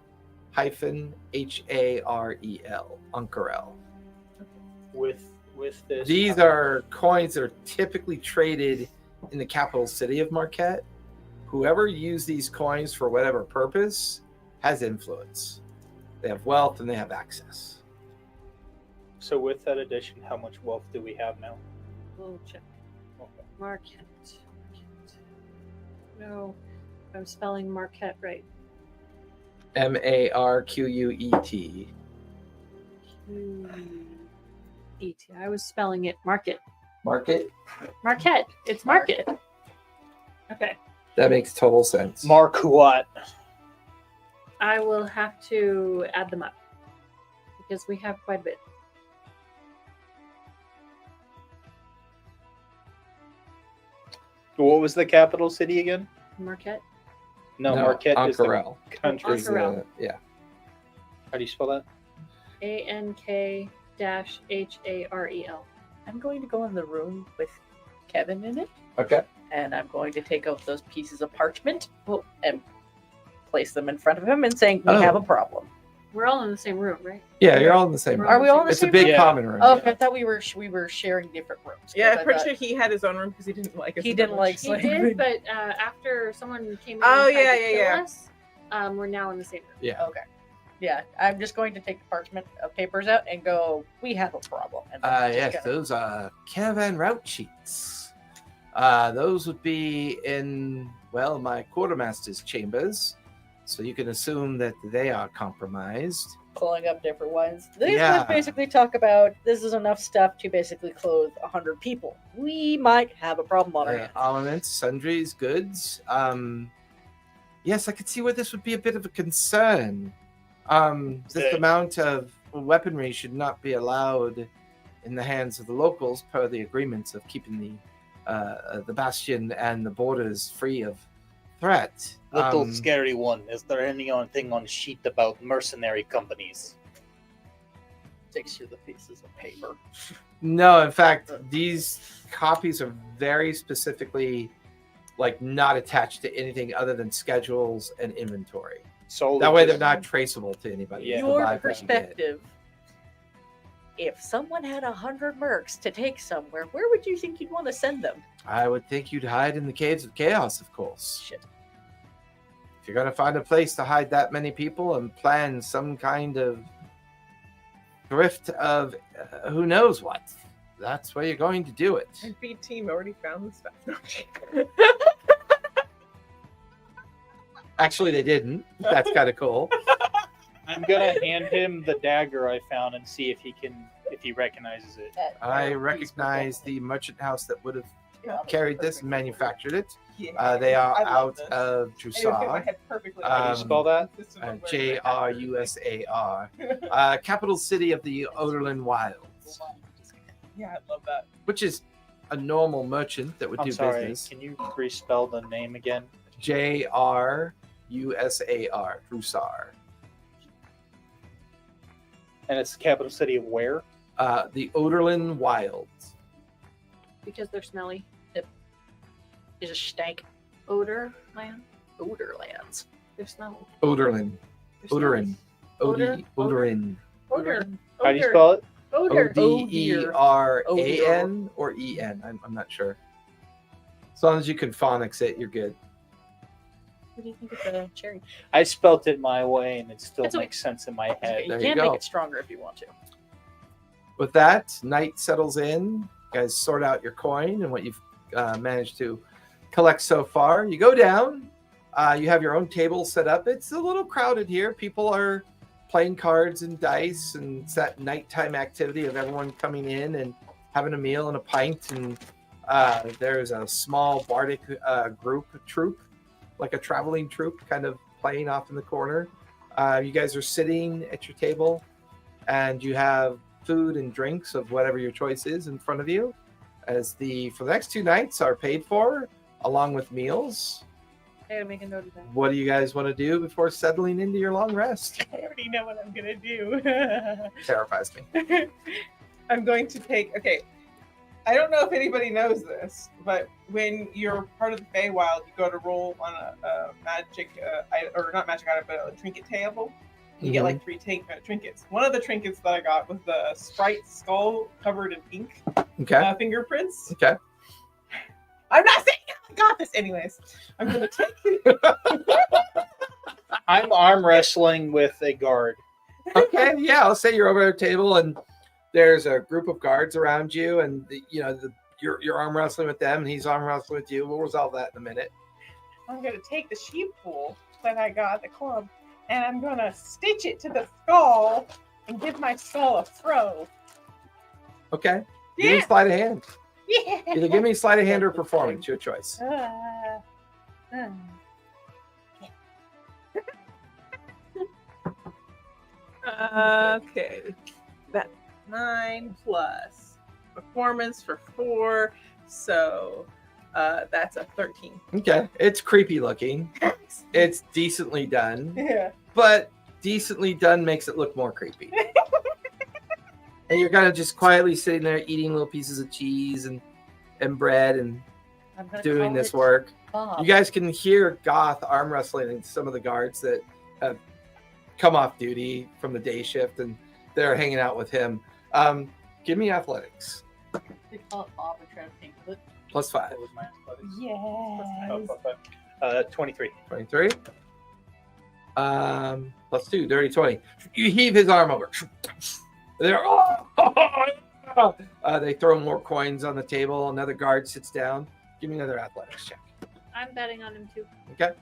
Unkarel. With this. These are coins that are typically traded in the capital city of Marquet. Whoever used these coins for whatever purpose has influence. They have wealth and they have access. So with that addition, how much wealth do we have now? We'll check. Okay. Marquet. No, I'm spelling Marquet right. Marquet. E-T. I was spelling it Market. Market. Marquet. It's Market. Okay. That makes total sense. Marquet. I will have to add them up because we have quite a bit. What was the capital city again? Marquet. No, Marquette is the Unkarel. country. Is Unkarel. yeah. How do you spell that? ANK-HAREL. I'm going to go in the room with Kevin in it, Okay. and I'm going to take out those pieces of parchment and place them in front of him and saying, we Oh. have a problem. We're all in the same room, right? Yeah, you're all in the same room. Are we all in the It's a same big room? Yeah. common room. Oh, I thought we were sharing different rooms. Yeah, 'cause I'm I pretty thought- sure he had his own room because he didn't like us. He so didn't much. like He slavery. did, but after someone came in Oh, and tried yeah, to yeah, kill yeah. us, we're now in the same room. Yeah. Okay. Yeah, I'm just going to take the parchment papers out and go, we have a problem. And then just Yes, kinda- those are caravan route sheets. Those would be in, well, my quartermaster's chambers. So you can assume that they are compromised. pulling up different ones. These Yeah. ones basically talk about this is enough stuff to basically clothe 100 people. We might have a problem on our hands. Armaments, sundries, goods. Yes, I could see where this would be a bit of a concern. This Okay. amount of weaponry should not be allowed in the hands of the locals per the agreements of keeping the bastion and the borders free of threat. Little scary one. Is there anything on sheet about mercenary companies? Takes you the pieces of paper. No, in fact, these copies are very specifically not attached to anything other than schedules and inventory. So That way they're not traceable to anybody. Yeah. It's the Your vibe that you get. perspective. If someone had 100 mercs to take somewhere, where would you think you'd want to send them? I would think you'd hide in the caves of chaos, of course. Shit. If you're going to find a place to hide that many people and plan some kind of drift of who knows what. That's where you're going to do it. Our B team already found the stuff. Actually, they didn't. That's kind of cool. I'm gonna hand him the dagger I found and see if he recognizes it. I recognize the merchant house that would have carried this and manufactured it. Yeah. They are I love out this. of I didn't fit my Drusar. head perfectly. How do you spell that? J-R-U-S-A-R. Capital city of the Borderland Wilds, Yeah, I love that. which is a normal merchant that would I'm do sorry. business. Can you respell the name again? J-R-U-S-A-R. Drusar. And it's the capital city of where? The Borderland Wilds. Because they're smelly. They just stank. Odor land. Odorlands. They're smelly. Borderland. Borderland. Odor. Borderland. Odor. How do you spell it? Odor. O-D-E-R-A-N or E-N. I'm not sure. As long as you can phonics it, you're good. What do you think of the cherry? I spelt it my way, and it still It's okay. makes sense in my head. You There you can go. make it stronger if you want to. With that, night settles in. You guys sort out your coin and what you've managed to collect so far. You go down. You have your own table set up. It's a little crowded here. People are playing cards and dice, and it's that nighttime activity of everyone coming in and having a meal and a pint. And there's a small bardic troop, like a traveling troupe, kind of playing off in the corner. You guys are sitting at your table, and you have food and drinks of whatever your choice is in front of you, as for the next 2 nights are paid for, along with meals. I gotta make a note of that. What do you guys want to do before settling into your long rest? I already know what I'm gonna do. Terrifies me. I'm going to take. Okay, I don't know if anybody knows this, but when you're part of the Feywild, you go to roll on a magic, or not magic item, but a trinket table. You get like 3 trinkets. One of the trinkets that I got was the sprite skull covered in ink Okay. fingerprints. Okay. I'm not saying I got this. Anyways, I'm going to take it. I'm arm wrestling with a guard. Okay. Yeah, I'll say you're over at a table and there's a group of guards around you, and you're arm wrestling with them, and he's arm wrestling with you. We'll resolve that in a minute. I'm going to take the sheep wool that I got at the club, and I'm going to stitch it to the skull and give my skull a throw. Okay. Give me Yeah. sleight of hand. Yeah. Either give me sleight of hand or performance. Your choice. Okay. That's 9 plus performance for 4. So that's a 13. Okay. It's creepy looking. It's decently done, Yeah. but decently done makes it look more creepy. And you're kind of just quietly sitting there eating little pieces of cheese and bread and I'm gonna doing call this it work. Bob. You guys can hear Goth arm wrestling and some of the guards that have come off duty from the day shift, and they're hanging out with him. Give me athletics. They call it Bob and try to think of it. +5. That was my athletics. Yes. 23. 23. +2, dirty 20. You heave his arm over. They're they throw more coins on the table. Another guard sits down. Give me another athletics check. I'm betting on him too. Okay.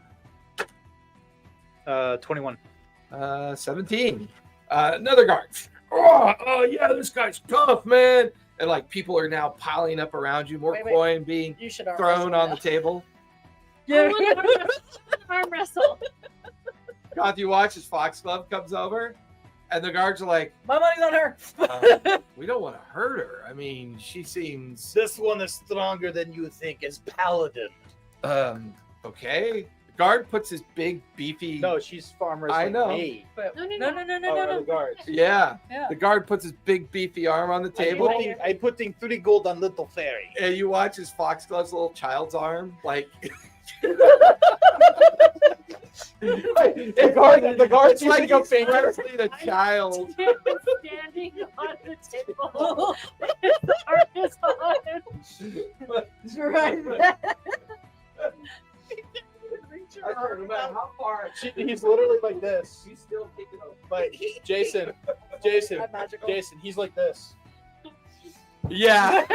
21. 17. Another guard. Oh yeah, this guy's tough, man. And like people are now piling up around you. More Wait. coin being You should arm thrown wrestle on now. the table. Yeah. Arm wrestle. Goth, you watch as Foxglove comes over, and the guards are like, My money's on her. we don't want to hurt her. I mean, she seems This one is stronger than you think. It's paladin. okay. The guard puts his big beefy No, she's farm wrestling I know. me. No, No. The guards. Yeah. Yeah. The guard puts his big beefy arm on the table, I'm putting 3 gold on Little Fairy. and you watch as Foxglove's little child's arm, like The guard's it's like using a finger. wrestling a child. Standing on the table. His arm is on him. Right. I don't know how far. He's literally like this. She's still kicking over. But Jason, Jason, I'm magical. Jason, he's like this. Yeah.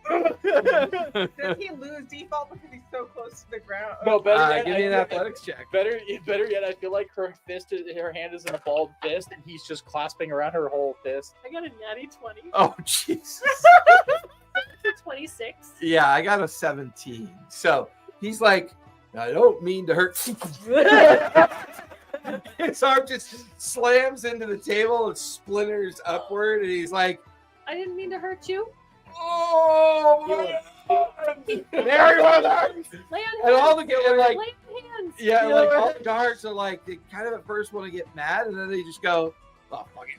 Does he lose default because he's so close to the ground? No, better yet, Give me an I- athletics check. Better yet, I feel like her hand is in a balled fist, and he's just clasping around her whole fist. I got a natty 20. Oh, Jesus. 26. Yeah, I got a 17. So he's like, I don't mean to hurt. His arm just slams into the table and splinters upward, and he's like, I didn't mean to hurt you. oh, my God. And everyone hurts. Lay on And hands. all the and like, Lay on hands. yeah, like all the guards are like, they kind of at first want to get mad, and then they just go, oh, fucking.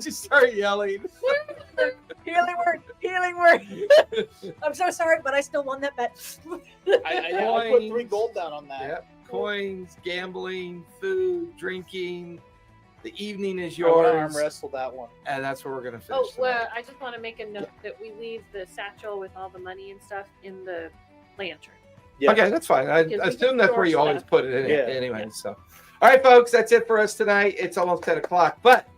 Just start yelling. Healing word. I'm so sorry, but I still won that bet. I put 3 gold down on that. Yep. Coins, gambling, food, drinking. The evening is I wanna arm yours, wrestle that one. and that's where we're gonna finish. Oh, well, tonight. I just want to make a note that we leave the satchel with all the money and stuff in the lantern. Yeah. Okay, that's fine. I Because we assume can that's store where you always stuff. put it in Yeah. anyway. Yeah. So, all right, folks, that's it for us tonight. It's almost 10 o'clock, but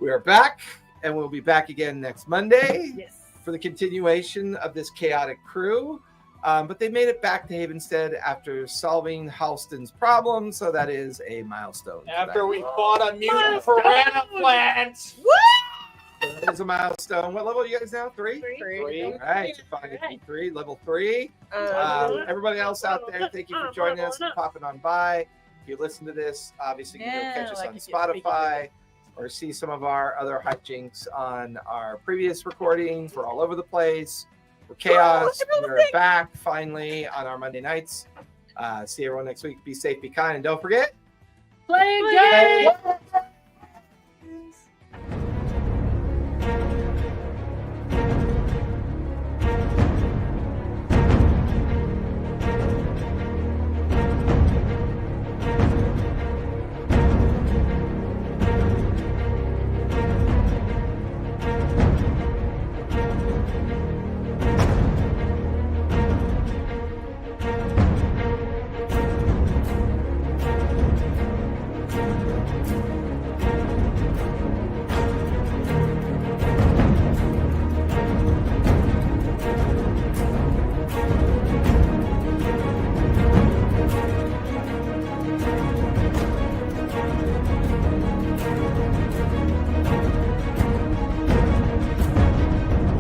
we are back, and we'll be back again next Monday Yes. for the continuation of this chaotic crew. But they made it back to Havenstead after solving Halston's problem, so that is a milestone. After we fought a mutant piranha plant. That is a milestone. What level are you guys now? 3? 3. All right, so finding 3, level 3. Everybody else out there, thank you for joining us and popping on by. If you listen to this, obviously you can go catch us like on if you're Spotify or see some of our other hijinks on our previous recordings. We're all over the place. We're chaos. We're back finally on our Monday nights. See everyone next week. Be safe, be kind, and don't forget. Play games.